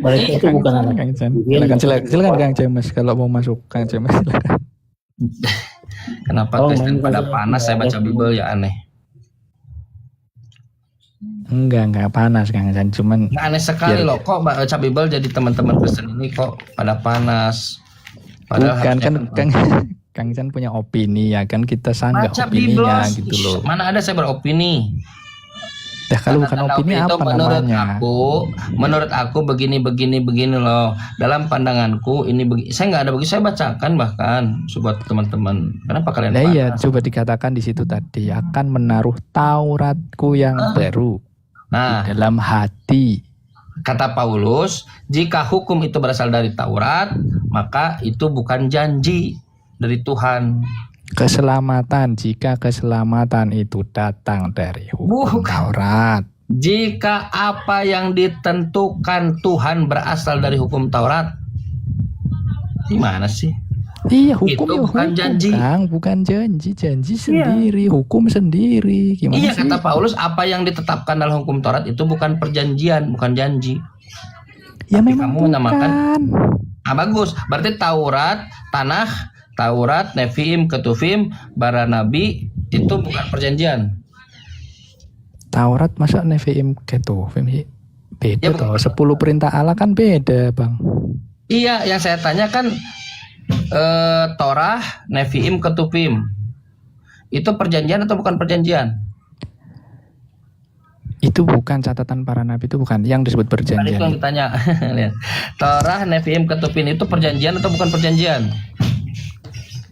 [SPEAKER 7] Mereka itu bukan anak.
[SPEAKER 2] Silakan Kang James kalau mau masuk. Kang James silakan.
[SPEAKER 3] Kenapa Kristen pada panas saya baca Bible ya aneh.
[SPEAKER 2] Enggak panas Kang Chan, cuman
[SPEAKER 3] aneh sekali loh, kok baca Bible jadi teman-teman Kristen ini kok pada panas.
[SPEAKER 2] Padahal bukan kan Kang Chan punya opini ya kan, kita sanggah opininya Bible, gitu loh.
[SPEAKER 3] Mana ada saya beropini.
[SPEAKER 2] Ya kalau bukan opini apa namanya?
[SPEAKER 3] Menurut aku begini loh. Dalam pandanganku ini saya nggak ada begitu, saya bacakan bahkan buat teman-teman. Kenapa kalian panas?
[SPEAKER 2] Iya, coba dikatakan di situ tadi akan menaruh Tauratku yang baru di dalam hati.
[SPEAKER 3] Kata Paulus, jika hukum itu berasal dari Taurat, maka itu bukan janji dari Tuhan.
[SPEAKER 2] Keselamatan, jika keselamatan itu datang dari hukum Taurat.
[SPEAKER 3] Jika apa yang ditentukan Tuhan berasal dari hukum Taurat, Gimana sih?
[SPEAKER 2] Iya, hukum
[SPEAKER 3] Itu
[SPEAKER 2] ya
[SPEAKER 3] bukan
[SPEAKER 2] hukum,
[SPEAKER 3] janji.
[SPEAKER 2] Kang, bukan janji sendiri, hukum sendiri. Gimana
[SPEAKER 3] Iya,
[SPEAKER 2] sih?
[SPEAKER 3] kata Paulus, apa yang ditetapkan dalam hukum Taurat itu bukan perjanjian, bukan janji.
[SPEAKER 2] Ya
[SPEAKER 3] Tapi
[SPEAKER 2] memang
[SPEAKER 3] kamu
[SPEAKER 2] bukan.
[SPEAKER 3] menamakan. Bagus. Berarti Taurat, Tanah, Taurat, Neviim, Ketuvim, Bara Nabi itu bukan perjanjian.
[SPEAKER 2] Taurat masa Neviim Ketuvim sih? Beda
[SPEAKER 3] Ya,
[SPEAKER 2] toh. 10 perintah Allah kan beda, Bang.
[SPEAKER 3] Iya, yang saya tanya kan Torah, Neviim, Ketuvim. Itu perjanjian atau bukan perjanjian?
[SPEAKER 2] Itu bukan catatan para nabi, itu bukan yang disebut
[SPEAKER 3] Tadi itu yang
[SPEAKER 2] perjanjian.
[SPEAKER 3] ditanya. Lihat. Torah, Neviim, Ketuvim itu perjanjian atau bukan perjanjian?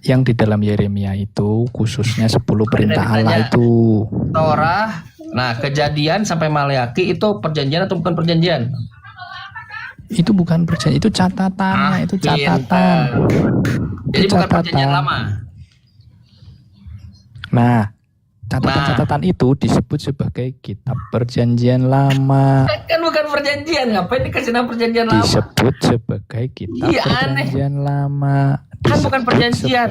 [SPEAKER 2] Yang di dalam Yeremia itu khususnya 10 perintah
[SPEAKER 3] ditanya.
[SPEAKER 2] Allah itu.
[SPEAKER 3] Torah, nah Kejadian sampai Maleaki itu perjanjian atau bukan perjanjian?
[SPEAKER 2] Itu bukan perjanjian, itu catatan, itu catatan.
[SPEAKER 3] pintar. Jadi
[SPEAKER 2] Itu
[SPEAKER 3] bukan
[SPEAKER 2] catatan.
[SPEAKER 3] perjanjian lama.
[SPEAKER 2] Nah, catatan-catatan itu disebut sebagai kitab perjanjian lama.
[SPEAKER 3] Kan bukan perjanjian, ngapain dikasih nama perjanjian lama?
[SPEAKER 2] Disebut sebagai kitab
[SPEAKER 3] Iya, aneh.
[SPEAKER 2] perjanjian lama.
[SPEAKER 3] Kan bukan perjanjian.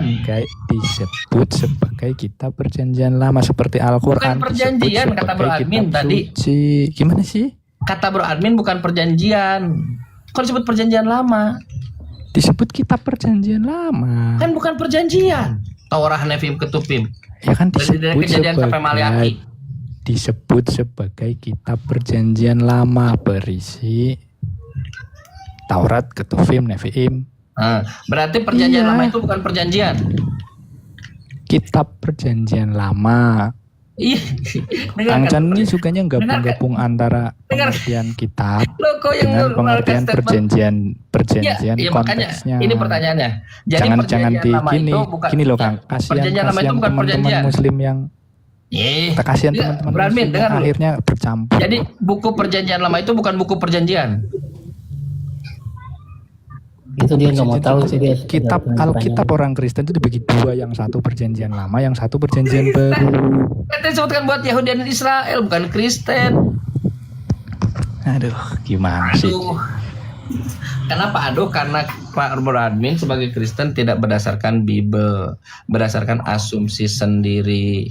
[SPEAKER 2] Disebut sebagai kitab perjanjian lama seperti Al-Qur'an.
[SPEAKER 3] Bukan perjanjian,
[SPEAKER 2] disebut
[SPEAKER 3] kata
[SPEAKER 2] sebagai
[SPEAKER 3] Bro Admin
[SPEAKER 2] kitab
[SPEAKER 3] tadi.
[SPEAKER 2] suci. Gimana sih?
[SPEAKER 3] Kata Bro Admin bukan perjanjian. Kok disebut perjanjian lama?
[SPEAKER 2] Disebut kitab perjanjian lama.
[SPEAKER 3] Kan bukan perjanjian. Taurah, Neviim, Ketuvim.
[SPEAKER 2] Ya kan
[SPEAKER 3] Dari
[SPEAKER 2] disebut
[SPEAKER 3] Kejadian sampai Maleaki.
[SPEAKER 2] disebut sebagai kitab perjanjian lama berisi Taurat, Ketuvim, Neviim.
[SPEAKER 3] Nah, berarti perjanjian
[SPEAKER 2] Iya.
[SPEAKER 3] lama itu bukan perjanjian.
[SPEAKER 2] Kitab perjanjian lama.
[SPEAKER 3] Iya.
[SPEAKER 2] Kang
[SPEAKER 3] Dengarkan.
[SPEAKER 2] Chan ini sukanya
[SPEAKER 3] Dengarkan.
[SPEAKER 2] gabung antara
[SPEAKER 3] Dengar.
[SPEAKER 2] pengertian kitab
[SPEAKER 3] Lo kok yang
[SPEAKER 2] dengan
[SPEAKER 3] mengeluarkan
[SPEAKER 2] pengertian
[SPEAKER 3] statement?
[SPEAKER 2] perjanjian
[SPEAKER 3] Iya, makanya
[SPEAKER 2] konteksnya.
[SPEAKER 3] ini pertanyaannya. Jadi
[SPEAKER 2] jangan
[SPEAKER 3] perjanjian lama
[SPEAKER 2] gini
[SPEAKER 3] itu bukan
[SPEAKER 2] gini loh Kang, kasihan
[SPEAKER 3] perjanjian lama itu bukan
[SPEAKER 2] teman-teman
[SPEAKER 3] perjanjian.
[SPEAKER 2] muslim yang kasihan
[SPEAKER 3] Iya,
[SPEAKER 2] teman-teman
[SPEAKER 3] Bro Admin,
[SPEAKER 2] muslim yang
[SPEAKER 3] dengar dulu.
[SPEAKER 2] akhirnya bercampur.
[SPEAKER 3] Jadi buku perjanjian lama itu bukan buku perjanjian.
[SPEAKER 7] Itu dia nggak mau tahu sih dia.
[SPEAKER 2] Kitab kalau kitab orang Kristen itu dibagi dua, yang satu perjanjian lama, yang satu perjanjian baru.
[SPEAKER 3] Kita disebutkan buat Yahudi dan Israel, bukan Kristen.
[SPEAKER 2] Aduh, gimana sih?
[SPEAKER 3] Aduh. Kenapa aduh? Karena Pak Bro Admin sebagai Kristen tidak berdasarkan Bible, berdasarkan asumsi sendiri.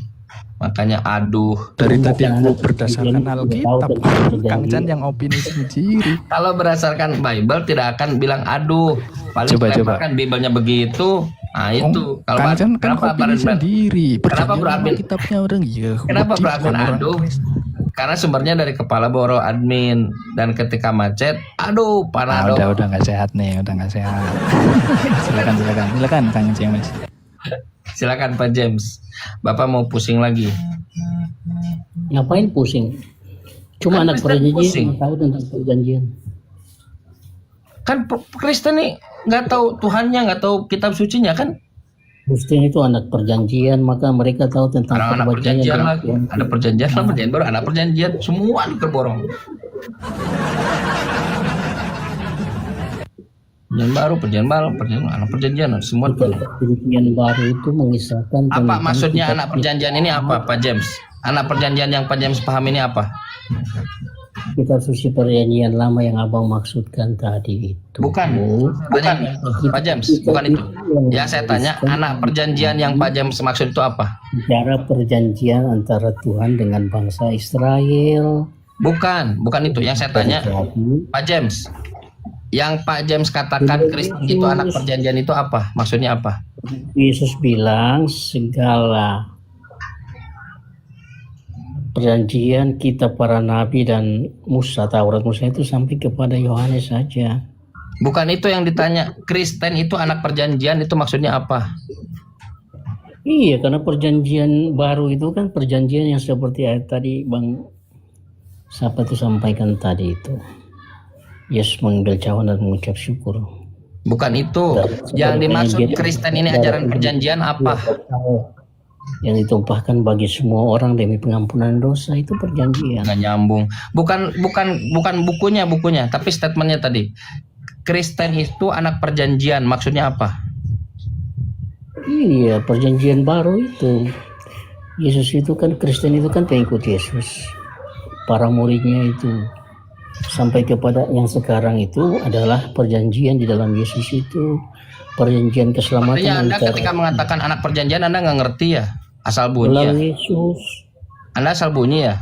[SPEAKER 3] Makanya aduh.
[SPEAKER 2] Dari tadi
[SPEAKER 7] Bukan
[SPEAKER 2] aku berdasarkan
[SPEAKER 7] anak
[SPEAKER 2] Alkitab,
[SPEAKER 7] perjanjian.
[SPEAKER 2] Kang Chan yang opini sendiri.
[SPEAKER 3] Kalau berdasarkan Bible tidak akan bilang aduh. Paling
[SPEAKER 2] Coba.
[SPEAKER 3] dilemparkan Bible-nya begitu. Nah itu. Kalau
[SPEAKER 2] Kang Chan kan
[SPEAKER 3] kenapa
[SPEAKER 2] opini sendiri.
[SPEAKER 3] Kenapa
[SPEAKER 2] Perjanjian
[SPEAKER 3] Bro
[SPEAKER 2] lama
[SPEAKER 3] Admin?
[SPEAKER 2] kitabnya orang iya.
[SPEAKER 3] Kenapa Bro Admin
[SPEAKER 2] orang
[SPEAKER 3] aduh?
[SPEAKER 2] Kristen.
[SPEAKER 3] Karena sumbernya dari kepala Bro Admin, dan ketika macet, aduh
[SPEAKER 2] Ah,
[SPEAKER 3] panado.
[SPEAKER 2] udah nggak sehat nih, udah nggak sehat. silakan Kang James.
[SPEAKER 3] Silakan Pak James. Bapak mau pusing lagi.
[SPEAKER 7] Ngapain pusing? Cuma
[SPEAKER 3] Kan
[SPEAKER 7] anak
[SPEAKER 3] Kristen pusing.
[SPEAKER 7] perjanjian yang tahu tentang perjanjian.
[SPEAKER 3] Kan Kristen nih nggak tahu Tuhannya, nggak tahu kitab sucinya kan?
[SPEAKER 7] Kristen itu anak perjanjian, maka mereka tahu tentang
[SPEAKER 3] Orang anak perjanjian
[SPEAKER 7] yang
[SPEAKER 3] lagi. Ada perjanjian, lah perjanjian baru, anak perjanjian, semua dikerborong. Perjanjian baru, anak perjanjian, semua.
[SPEAKER 7] Perjanjian baru itu mengisahkan
[SPEAKER 3] Apa
[SPEAKER 7] tentang
[SPEAKER 3] maksudnya
[SPEAKER 7] kitab-
[SPEAKER 3] anak perjanjian ini apa, Pak James? Anak perjanjian yang Pak James paham ini apa?
[SPEAKER 7] kitab suci perjanjian lama yang abang maksudkan tadi itu.
[SPEAKER 3] Bukan Pak James, bukan itu. Ya saya tanya, anak perjanjian yang Pak James maksud itu apa?
[SPEAKER 7] Bicara perjanjian antara Tuhan dengan bangsa Israel.
[SPEAKER 3] Bukan itu. Yang saya tanya,
[SPEAKER 7] Jadi,
[SPEAKER 3] Pak James, yang Pak James katakan Kristen itu anak perjanjian itu apa? Maksudnya apa?
[SPEAKER 7] Yesus bilang segala perjanjian kita para nabi dan Musa, Taurat Musa itu sampai kepada Yohanes saja.
[SPEAKER 3] Bukan itu yang ditanya. Kristen itu anak perjanjian itu maksudnya apa?
[SPEAKER 7] Iya, karena perjanjian baru itu kan perjanjian yang seperti ayat tadi Bang siapa itu sampaikan tadi itu. Yesus mengambil cawan dan mengucap syukur.
[SPEAKER 3] Bukan itu. Yang dimaksud Kristen ini ajaran perjanjian apa?
[SPEAKER 7] Yang ditumpahkan bagi semua orang demi pengampunan dosa itu perjanjian.
[SPEAKER 3] Nggak nyambung. Bukan bukunya, tapi statementnya tadi. Kristen itu anak perjanjian, maksudnya apa?
[SPEAKER 7] Iya, perjanjian baru itu. Yesus itu kan Kristen itu kan pengikut Yesus. Para muridnya itu sampai kepada yang sekarang itu adalah perjanjian di dalam Yesus itu, perjanjian keselamatan
[SPEAKER 3] Artinya Anda
[SPEAKER 7] antara
[SPEAKER 3] ketika mengatakan anak perjanjian Anda nggak ngerti ya? Asal bunyi ya?
[SPEAKER 7] melalui Yesus.
[SPEAKER 3] Anda asal bunyi ya?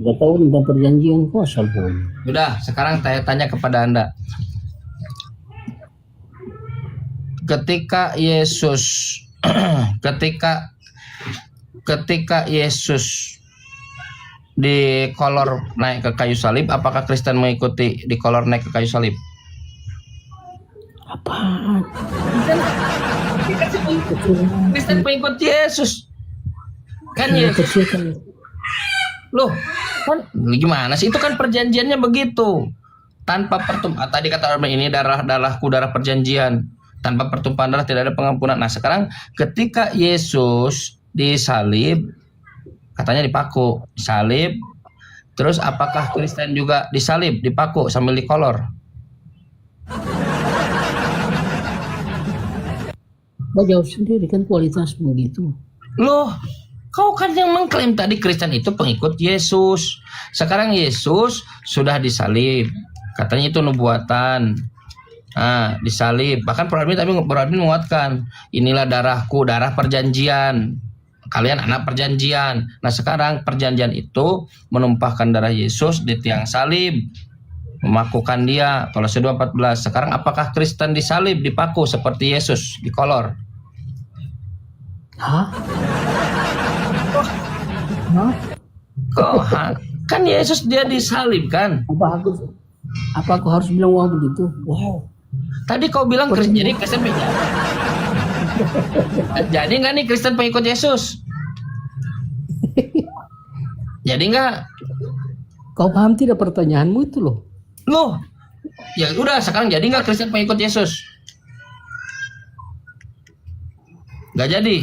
[SPEAKER 7] Gak tahu tentang perjanjian kok asal bunyi.
[SPEAKER 3] Udah, sekarang saya tanya kepada Anda. Ketika Yesus ketika Yesus dikolor naik ke kayu salib, apakah Kristen mengikuti dikolor naik ke kayu salib?
[SPEAKER 7] Apaan?
[SPEAKER 3] Kristen pengikut Yesus. Kan Yesus. Loh, kan gimana sih? Itu kan perjanjiannya begitu. Tanpa pertumpahan, tadi kata Armin, ini darahku, darah perjanjian. Tanpa pertumpahan darah tidak ada pengampunan. Nah, sekarang ketika Yesus disalib, katanya dipaku, disalib. Terus apakah Kristen juga disalib, dipaku sambil dikolor?
[SPEAKER 7] Kau jawab sendiri kan kualitas begitu.
[SPEAKER 3] Loh, kau kan yang mengklaim tadi Kristen itu pengikut Yesus. Sekarang Yesus sudah disalib. Katanya itu nubuatan. Nah, disalib. Bahkan Bro Admin menguatkan, inilah darahku, darah perjanjian. Kalian anak perjanjian. Nah, sekarang perjanjian itu menumpahkan darah Yesus di tiang salib, memakukan dia. Kolose 2:14. Sekarang apakah Kristen disalib, dipaku seperti Yesus, dikolor?
[SPEAKER 7] Hah?
[SPEAKER 3] Kok kan Yesus dia disalib kan?
[SPEAKER 7] Apa aku harus bilang wow begitu? Wow.
[SPEAKER 3] Tadi kau bilang jadi Kristen jadi nggak nih Kristen pengikut Yesus? Jadi nggak?
[SPEAKER 7] Kau paham tidak pertanyaanmu itu loh?
[SPEAKER 3] Loh, ya udah sekarang jadi nggak Kristen pengikut Yesus? Nggak jadi.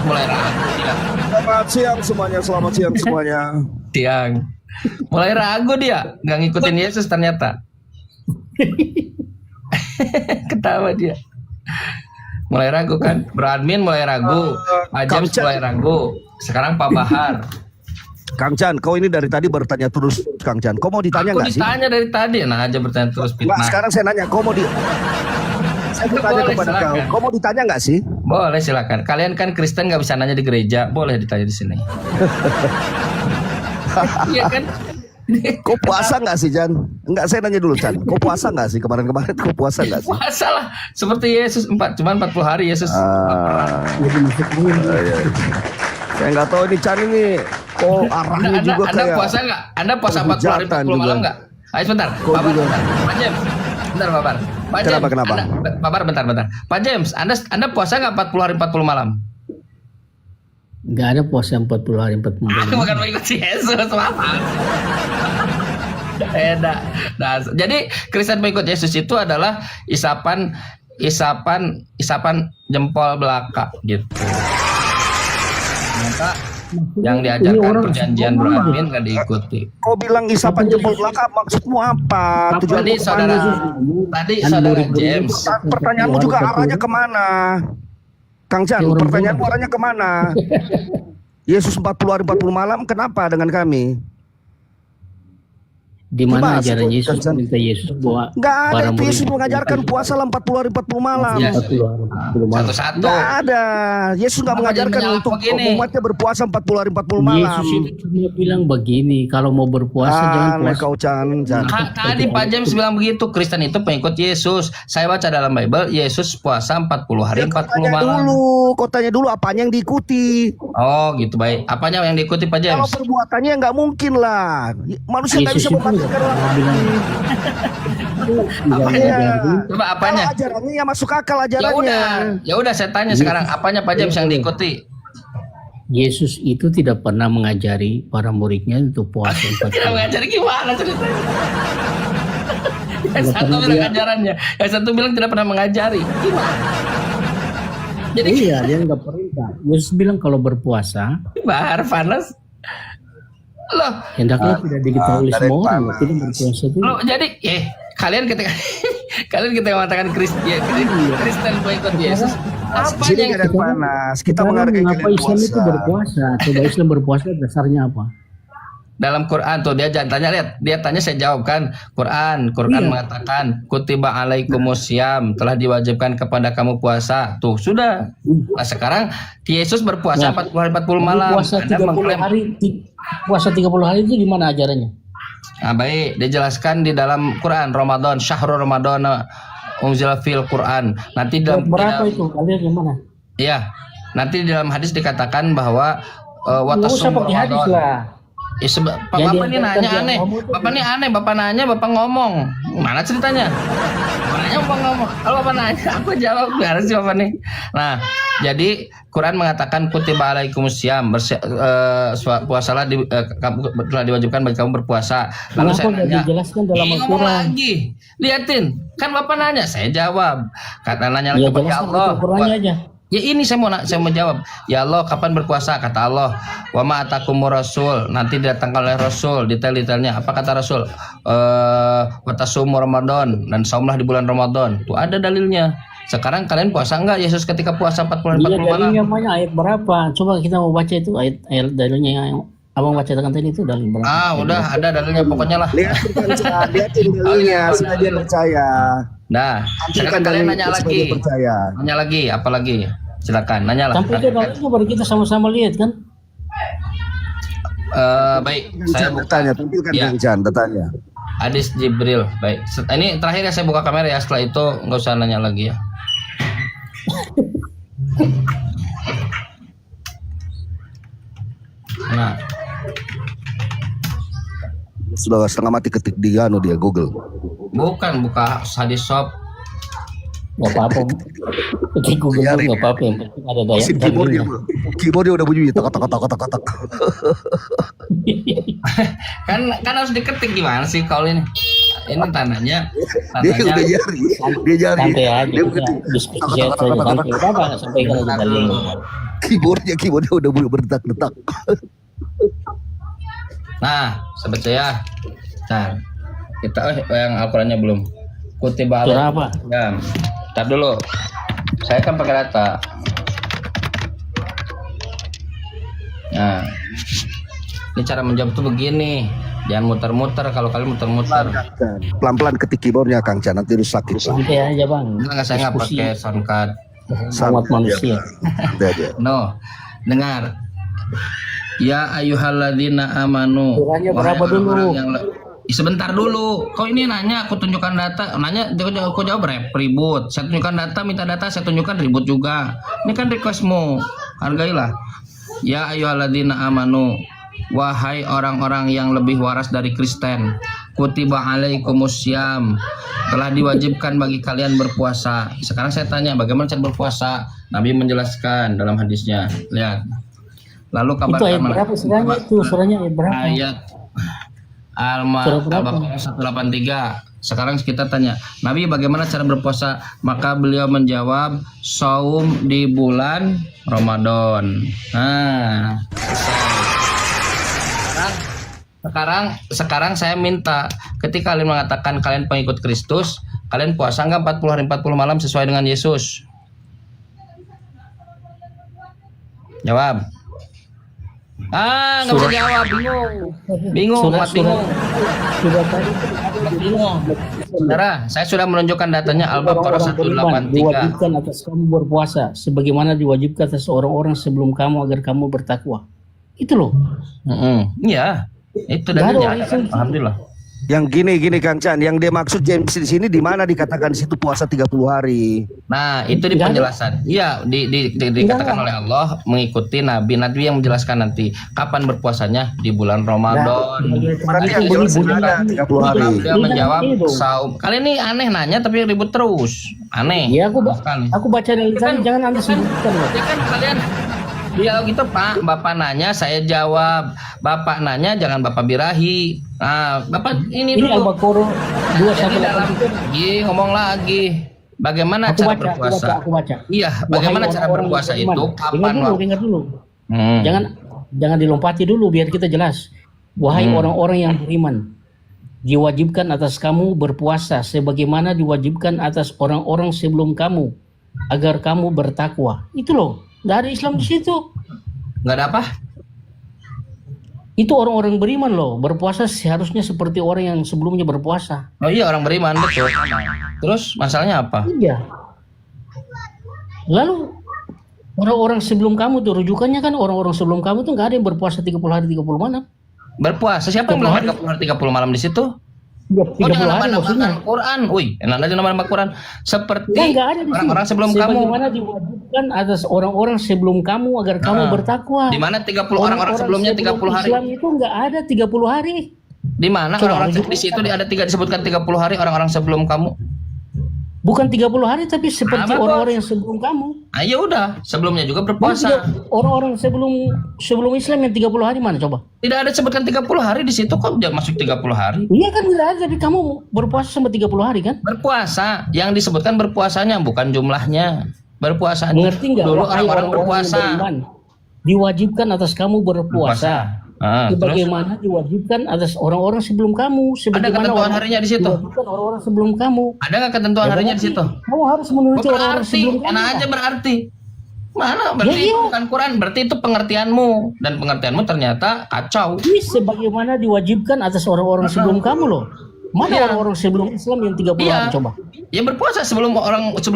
[SPEAKER 3] Mulai ragu dia.
[SPEAKER 8] Selamat siang semuanya.
[SPEAKER 3] Tiang. Mulai ragu dia, nggak ngikutin Yesus ternyata. Ketawa dia. Mulai ragu kan? Bro Admin mulai ragu, Pak James mulai ragu. Sekarang Pak Bahar.
[SPEAKER 8] Kang Chan, kau ini dari tadi bertanya terus, Kang Chan. Kau mau ditanya
[SPEAKER 3] Aku
[SPEAKER 8] nggak sih?
[SPEAKER 3] ditanya dari tadi, nah aja bertanya terus
[SPEAKER 8] Nggak,
[SPEAKER 3] fitnah.
[SPEAKER 8] sekarang saya nanya, saya bertanya
[SPEAKER 3] Boleh,
[SPEAKER 8] kepada
[SPEAKER 3] silakan.
[SPEAKER 8] kau mau ditanya nggak sih?
[SPEAKER 3] Boleh silakan. Kalian kan Kristen nggak bisa nanya di gereja, boleh ditanya di sini. Iya kan?
[SPEAKER 8] Kau puasa nggak sih, Chan? Enggak, saya nanya dulu, Chan. Kau puasa nggak sih kemarin-kemarin? Kau puasa nggak sih?
[SPEAKER 3] Puasa lah, seperti Yesus cuman 40 hari Yesus.
[SPEAKER 8] Iya. Saya nggak tahu ini Chan ini, kok arahnya juga
[SPEAKER 3] Anda
[SPEAKER 8] kayak
[SPEAKER 3] puasa nggak? Anda puasa 40 hari 40
[SPEAKER 8] juga.
[SPEAKER 3] malam nggak? Ayo sebentar,
[SPEAKER 8] Kok
[SPEAKER 3] Babar,
[SPEAKER 8] juga?
[SPEAKER 3] bentar. Pak James, bentar Babar. Pak James,
[SPEAKER 8] Kenapa?
[SPEAKER 3] Babar bentar. Pak James, Anda puasa nggak 40 hari 40 malam?
[SPEAKER 7] Gak ada puasa 40 hari 40
[SPEAKER 3] Aku
[SPEAKER 7] malam.
[SPEAKER 3] bukan mengikut si Yesus, apa? Nah, jadi Kristen pengikut Yesus itu adalah isapan jempol belaka gitu. Maka yang diajarkan perjanjian Bro Admin gak diikuti.
[SPEAKER 8] Kau bilang isapan jempol belakang, maksudmu apa?
[SPEAKER 3] Tadi saudara James,
[SPEAKER 8] Pertanyaanmu juga arahnya kemana? Kang Chan, pertanyaanmu arahnya kemana? Yesus 40 hari 40 malam, kenapa dengan kami?
[SPEAKER 7] Di mana
[SPEAKER 8] Gimana
[SPEAKER 7] ajaran
[SPEAKER 8] sih,
[SPEAKER 7] Yesus
[SPEAKER 8] Kang?
[SPEAKER 7] minta Yesus bahwa
[SPEAKER 8] Nggak ada
[SPEAKER 7] para
[SPEAKER 8] itu
[SPEAKER 7] murid
[SPEAKER 8] Yesus mengajarkan puasa 40 hari 40 malam.
[SPEAKER 3] Iya.
[SPEAKER 7] 40 hari 40 malam.
[SPEAKER 3] satu-satu.
[SPEAKER 8] Nggak ada. Yesus nggak
[SPEAKER 3] Apa
[SPEAKER 8] mengajarkan
[SPEAKER 3] dia
[SPEAKER 8] untuk
[SPEAKER 3] begini?
[SPEAKER 8] umatnya berpuasa 40 hari 40 malam.
[SPEAKER 7] Yesus itu cuma bilang begini, kalau mau berpuasa jangan puasa.
[SPEAKER 8] Kau Chan.
[SPEAKER 3] Tadi Pak James bilang begitu, Kristen itu pengikut Yesus. Saya baca dalam Bible, Yesus puasa 40 hari 40 malam.
[SPEAKER 8] Kau tanya dulu apanya yang diikuti.
[SPEAKER 3] Oh gitu, baik. Apanya yang diikuti Pak
[SPEAKER 8] Kalau
[SPEAKER 3] James?
[SPEAKER 8] perbuatannya nggak mungkin lah. Manusia nggak bisa
[SPEAKER 7] Yesus itu
[SPEAKER 8] membangkitkan orang
[SPEAKER 7] nggak
[SPEAKER 8] mati.
[SPEAKER 7] bilang
[SPEAKER 8] Iya.
[SPEAKER 3] Coba apanya?
[SPEAKER 8] Kalau ajarannya ya masuk akal
[SPEAKER 3] Ya
[SPEAKER 8] ajarannya.
[SPEAKER 3] udah saya tanya sekarang, apanya Pak James yang diikuti?
[SPEAKER 7] Yesus itu tidak pernah mengajari para muridnya untuk puasa 40
[SPEAKER 3] Tidak
[SPEAKER 7] hari.
[SPEAKER 3] mengajari gimana ceritanya? Yang satu bilang ajarannya, yang satu bilang tidak pernah mengajari. Gimana? Jadi
[SPEAKER 7] Iya, dia nggak perintah. Yesus bilang kalau berpuasa,
[SPEAKER 3] bahar panas. Loh,
[SPEAKER 7] hendaknya tidak diketahui
[SPEAKER 8] dari
[SPEAKER 7] semua orang.
[SPEAKER 8] panas.
[SPEAKER 7] Tidak berpuasa itu.
[SPEAKER 3] loh jadi kalian ketika mengatakan Kristen boikot Yesus, apa
[SPEAKER 8] Sini
[SPEAKER 3] yang
[SPEAKER 8] ada panas. Kita
[SPEAKER 7] Sekarang
[SPEAKER 8] menghargai
[SPEAKER 7] mengapa
[SPEAKER 8] kalian
[SPEAKER 7] Islam itu
[SPEAKER 8] puasa.
[SPEAKER 7] berpuasa? Coba Islam berpuasa dasarnya apa?
[SPEAKER 3] dalam Quran tuh dia jangan tanya, lihat dia tanya saya jawab kan. Quran mengatakan kutiba alaikumusiyam, telah diwajibkan kepada kamu puasa. Tuh sudah. Nah sekarang Yesus berpuasa 40 hari 40 malam.
[SPEAKER 7] Puasa
[SPEAKER 3] Anda
[SPEAKER 7] 30
[SPEAKER 3] mengklaim
[SPEAKER 7] hari, puasa 30 hari itu gimana ajarannya?
[SPEAKER 3] Nah, baik, dijelaskan di dalam Quran Ramadan, syahrul Ramadan unzila fil Quran. Nanti dalam
[SPEAKER 7] Berapa itu? Kalian yang mana?
[SPEAKER 3] Iya. Nanti di dalam hadis dikatakan bahwa
[SPEAKER 7] Nggak usah
[SPEAKER 3] watasum
[SPEAKER 7] pakai hadis
[SPEAKER 3] Ramadan.
[SPEAKER 7] lah.
[SPEAKER 3] Bapak
[SPEAKER 7] Yang
[SPEAKER 3] ini
[SPEAKER 7] diangkat
[SPEAKER 3] nanya
[SPEAKER 7] yang
[SPEAKER 3] aneh.
[SPEAKER 7] ngomong itu
[SPEAKER 3] Bapak ini aneh, Bapak nanya, Bapak ngomong. Mana ceritanya? Bapak nanya, Bapak ngomong. Kalau Bapak nanya, aku jawab. Gimana sih Bapak nih? Nah, jadi Quran mengatakan kutiba alaikumusiyam, puasalah telah diwajibkan bagi kamu berpuasa. Lalu
[SPEAKER 7] Kenapa
[SPEAKER 3] saya
[SPEAKER 7] nggak
[SPEAKER 3] nanya,
[SPEAKER 7] dijelaskan dalam
[SPEAKER 3] ngomong
[SPEAKER 7] Al-Quran?
[SPEAKER 3] lagi. Liatin, kan Bapak nanya, saya jawab. Kata nanya
[SPEAKER 7] Ya
[SPEAKER 3] lagi, ya
[SPEAKER 7] jelaskan
[SPEAKER 3] Allah.
[SPEAKER 7] Al-Qurannya aja.
[SPEAKER 3] Ya ini saya mau jawab. Ya Allah, kapan berpuasa? Kata Allah, wa ma atakumur rasul, nanti didatangkan oleh Rasul, detail-detailnya. Apa kata Rasul? Watasumur Ramadan, dan saumlah di bulan Ramadan. Tuh ada dalilnya. Sekarang kalian puasa enggak? Yesus ketika puasa 40
[SPEAKER 7] Iya,
[SPEAKER 3] 40 malam.
[SPEAKER 7] dalilnya mana? Ayat berapa? Coba kita mau baca itu ayat dalilnya yang abang bacakan tadi itu dalil berapa?
[SPEAKER 3] Ah, udah ada dalilnya pokoknya lah.
[SPEAKER 8] Lihatin kan, lihatin dalilnya supaya dia percaya.
[SPEAKER 3] Nah, sekarang
[SPEAKER 8] Tampilkan
[SPEAKER 3] kalian
[SPEAKER 8] dalilnya
[SPEAKER 3] nanya
[SPEAKER 8] supaya
[SPEAKER 3] lagi.
[SPEAKER 8] dia percaya.
[SPEAKER 3] Nanya lagi, apa lagi? Silakan, nanya lah.
[SPEAKER 7] Sampai itu dalilnya baru kita sama-sama lihat kan?
[SPEAKER 3] Baik, saya buka
[SPEAKER 8] Datanya, tampilkan
[SPEAKER 3] Ya.
[SPEAKER 8] Kang Chan, datanya.
[SPEAKER 3] hadis Jibril. Baik, ini terakhir ya saya buka kamera ya. Setelah itu nggak usah nanya lagi ya. Nah,
[SPEAKER 8] Sudah setengah mati ketik di dia Google.
[SPEAKER 3] bukan buka hadis shop.
[SPEAKER 7] Nggak apa-apa. Ketik Google
[SPEAKER 8] Biarin.
[SPEAKER 7] nggak apa-apa. Yang penting ada daya
[SPEAKER 8] Mesin keyboardnya,
[SPEAKER 7] dalilnya.
[SPEAKER 8] keyboardnya udah bunyi tak tak tak tak tak tak.
[SPEAKER 3] kan harus diketik gimana sih kalau ini? Ini tandanya
[SPEAKER 8] Dia udah jari, dia jari.
[SPEAKER 7] Santai aja,
[SPEAKER 8] Dia
[SPEAKER 7] kita
[SPEAKER 8] ketik.
[SPEAKER 7] diskusi aja santai. Apa sampaikan aja dalilnya.
[SPEAKER 8] Keyboardnya udah bunyi berdetak-detak.
[SPEAKER 3] Nah, sahabat saya. Nah, kita yang Al-Qur'annya belum. Kutiba
[SPEAKER 7] Surah apa?
[SPEAKER 3] Ya. Ntar dulu. Saya kan pakai data. Nah. Ini cara menjawab tuh begini. Jangan muter-muter, kalau kalian muter-muter.
[SPEAKER 8] Pelan-pelan ketik keyboardnya Kang Chan, nanti rusak itu.
[SPEAKER 7] Santai aja bang.
[SPEAKER 3] Enggak, saya nggak
[SPEAKER 7] Diskusi
[SPEAKER 3] pakai soundcard.
[SPEAKER 7] umat manusia.
[SPEAKER 8] Santai aja.
[SPEAKER 3] No. Dengar. Ya ayyuhalladzina amanu.
[SPEAKER 7] Surahnya
[SPEAKER 3] Wahai
[SPEAKER 7] berapa dulu?
[SPEAKER 3] orang-orang yang sebentar dulu. Kau ini nanya, aku tunjukkan data. Nanya, aku jawab ribut. Saya tunjukkan data, minta data, saya tunjukkan ribut juga. Ini kan requestmu. Hargailah. Ya ayyuhalladzina amanu. Wahai orang-orang yang lebih waras dari Kristen. Kutiba alaikumusiyam. Telah diwajibkan bagi kalian berpuasa. Sekarang saya tanya, bagaimana cara berpuasa? Nabi menjelaskan dalam hadisnya. Lihat. Lalu
[SPEAKER 7] Itu ayat
[SPEAKER 3] kabarkan
[SPEAKER 7] berapa surahnya itu? Surahnya ayat berapa?
[SPEAKER 3] ayat Al-Baqarah 183. Sekarang kita tanya, Nabi bagaimana cara berpuasa? Maka beliau menjawab, saum di bulan Ramadan. Nah, sekarang saya minta, ketika kalian mengatakan kalian pengikut Kristus, kalian puasa nggak 40 hari 40 malam sesuai dengan Yesus? Jawab. Nggak bisa jawab, bingung, umat bingung.
[SPEAKER 7] Sudah tadi
[SPEAKER 3] Bingung. Saudara, saya sudah menunjukkan datanya Al-Baqarah
[SPEAKER 7] orang-orang beriman
[SPEAKER 3] 183.
[SPEAKER 7] diwajibkan atas kamu berpuasa sebagaimana diwajibkan atas orang-orang sebelum kamu agar kamu bertakwa. Itu loh.
[SPEAKER 3] Iya, itu
[SPEAKER 7] Nggak ada
[SPEAKER 3] dalilnya.
[SPEAKER 7] orang Islam.
[SPEAKER 3] Alhamdulillah.
[SPEAKER 8] Yang gini Kang Chan, yang dia maksud James di sini di mana dikatakan di situ puasa 30 hari.
[SPEAKER 3] Nah, itu di
[SPEAKER 7] Nggak ada.
[SPEAKER 3] penjelasan. Iya, dikatakan oleh Allah mengikuti Nabi yang menjelaskan nanti kapan berpuasanya di bulan Ramadan.
[SPEAKER 8] Berarti yang jelas ada 30 hari.
[SPEAKER 3] Dia menjawab saum. Kalian ini aneh nanya tapi ribut terus. Aneh.
[SPEAKER 7] Ya
[SPEAKER 3] Sekali.
[SPEAKER 7] aku baca dari tadi, jangan Anda sebutkan loh.
[SPEAKER 3] Ya kan kalian dialog itu Pak, Bapak nanya saya jawab. Bapak nanya jangan Bapak birahi. Nah, Bapak ini
[SPEAKER 7] Ini
[SPEAKER 3] dulu.
[SPEAKER 7] Al-Baqarah
[SPEAKER 3] Jadi dalam
[SPEAKER 7] 218.
[SPEAKER 3] ngomong lagi. Bagaimana
[SPEAKER 7] Aku
[SPEAKER 3] cara
[SPEAKER 7] baca,
[SPEAKER 3] berpuasa?
[SPEAKER 7] aku baca.
[SPEAKER 3] Iya, bagaimana cara
[SPEAKER 7] orang-orang
[SPEAKER 3] berpuasa
[SPEAKER 7] yang beriman.
[SPEAKER 3] itu? Kapan waktu?
[SPEAKER 7] Dengar dulu.
[SPEAKER 3] Hmm.
[SPEAKER 7] Jangan dilompati dulu biar kita jelas. Wahai orang-orang yang beriman. diwajibkan atas kamu berpuasa sebagaimana diwajibkan atas orang-orang sebelum kamu agar kamu bertakwa. Itu loh, nggak ada Islam di situ.
[SPEAKER 3] Nggak ada apa?
[SPEAKER 7] Itu orang-orang beriman loh, berpuasa seharusnya seperti orang yang sebelumnya berpuasa.
[SPEAKER 3] Oh iya, orang beriman, betul. Terus masalahnya apa?
[SPEAKER 7] Iya. Lalu orang-orang sebelum kamu tuh rujukannya kan orang-orang sebelum kamu tuh nggak ada yang berpuasa 30 hari 30 malam.
[SPEAKER 3] Berpuasa, siapa yang bilang 30 hari 30 malam di situ?
[SPEAKER 7] Ya,
[SPEAKER 3] Oh,
[SPEAKER 7] 30
[SPEAKER 3] jangan
[SPEAKER 7] hari maksudnya.
[SPEAKER 3] nambah-nambah Quran. Wih, enak aja nambah Quran. Seperti
[SPEAKER 7] Nggak ada di sini.
[SPEAKER 3] orang-orang sebelum kamu.
[SPEAKER 7] Sebagaimana diwajibkan atas orang-orang sebelum kamu agar kamu bertakwa.
[SPEAKER 3] Di mana 30 orang-orang sebelumnya 30 hari?
[SPEAKER 7] Islam itu nggak ada 30 hari.
[SPEAKER 3] Di mana
[SPEAKER 7] Coba
[SPEAKER 3] orang-orang
[SPEAKER 7] rujuk.
[SPEAKER 3] di situ ada disebutkan 30 hari orang-orang sebelum kamu?
[SPEAKER 7] Bukan 30 hari tapi seperti
[SPEAKER 3] Apa, Bos?
[SPEAKER 7] orang-orang yang sebelum kamu.
[SPEAKER 3] Ah, ya udah, sebelumnya juga berpuasa.
[SPEAKER 7] Orang-orang sebelum Islam yang 30 hari mana coba?
[SPEAKER 3] Tidak ada sebutkan 30 hari di situ, kok dia masuk 30 hari?
[SPEAKER 7] Iya kan tidak ada, tapi kamu berpuasa sampai 30 hari kan?
[SPEAKER 3] Berpuasa, yang disebutkan berpuasanya bukan jumlahnya. Berpuasa.
[SPEAKER 7] Mengerti nggak?
[SPEAKER 3] Dulu
[SPEAKER 7] Wahai
[SPEAKER 3] orang-orang
[SPEAKER 7] yang
[SPEAKER 3] berpuasa.
[SPEAKER 7] beriman, diwajibkan atas kamu berpuasa.
[SPEAKER 3] Terus
[SPEAKER 7] Sebagaimana diwajibkan atas orang-orang sebelum kamu.
[SPEAKER 3] ada
[SPEAKER 7] Sebagaimana
[SPEAKER 3] ketentuan harinya di situ?
[SPEAKER 7] diwajibkan orang-orang sebelum kamu.
[SPEAKER 3] Ada nggak ketentuan harinya di situ?
[SPEAKER 7] Kamu harus menuruti orang-orang
[SPEAKER 3] Berarti,
[SPEAKER 7] sebelum kamu.
[SPEAKER 3] enak aja berarti. Mana? Berarti
[SPEAKER 7] Ya, iya.
[SPEAKER 3] itu bukan Quran, berarti itu pengertianmu dan pengertianmu ternyata kacau.
[SPEAKER 7] Ini sebagaimana diwajibkan atas orang-orang sebelum kamu loh. Mana
[SPEAKER 3] Iya.
[SPEAKER 7] orang-orang sebelum Islam yang 30 hari coba?
[SPEAKER 3] Ya berpuasa sebelum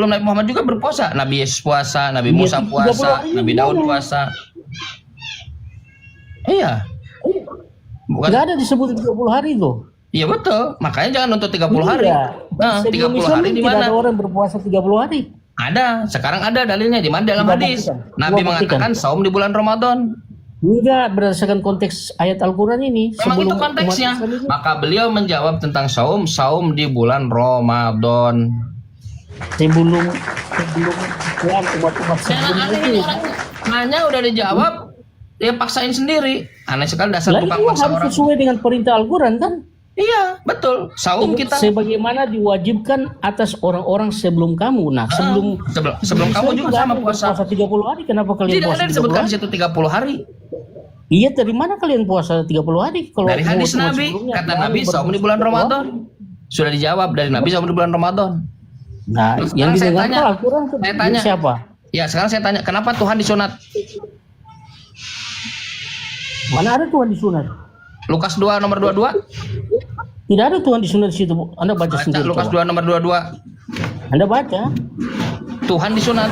[SPEAKER 3] Nabi Muhammad juga berpuasa. Nabi Yesus puasa, Nabi
[SPEAKER 7] Iya,
[SPEAKER 3] Musa
[SPEAKER 7] 30
[SPEAKER 3] puasa,
[SPEAKER 7] hari
[SPEAKER 3] Nabi
[SPEAKER 7] gimana?
[SPEAKER 3] Daud puasa. Iya. Bukan.
[SPEAKER 7] Nggak ada disebut 30 hari tuh.
[SPEAKER 3] Iya betul. Makanya jangan nuntut 30 hari.
[SPEAKER 7] Iya.
[SPEAKER 3] Nah,
[SPEAKER 7] Sebelum
[SPEAKER 3] 30
[SPEAKER 7] Islam
[SPEAKER 3] hari di
[SPEAKER 7] tidak
[SPEAKER 3] mana?
[SPEAKER 7] ada orang berpuasa 30 hari.
[SPEAKER 3] Ada. Sekarang ada dalilnya di mana dalam
[SPEAKER 7] Coba
[SPEAKER 3] hadis.
[SPEAKER 7] buktikan.
[SPEAKER 3] Nabi
[SPEAKER 7] Coba
[SPEAKER 3] mengatakan saum di bulan Ramadan.
[SPEAKER 7] Enggak, berdasarkan konteks ayat Al-Quran ini.
[SPEAKER 3] Memang itu
[SPEAKER 7] umat
[SPEAKER 3] konteksnya.
[SPEAKER 7] Islam ini-
[SPEAKER 3] Maka beliau menjawab tentang saum di bulan Ramadan.
[SPEAKER 7] sebelum Quran umat-umat sebelum itu.
[SPEAKER 3] Nanya udah dijawab, dia paksain sendiri. Aneh sekali dasar
[SPEAKER 7] Lalu
[SPEAKER 3] tukang
[SPEAKER 7] itu
[SPEAKER 3] paksa
[SPEAKER 7] harus
[SPEAKER 3] orang.
[SPEAKER 7] sesuai dengan perintah Al-Quran kan?
[SPEAKER 3] Iya, betul. Saum kita
[SPEAKER 7] Sebagaimana diwajibkan atas orang-orang sebelum kamu. Nah,
[SPEAKER 3] sebelum kamu juga
[SPEAKER 7] tidak
[SPEAKER 3] sama
[SPEAKER 7] ada
[SPEAKER 3] puasa.
[SPEAKER 7] 30 hari. Kenapa kalian
[SPEAKER 3] Tidak
[SPEAKER 7] puasa
[SPEAKER 3] ada
[SPEAKER 7] 30
[SPEAKER 3] disebutkan di
[SPEAKER 7] hari?
[SPEAKER 3] situ 30 hari.
[SPEAKER 7] Iya, dari mana kalian puasa 30 hari? Kalau
[SPEAKER 3] Dari hadis
[SPEAKER 7] umat
[SPEAKER 3] Nabi,
[SPEAKER 7] sebelumnya
[SPEAKER 3] kata
[SPEAKER 7] tidak
[SPEAKER 3] Nabi
[SPEAKER 7] ada
[SPEAKER 3] saum di
[SPEAKER 7] berpuasa
[SPEAKER 3] bulan
[SPEAKER 7] 30 hari.
[SPEAKER 3] Ramadan. Sudah dijawab dari Nabi saum di bulan Ramadan.
[SPEAKER 7] Nah,
[SPEAKER 3] Terus
[SPEAKER 7] yang
[SPEAKER 3] sekarang saya
[SPEAKER 7] didengarkan
[SPEAKER 3] tanya,
[SPEAKER 7] Al-Quran itu
[SPEAKER 3] saya tanya.
[SPEAKER 7] siapa?
[SPEAKER 3] Ya, sekarang saya tanya, kenapa Tuhan disunat?
[SPEAKER 7] Mana ada Tuhan disunat?
[SPEAKER 3] Lukas 2 nomor 22?
[SPEAKER 7] Tidak ada Tuhan disunat di situ. Anda baca
[SPEAKER 3] Baca
[SPEAKER 7] sendiri.
[SPEAKER 3] Lukas
[SPEAKER 7] coba.
[SPEAKER 3] 2 nomor 22.
[SPEAKER 7] Anda baca.
[SPEAKER 3] Tuhan disunat.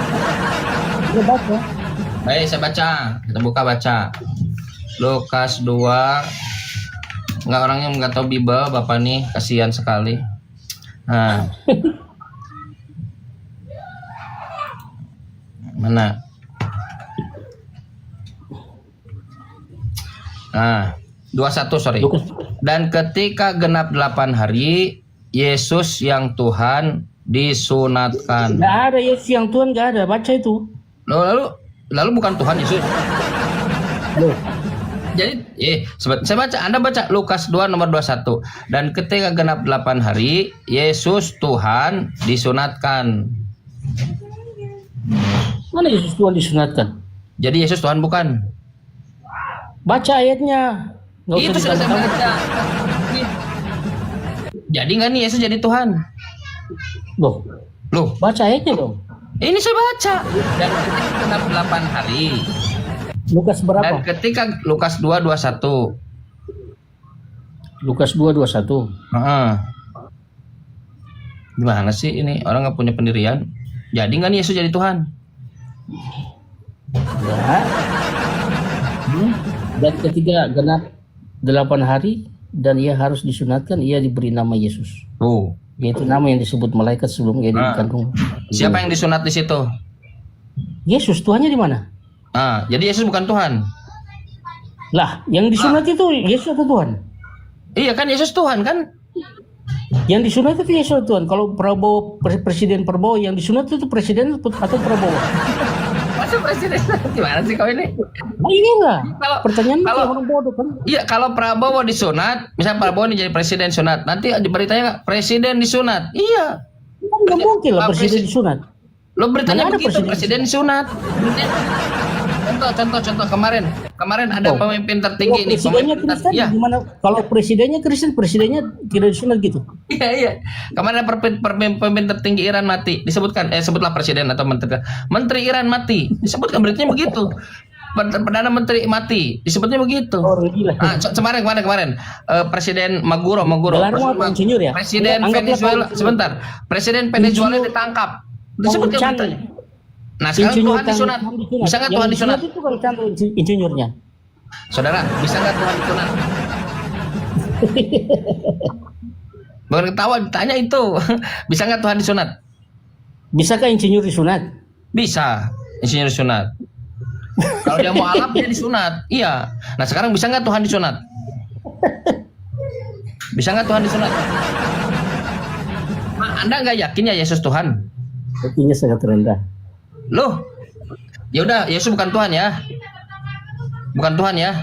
[SPEAKER 7] Anda baca.
[SPEAKER 3] Baik, saya baca. Kita buka baca. Lukas 2. Enggak, orangnya nggak tahu Bible, Bapak nih, kasihan sekali. Nah. Mana? Nah, 21 sorry. Dan ketika genap 8 hari, Yesus yang Tuhan disunatkan.
[SPEAKER 7] Nggak ada Yesus yang Tuhan, nggak ada. Baca itu.
[SPEAKER 3] Lalu bukan Tuhan Yesus.
[SPEAKER 7] Loh.
[SPEAKER 3] Jadi, saya baca, Anda baca Lukas 2 nomor 21. Dan ketika genap 8 hari, Yesus Tuhan disunatkan.
[SPEAKER 7] Mana Yesus Tuhan disunatkan?
[SPEAKER 3] Jadi Yesus Tuhan bukan?
[SPEAKER 7] Baca ayatnya. Nggak usah
[SPEAKER 3] Itu sudah saya
[SPEAKER 7] ditambah-tambah.
[SPEAKER 3] baca. Jadi nggak nih Yesus jadi Tuhan?
[SPEAKER 7] Loh,
[SPEAKER 3] Loh,
[SPEAKER 7] baca ayatnya dong.
[SPEAKER 3] ini saya baca. Dan ketika genap 8 hari.
[SPEAKER 7] Lukas
[SPEAKER 3] Dan
[SPEAKER 7] berapa?
[SPEAKER 3] ketika Lukas 2:21.
[SPEAKER 7] Lukas 2:21.
[SPEAKER 3] Heeh. Gimana sih ini orang nggak punya pendirian? Jadi nggak nih Yesus jadi Tuhan?
[SPEAKER 7] Ya. Dan ketika genap 8 hari dan ia harus disunatkan, ia diberi nama Yesus.
[SPEAKER 3] Tuh.
[SPEAKER 7] Yaitu nama yang disebut malaikat sebelum ia dikandung.
[SPEAKER 3] Siapa yang disunat di situ?
[SPEAKER 7] Yesus, Tuhannya di mana?
[SPEAKER 3] Jadi Yesus bukan Tuhan.
[SPEAKER 7] Lah, yang disunat itu Yesus atau Tuhan?
[SPEAKER 3] Iya kan Yesus Tuhan kan?
[SPEAKER 7] Yang disunat itu Yesus atau Tuhan. Kalau Prabowo, Presiden Prabowo, yang disunat itu Presiden atau Prabowo?
[SPEAKER 3] Masa presiden? Gimana sih kau ini?
[SPEAKER 7] Nah, iya lah.
[SPEAKER 3] Kalau-
[SPEAKER 7] Pertanyaan
[SPEAKER 3] kalau-
[SPEAKER 7] orang bodoh kan?
[SPEAKER 3] Iya, kalau Prabowo disunat, misalnya Prabowo ini jadi presiden sunat, nanti di beritanya nggak, presiden disunat. Iya.
[SPEAKER 7] Kan nggak mungkin lah
[SPEAKER 3] Pak
[SPEAKER 7] Presiden
[SPEAKER 3] Presiden-
[SPEAKER 7] disunat.
[SPEAKER 3] Lo beritanya
[SPEAKER 7] Mana ada
[SPEAKER 3] begitu,
[SPEAKER 7] presiden
[SPEAKER 3] presiden disunat. Contoh kemarin ada pemimpin tertinggi nih,
[SPEAKER 7] Presidennya
[SPEAKER 3] pemimpin
[SPEAKER 7] Kristen,
[SPEAKER 3] ya.
[SPEAKER 7] gimana? Kalau presidennya Kristen, presidennya tidak disunat gitu.
[SPEAKER 3] Iya. Kemarin ada pemimpin tertinggi Iran mati. Disebutkan, sebutlah presiden atau menteri. Menteri Iran mati. Disebutkan beritanya begitu. Perdana Menteri mati. Disebutnya begitu.
[SPEAKER 7] Orang gila.
[SPEAKER 3] Kemarin Presiden Maduro.
[SPEAKER 7] Gelarnya apa, insinyur ya?
[SPEAKER 3] Presiden
[SPEAKER 7] Anggaplah
[SPEAKER 3] Venezuela.
[SPEAKER 7] kalau-
[SPEAKER 3] Sebentar. Presiden Venezuela ditangkap. Disebutkan
[SPEAKER 7] Chan.
[SPEAKER 3] beritanya. Nah sekarang Tuhan disunat. Bisa nggak Tuhan disunat?
[SPEAKER 7] Itu kan Chandra insinyurnya.
[SPEAKER 3] Saudara, bisa nggak Tuhan disunat? Bukan ketawa, ditanya itu. Bisa nggak Tuhan disunat?
[SPEAKER 7] Bisakah insinyur disunat?
[SPEAKER 3] Bisa, insinyur disunat. Kalau dia mau alap, dia disunat. Iya. Nah sekarang bisa nggak Tuhan disunat? Bisa nggak Tuhan disunat? Nah, Anda nggak yakin ya Yesus Tuhan?
[SPEAKER 7] Artinya sangat rendah.
[SPEAKER 3] Loh, ya udah Yesus bukan Tuhan ya? Bukan Tuhan ya?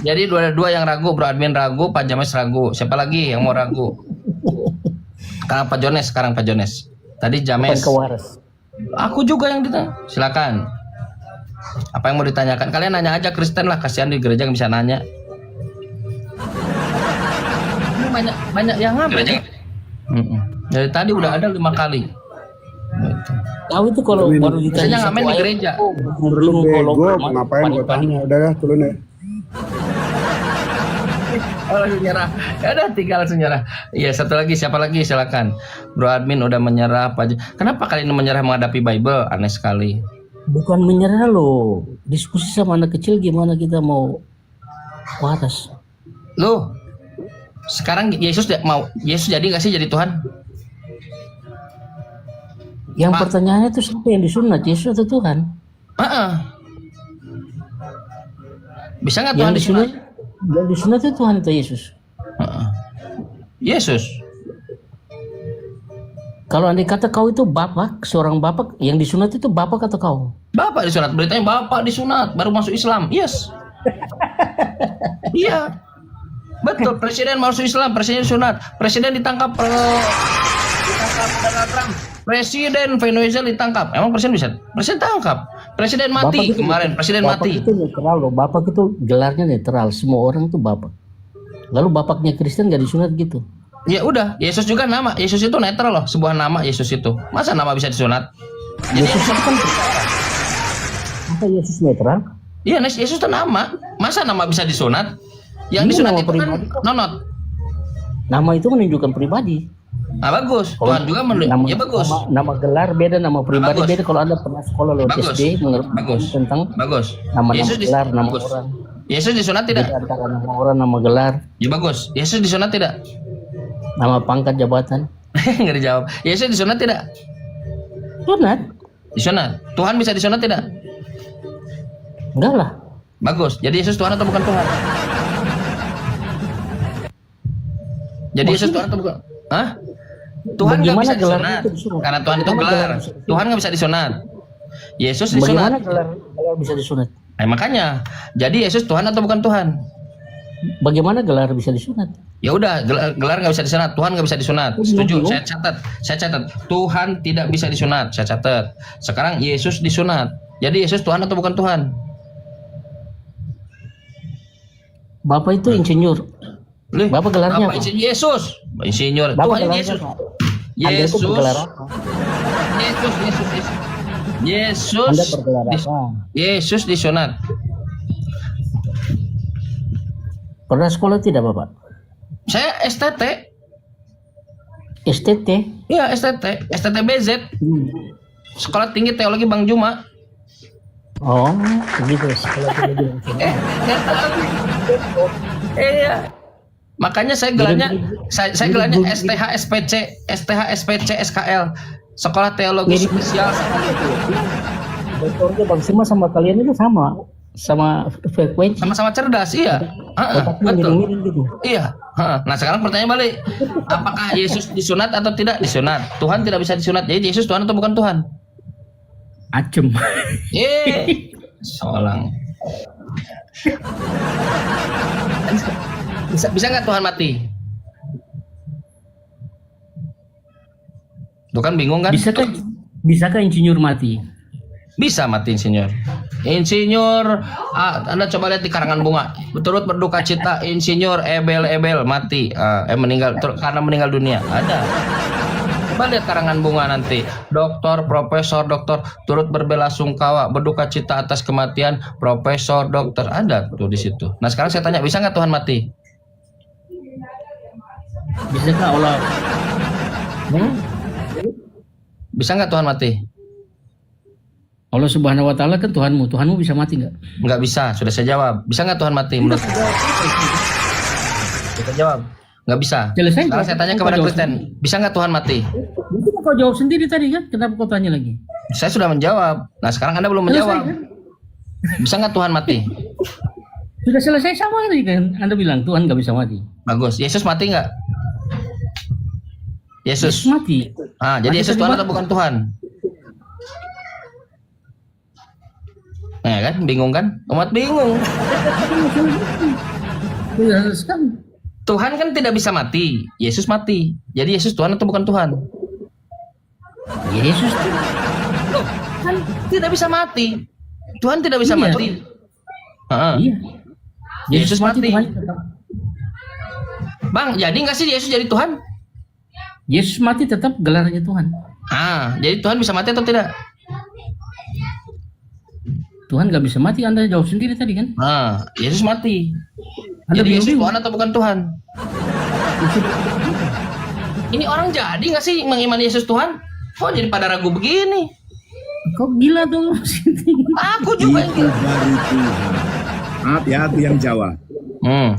[SPEAKER 3] Jadi dua yang ragu, Bro Admin ragu, Pak James ragu. Siapa lagi yang mau ragu? Sekarang Pak Jones. Tadi
[SPEAKER 7] Bukan
[SPEAKER 3] James.
[SPEAKER 7] kewaras.
[SPEAKER 3] Aku juga yang ditanya. Silakan. Apa yang mau ditanyakan? Kalian nanya aja Kristen lah, kasihan di gereja nggak bisa nanya. Ini banyak yang ngambil. Dari tadi udah ada 5 kali. Gitu.
[SPEAKER 7] Tahu itu kalau baru ditanya
[SPEAKER 3] Biasanya ngamen
[SPEAKER 7] satu
[SPEAKER 3] di
[SPEAKER 7] ayat,
[SPEAKER 3] gereja.
[SPEAKER 6] Perlu
[SPEAKER 7] kalau
[SPEAKER 6] bego,
[SPEAKER 7] panik-
[SPEAKER 6] ngapain gue
[SPEAKER 7] panik-
[SPEAKER 6] tanya? Udah dah, turun ya.
[SPEAKER 3] Oh, langsung nyerah. Ya udah tinggal langsung nyerah. Iya, satu lagi siapa lagi silakan. Bro Admin udah menyerah Pak. Kenapa kalian menyerah menghadapi Bible? Aneh sekali.
[SPEAKER 7] Bukan menyerah loh. Diskusi sama anak kecil gimana kita mau waras.
[SPEAKER 3] Loh. Sekarang Yesus jadi nggak sih jadi Tuhan?
[SPEAKER 7] Yang
[SPEAKER 3] Pak.
[SPEAKER 7] pertanyaannya itu siapa yang disunat, Yesus atau Tuhan?
[SPEAKER 3] Bisa nggak Tuhan disunat?
[SPEAKER 7] Yang disunat itu Tuhan atau Yesus?
[SPEAKER 3] Yesus.
[SPEAKER 7] Kalau andai kata kau itu bapak, seorang bapak, yang disunat itu bapak atau kau?
[SPEAKER 3] Bapak disunat. Beritanya Bapak disunat baru masuk Islam. Yes. Iya. Betul, presiden masuk Islam, presiden sunat, presiden ditangkap Donald Trump, presiden Venezuela ditangkap. Emang presiden bisa? Presiden tangkap, presiden mati
[SPEAKER 7] Bapak itu-
[SPEAKER 3] kemarin, presiden
[SPEAKER 7] bapak
[SPEAKER 3] mati.
[SPEAKER 7] itu netral loh, bapak itu gelarnya netral, semua orang itu bapak. Lalu bapaknya Kristen gak disunat gitu?
[SPEAKER 3] Ya udah, Yesus juga nama, Yesus itu netral loh, sebuah nama Yesus itu. Masa nama bisa disunat? Jadi
[SPEAKER 7] Yesus itu kan apa Yesus netral?
[SPEAKER 3] iya, Yesus itu nama. Masa nama bisa disunat? Yang
[SPEAKER 7] Ini
[SPEAKER 3] disunat
[SPEAKER 7] nama
[SPEAKER 3] itu kan
[SPEAKER 7] pribadi.
[SPEAKER 3] nonot.
[SPEAKER 7] Nama itu menunjukkan pribadi.
[SPEAKER 3] Nah bagus, Tuhan juga
[SPEAKER 7] Nama,
[SPEAKER 3] ya bagus.
[SPEAKER 7] Nama gelar beda, nama pribadi
[SPEAKER 3] Bagus.
[SPEAKER 7] beda. Kalau Anda pernah sekolah loh
[SPEAKER 3] Bagus.
[SPEAKER 7] SD mengerti
[SPEAKER 3] Bagus.
[SPEAKER 7] tentang
[SPEAKER 3] Bagus.
[SPEAKER 7] nama
[SPEAKER 3] Yesus
[SPEAKER 7] gelar, nama
[SPEAKER 3] bagus.
[SPEAKER 7] orang.
[SPEAKER 3] Yesus disunat tidak?
[SPEAKER 7] Beda antara nama orang, nama gelar,
[SPEAKER 3] Ya bagus. Yesus disunat tidak?
[SPEAKER 7] nama pangkat jabatan.
[SPEAKER 3] Nggak dijawab. Yesus disunat tidak?
[SPEAKER 7] Sunat?
[SPEAKER 3] Disunat. Tuhan bisa disunat tidak?
[SPEAKER 7] Enggak lah.
[SPEAKER 3] Bagus. Jadi Yesus Tuhan atau bukan Tuhan? Jadi Yesus Tuhan atau bukan? Hah? Tuhan nggak
[SPEAKER 7] Bagaimana
[SPEAKER 3] bisa
[SPEAKER 7] gelarnya
[SPEAKER 3] disunat.
[SPEAKER 7] itu disunat?
[SPEAKER 3] Karena Tuhan itu
[SPEAKER 7] Bagaimana
[SPEAKER 3] gelar.
[SPEAKER 7] gelar bisa disunat?
[SPEAKER 3] Tuhan nggak bisa disunat. Yesus
[SPEAKER 7] Bagaimana
[SPEAKER 3] disunat.
[SPEAKER 7] gelar bisa disunat?
[SPEAKER 3] Nah, makanya. Jadi Yesus Tuhan atau bukan Tuhan?
[SPEAKER 7] Bagaimana gelar bisa disunat?
[SPEAKER 3] Ya udah, gelar nggak bisa disunat, Tuhan nggak bisa disunat. Setuju? Saya catat. Tuhan tidak bisa disunat, saya catat. Sekarang Yesus disunat. Jadi Yesus Tuhan atau bukan Tuhan?
[SPEAKER 7] Bapak itu insinyur.
[SPEAKER 3] Loh,
[SPEAKER 7] Bapak gelarnya
[SPEAKER 3] apa
[SPEAKER 7] apa?
[SPEAKER 3] insinyur? Yesus. Insinyur.
[SPEAKER 7] Bapak
[SPEAKER 3] Tuhan
[SPEAKER 7] gelarnya
[SPEAKER 3] Yesus.
[SPEAKER 7] apa? Anda itu bergelar apa?
[SPEAKER 3] Yesus.
[SPEAKER 7] Anda bergelar apa?
[SPEAKER 3] Yesus disunat.
[SPEAKER 7] Pernah sekolah tidak Bapak?
[SPEAKER 3] Saya STT.
[SPEAKER 7] STT?
[SPEAKER 3] Iya, STT. STTBZ. Sekolah Tinggi Teologi Bang Juma.
[SPEAKER 7] Oh, begitu sekolah teologi.
[SPEAKER 3] Nggak tahu. Iya. Makanya saya gelarnya STH SPC SKL. Sekolah Teologi Spesial.
[SPEAKER 7] Dokternya Bang Sima sama kalian itu sama frekuensi.
[SPEAKER 3] Sama-sama cerdas, iya.
[SPEAKER 7] Otaknya
[SPEAKER 3] Betul.
[SPEAKER 7] miring-miring gitu.
[SPEAKER 3] Iya. Nah sekarang pertanyaan balik, apakah Yesus disunat atau tidak disunat? Tuhan tidak bisa disunat. Jadi Yesus Tuhan atau bukan Tuhan?
[SPEAKER 7] Acem.
[SPEAKER 3] Solang. Bisa nggak Tuhan mati? Tuh kan bingung kan?
[SPEAKER 7] Bisakah insinyur mati?
[SPEAKER 3] Bisa mati insinyur. Insinyur, Anda coba lihat di karangan bunga. Turut berduka cita insinyur Ebel mati, meninggal karena meninggal dunia. Ada. Coba lihat karangan bunga nanti. Doktor, profesor, dokter turut berbelasungkawa, berduka cita atas kematian profesor, dokter. Ada tuh di situ. Nah sekarang saya tanya, bisa nggak Tuhan mati?
[SPEAKER 7] Bisakah Allah?
[SPEAKER 3] Bisa nggak Tuhan mati?
[SPEAKER 7] Allah Subhanahu Wa Taala kan Tuhanmu. Tuhanmu bisa mati nggak?
[SPEAKER 3] Nggak bisa. Sudah saya jawab. Bisa nggak Tuhan mati? Menurut kita jawab. Nggak bisa.
[SPEAKER 7] Selesai.
[SPEAKER 3] Sekarang saya tanya kepada Kristen, bisa nggak Tuhan mati?
[SPEAKER 7] Itu kau jawab sendiri tadi kan? Kenapa kau tanya lagi?
[SPEAKER 3] Saya sudah menjawab. Nah sekarang Anda belum menjawab. Bisa nggak Tuhan mati?
[SPEAKER 7] Sudah selesai sama tadi kan? Anda bilang Tuhan nggak bisa mati.
[SPEAKER 3] Bagus. Yesus mati nggak? Yesus.
[SPEAKER 7] Mati.
[SPEAKER 3] Jadi
[SPEAKER 7] Mati
[SPEAKER 3] Yesus
[SPEAKER 7] tadi
[SPEAKER 3] Tuhan
[SPEAKER 7] mati.
[SPEAKER 3] atau bukan Tuhan? Nah kan, bingung kan? Umat bingung.
[SPEAKER 7] Jelaskan.
[SPEAKER 3] Tuhan kan tidak bisa mati. Yesus mati. Jadi Yesus Tuhan atau bukan Tuhan?
[SPEAKER 7] Yesus
[SPEAKER 3] Loh, kan tidak bisa mati. Tuhan tidak bisa
[SPEAKER 7] Iya.
[SPEAKER 3] mati.
[SPEAKER 7] Iya.
[SPEAKER 3] Yesus mati.
[SPEAKER 7] Tuhan tetap.
[SPEAKER 3] Bang, jadi nggak sih Yesus jadi Tuhan?
[SPEAKER 7] Yesus mati tetap gelarnya Tuhan.
[SPEAKER 3] Jadi Tuhan bisa mati atau tidak?
[SPEAKER 7] Tuhan nggak bisa mati. Anda jawab sendiri tadi kan?
[SPEAKER 3] Yesus mati.
[SPEAKER 7] Anda
[SPEAKER 3] Jadi Yesus
[SPEAKER 7] bingung.
[SPEAKER 3] Tuhan atau bukan Tuhan? Ini orang jadi nggak sih mengimani Yesus Tuhan? Kok jadi pada ragu begini?
[SPEAKER 7] Kok gila tuh?
[SPEAKER 3] Aku juga yang
[SPEAKER 9] Itu baru Tuhan. Maaf ya, aku yang jawab.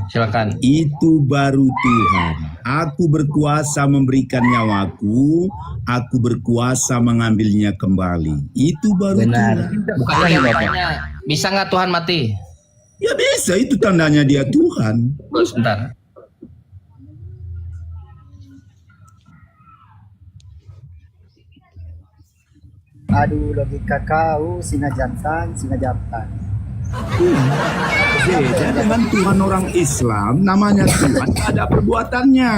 [SPEAKER 3] Silakan.
[SPEAKER 9] Itu baru Tuhan. Aku berkuasa memberikan nyawaku, aku berkuasa mengambilnya kembali. Itu baru
[SPEAKER 7] Benar.
[SPEAKER 9] Tuhan.
[SPEAKER 3] Bukan yang bertanya, bisa nggak Tuhan mati?
[SPEAKER 9] Ya bisa, itu tandanya dia Tuhan.
[SPEAKER 3] Sebentar.
[SPEAKER 6] Aduh, logika kau singa jantan.
[SPEAKER 9] Beda dengan Tuhan orang Islam, namanya Tuhan ada perbuatannya.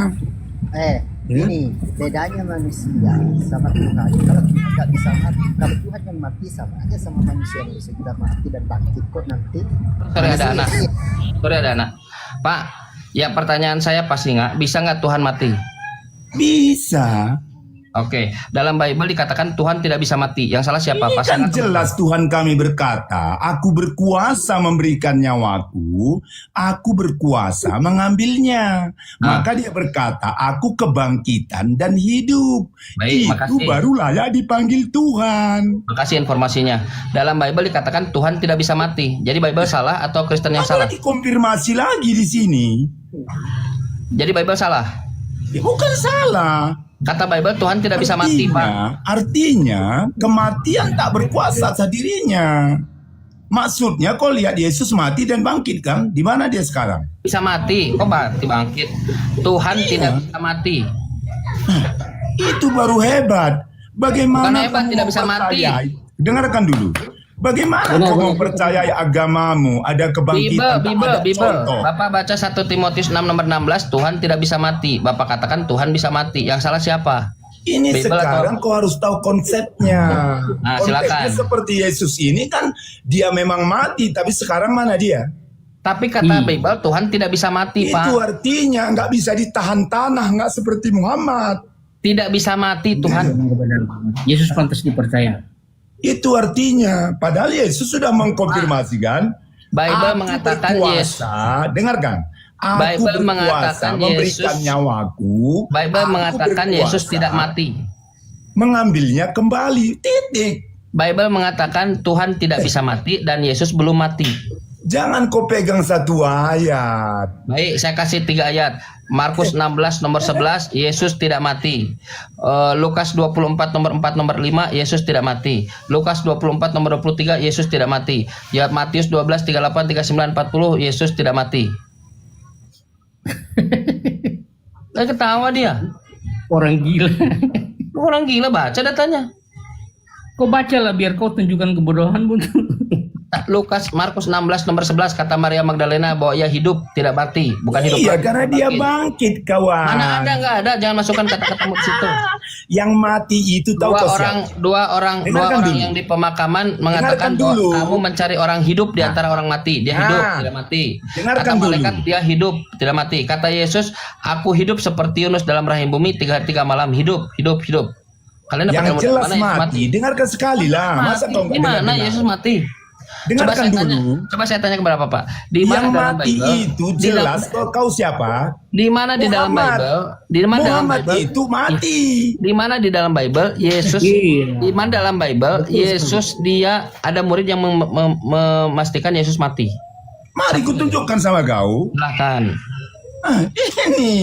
[SPEAKER 6] Ini bedanya manusia sama Tuhan. Kalau Tuhan nggak bisa mati, kalau Tuhan yang mati sama aja sama manusia yang bisa kita mati dan bangkit kok nanti.
[SPEAKER 3] Sorry ada anak. Pak, ya pertanyaan saya pasti nggak, bisa nggak Tuhan mati?
[SPEAKER 9] Bisa.
[SPEAKER 3] Oke, dalam Bible dikatakan Tuhan tidak bisa mati. Yang salah siapa?
[SPEAKER 9] Ini kan
[SPEAKER 3] Pasangan.
[SPEAKER 9] jelas Tuhan kami berkata, aku berkuasa memberikan nyawaku, aku berkuasa mengambilnya. Maka dia berkata, aku kebangkitan dan hidup.
[SPEAKER 3] Baik,
[SPEAKER 9] Itu
[SPEAKER 3] makasih.
[SPEAKER 9] baru layak dipanggil Tuhan.
[SPEAKER 3] Makasih informasinya. Dalam Bible dikatakan Tuhan tidak bisa mati. Jadi Bible salah atau Kristen yang salah?
[SPEAKER 9] Dikonfirmasi lagi di sini.
[SPEAKER 3] Jadi Bible salah.
[SPEAKER 9] Ya, bukan salah.
[SPEAKER 3] Kata Bible Tuhan tidak bisa mati, Pak.
[SPEAKER 9] Artinya kematian tak berkuasa atas dirinya. Maksudnya kau lihat Yesus mati dan bangkit kan? Di mana dia sekarang?
[SPEAKER 3] Bisa mati. Kok mati bangkit? Tuhan tidak bisa mati.
[SPEAKER 9] Itu baru hebat. Bagaimana
[SPEAKER 3] Bukan hebat,
[SPEAKER 9] kamu
[SPEAKER 3] tidak bisa mati.
[SPEAKER 9] mempercayai? Dengarkan dulu. Bagaimana kamu mempercayai agamamu ada kebangkitan? tak ada
[SPEAKER 3] Bible.
[SPEAKER 9] contoh?
[SPEAKER 3] Bapak baca 1 Timotius 6 nomor 16, Tuhan tidak bisa mati. Bapak katakan Tuhan bisa mati. Yang salah siapa?
[SPEAKER 9] Ini
[SPEAKER 3] Bible
[SPEAKER 9] sekarang kau harus tahu konsepnya. Konsepnya
[SPEAKER 3] silakan.
[SPEAKER 9] seperti Yesus ini kan dia memang mati, tapi sekarang mana dia?
[SPEAKER 3] Tapi kata Bible Tuhan tidak bisa mati,
[SPEAKER 9] Itu
[SPEAKER 3] Pak.
[SPEAKER 9] artinya nggak bisa ditahan tanah, nggak seperti Muhammad.
[SPEAKER 3] Tidak bisa mati Tuhan.
[SPEAKER 7] Benar. Yesus pantas dipercaya.
[SPEAKER 9] Itu artinya, padahal Yesus sudah mengkonfirmasi kan?
[SPEAKER 3] Bible
[SPEAKER 9] Aku
[SPEAKER 3] mengatakan
[SPEAKER 9] berkuasa, dengarkan. Aku
[SPEAKER 3] Bible
[SPEAKER 9] berkuasa
[SPEAKER 3] mengatakan
[SPEAKER 9] memberikan
[SPEAKER 3] Yesus-
[SPEAKER 9] nyawaku.
[SPEAKER 3] Bible
[SPEAKER 9] Aku
[SPEAKER 3] mengatakan Yesus
[SPEAKER 9] berkuasa
[SPEAKER 3] tidak mati.
[SPEAKER 9] mengambilnya kembali. Titik.
[SPEAKER 3] Bible mengatakan Tuhan tidak bisa mati dan Yesus belum mati.
[SPEAKER 9] Jangan kau pegang satu ayat.
[SPEAKER 3] Baik, saya kasih 3 ayat. Markus 16 nomor 11, Yesus tidak mati. Lukas 24 nomor 4 nomor 5, Yesus tidak mati. Lukas 24 nomor 23, Yesus tidak mati. Ya Matius 12 38 39 40, Yesus tidak mati. Ketawa dia.
[SPEAKER 7] Orang gila.
[SPEAKER 3] Orang gila, baca datanya.
[SPEAKER 7] Kau baca lah biar kau tunjukkan kebodohan pun.
[SPEAKER 3] Markus 16 nomor 11 kata Maria Magdalena bahwa ia hidup tidak mati, bukan hidup
[SPEAKER 9] Iya,
[SPEAKER 3] mati.
[SPEAKER 9] karena dia bangkit, kawan.
[SPEAKER 3] Mana ada, nggak ada, jangan masukkan kata-kata di situ.
[SPEAKER 9] Yang mati itu tahu kau siapa?
[SPEAKER 3] Dua orang
[SPEAKER 9] Dengarkan dulu.
[SPEAKER 3] yang di pemakaman mengatakan
[SPEAKER 9] Dengarkan
[SPEAKER 3] bahwa
[SPEAKER 9] dulu.
[SPEAKER 3] kamu mencari orang hidup di antara orang mati. Dia hidup tidak mati.
[SPEAKER 9] Dengarkan
[SPEAKER 3] Kata malaikat
[SPEAKER 9] dulu.
[SPEAKER 3] dia hidup tidak mati. Kata Yesus, aku hidup seperti Yunus dalam rahim bumi 3 hari 3 malam, hidup. Kalian dapat
[SPEAKER 9] Yang
[SPEAKER 3] ilmu
[SPEAKER 9] jelas
[SPEAKER 3] dari mana
[SPEAKER 9] mati. Dengarkan sekali lah. Masa kau
[SPEAKER 3] Di
[SPEAKER 9] nggak
[SPEAKER 3] mana
[SPEAKER 9] dengar-dengar?
[SPEAKER 3] Yesus mati?
[SPEAKER 9] Dengarkan
[SPEAKER 3] Coba saya tanya kepada Bapak. Di
[SPEAKER 9] Yang
[SPEAKER 3] mana dalam
[SPEAKER 9] mati
[SPEAKER 3] Bible?
[SPEAKER 9] itu
[SPEAKER 3] Di dalam-
[SPEAKER 9] jelas kau siapa?
[SPEAKER 3] Di mana di dalam
[SPEAKER 9] Muhammad.
[SPEAKER 3] Bible? Di mana dalam
[SPEAKER 9] Muhammad
[SPEAKER 3] Bible?
[SPEAKER 9] itu mati.
[SPEAKER 3] Di mana di dalam Bible Yesus
[SPEAKER 7] Iya.
[SPEAKER 3] di mana dalam Bible Yesus dia ada murid yang memastikan Yesus mati.
[SPEAKER 9] Mari ku tunjukkan sama kau.
[SPEAKER 3] Silahkan.
[SPEAKER 9] Ini.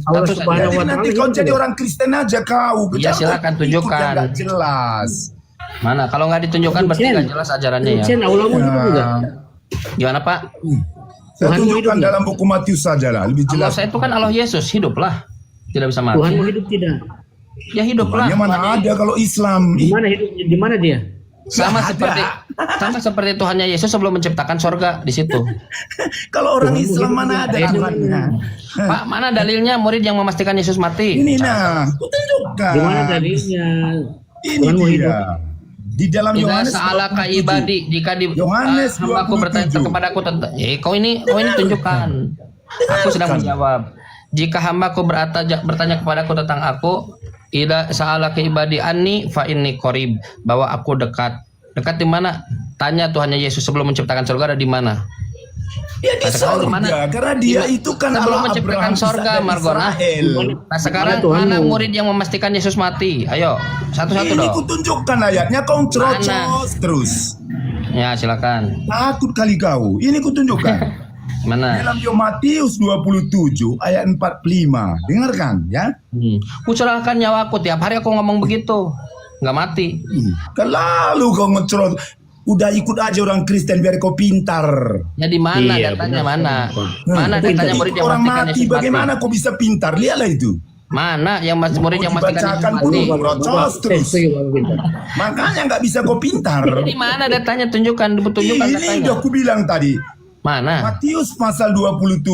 [SPEAKER 7] Allah
[SPEAKER 3] Satu saja.
[SPEAKER 7] Subhanahu
[SPEAKER 9] Jadi
[SPEAKER 7] wa
[SPEAKER 9] nanti
[SPEAKER 7] taala
[SPEAKER 9] kau
[SPEAKER 7] hidup
[SPEAKER 9] jadi
[SPEAKER 7] tidak?
[SPEAKER 9] orang Kristen aja kau.
[SPEAKER 3] Iya, silakan
[SPEAKER 9] Ikut
[SPEAKER 3] tunjukkan.
[SPEAKER 9] yang nggak jelas.
[SPEAKER 3] Mana? Kalau nggak ditunjukkan berarti nggak jelas ajarannya ya.
[SPEAKER 7] Sen, Allahmu hidup juga.
[SPEAKER 3] Gimana Pak?
[SPEAKER 9] Saya
[SPEAKER 7] Tuhanmu
[SPEAKER 9] tunjukkan
[SPEAKER 7] hidup
[SPEAKER 9] dalam buku Matius saja lah, lebih
[SPEAKER 3] Allah
[SPEAKER 9] jelas.
[SPEAKER 3] saya itu kan Allah Yesus, hiduplah. Tidak bisa mati.
[SPEAKER 7] Tuhanmu hidup tidak?
[SPEAKER 3] Ya hiduplah.
[SPEAKER 9] Tuhannya mana ada kalau Islam?
[SPEAKER 7] Di mana hidup? Di mana dia?
[SPEAKER 3] Sama
[SPEAKER 9] Nggak ada.
[SPEAKER 3] seperti Tuhannya Yesus sebelum menciptakan sorga di situ.
[SPEAKER 9] Kalau orang
[SPEAKER 7] Tuhanmu
[SPEAKER 9] Islam
[SPEAKER 7] hidup
[SPEAKER 9] mana
[SPEAKER 7] tidak?
[SPEAKER 9] ada Tuhannya?
[SPEAKER 3] Pak, mana dalilnya murid yang memastikan Yesus mati?
[SPEAKER 9] Ini nah, ku tunjukkan.
[SPEAKER 7] Di mana dalilnya?
[SPEAKER 9] Ini
[SPEAKER 7] Tuhanmu
[SPEAKER 9] dia.
[SPEAKER 7] hidup.
[SPEAKER 9] Di dalam
[SPEAKER 3] Jika
[SPEAKER 9] Yohanes
[SPEAKER 3] sa'alaka
[SPEAKER 9] 27.
[SPEAKER 3] ibadi jika di
[SPEAKER 9] Yohanes
[SPEAKER 3] hambaku bertanya
[SPEAKER 9] 27.
[SPEAKER 3] kepadaku tentang kau ini tunjukkan. Aku sedang menjawab. Jika hambaku bertanya kepadaku tentang aku, ida sa'alaka ibadi anni fa inni qarib, bahwa aku dekat. Dekat di mana? Tanya Tuhannya Yesus sebelum menciptakan surga ada di mana?
[SPEAKER 9] Ya di
[SPEAKER 3] Nah, sekarang di mana?
[SPEAKER 9] sorga, karena dia itu kan
[SPEAKER 3] Sebelum
[SPEAKER 9] Allah
[SPEAKER 3] menciptakan
[SPEAKER 9] Abraham,
[SPEAKER 3] sorga,
[SPEAKER 9] Ishak, dan
[SPEAKER 3] Margona.
[SPEAKER 9] Israel.
[SPEAKER 3] Nah sekarang
[SPEAKER 7] Mana Tuhanmu?
[SPEAKER 3] mana murid yang memastikan Yesus mati? Ayo, satu-satu
[SPEAKER 9] Ini
[SPEAKER 3] dong.
[SPEAKER 9] ku tunjukkan ayatnya, kau cerocos terus.
[SPEAKER 3] Ya silakan.
[SPEAKER 9] Takut kali kau. Ini ku tunjukkan.
[SPEAKER 3] Mana?
[SPEAKER 9] Dalam Matius 27 ayat 45. Dengarkan ya.
[SPEAKER 3] Kucerahkan nyawaku, tiap hari aku ngomong begitu, nggak mati.
[SPEAKER 9] Kan lalu kau ngecerot. Udah ikut aja orang Kristen biar kau pintar.
[SPEAKER 3] Ya di mana
[SPEAKER 7] Iya,
[SPEAKER 3] datanya?
[SPEAKER 7] benar.
[SPEAKER 3] Mana datanya
[SPEAKER 9] Ikut
[SPEAKER 3] murid yang
[SPEAKER 9] orang
[SPEAKER 3] memastikan
[SPEAKER 9] mati,
[SPEAKER 3] Yesus
[SPEAKER 9] bagaimana
[SPEAKER 3] mati?
[SPEAKER 9] kau bisa pintar? Lihatlah itu.
[SPEAKER 3] Mana yang murid yang memastikan Yesus
[SPEAKER 9] Dibacakan
[SPEAKER 3] mati?
[SPEAKER 9] pun cerocos terus.
[SPEAKER 7] Setuju, Bapak Pintar.
[SPEAKER 9] Makanya nggak bisa kau pintar.
[SPEAKER 3] Di mana datanya? Tunjukkan
[SPEAKER 9] Ini
[SPEAKER 3] datanya.
[SPEAKER 9] udah aku bilang tadi.
[SPEAKER 3] Mana?
[SPEAKER 9] Matius pasal 27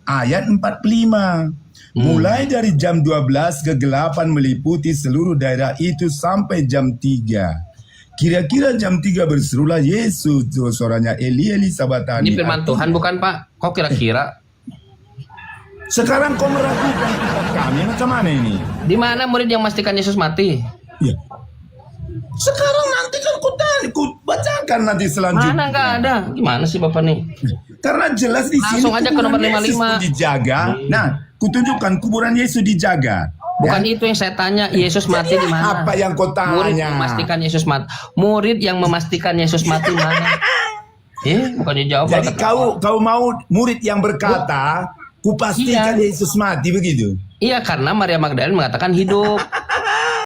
[SPEAKER 9] ayat 45. Mulai dari jam 12 kegelapan meliputi seluruh daerah itu sampai jam 3. Kira-kira jam 3 berserulah Yesus, suaranya Eli Eli sabatani.
[SPEAKER 3] Ini firman Tuhan bukan Pak? Kok kira-kira?
[SPEAKER 9] Sekarang kau meragukan kitab kami macam mana ini?
[SPEAKER 3] Di mana murid yang memastikan Yesus mati?
[SPEAKER 9] Ya. Sekarang nanti kan ku bacakan nanti selanjutnya.
[SPEAKER 3] Mana nggak ada? Gimana sih Bapak nih?
[SPEAKER 9] Karena jelas di sini
[SPEAKER 3] Langsung aja ke nomor
[SPEAKER 9] kuburan Yesus
[SPEAKER 3] 55.
[SPEAKER 9] pun dijaga. Nah, kutunjukkan kuburan Yesus dijaga.
[SPEAKER 3] Bukan
[SPEAKER 9] Ya.
[SPEAKER 3] itu yang saya tanya. Yesus mati di mana?
[SPEAKER 9] Apa yang kau
[SPEAKER 3] Murid
[SPEAKER 9] tanya?
[SPEAKER 3] yang memastikan Yesus mati. Murid yang memastikan Yesus mati mana? Bukannya jawab.
[SPEAKER 9] Jadi kau mau murid yang berkata, kupastikan
[SPEAKER 3] Iya.
[SPEAKER 9] Yesus mati begitu.
[SPEAKER 3] Iya karena Maria Magdalena mengatakan hidup.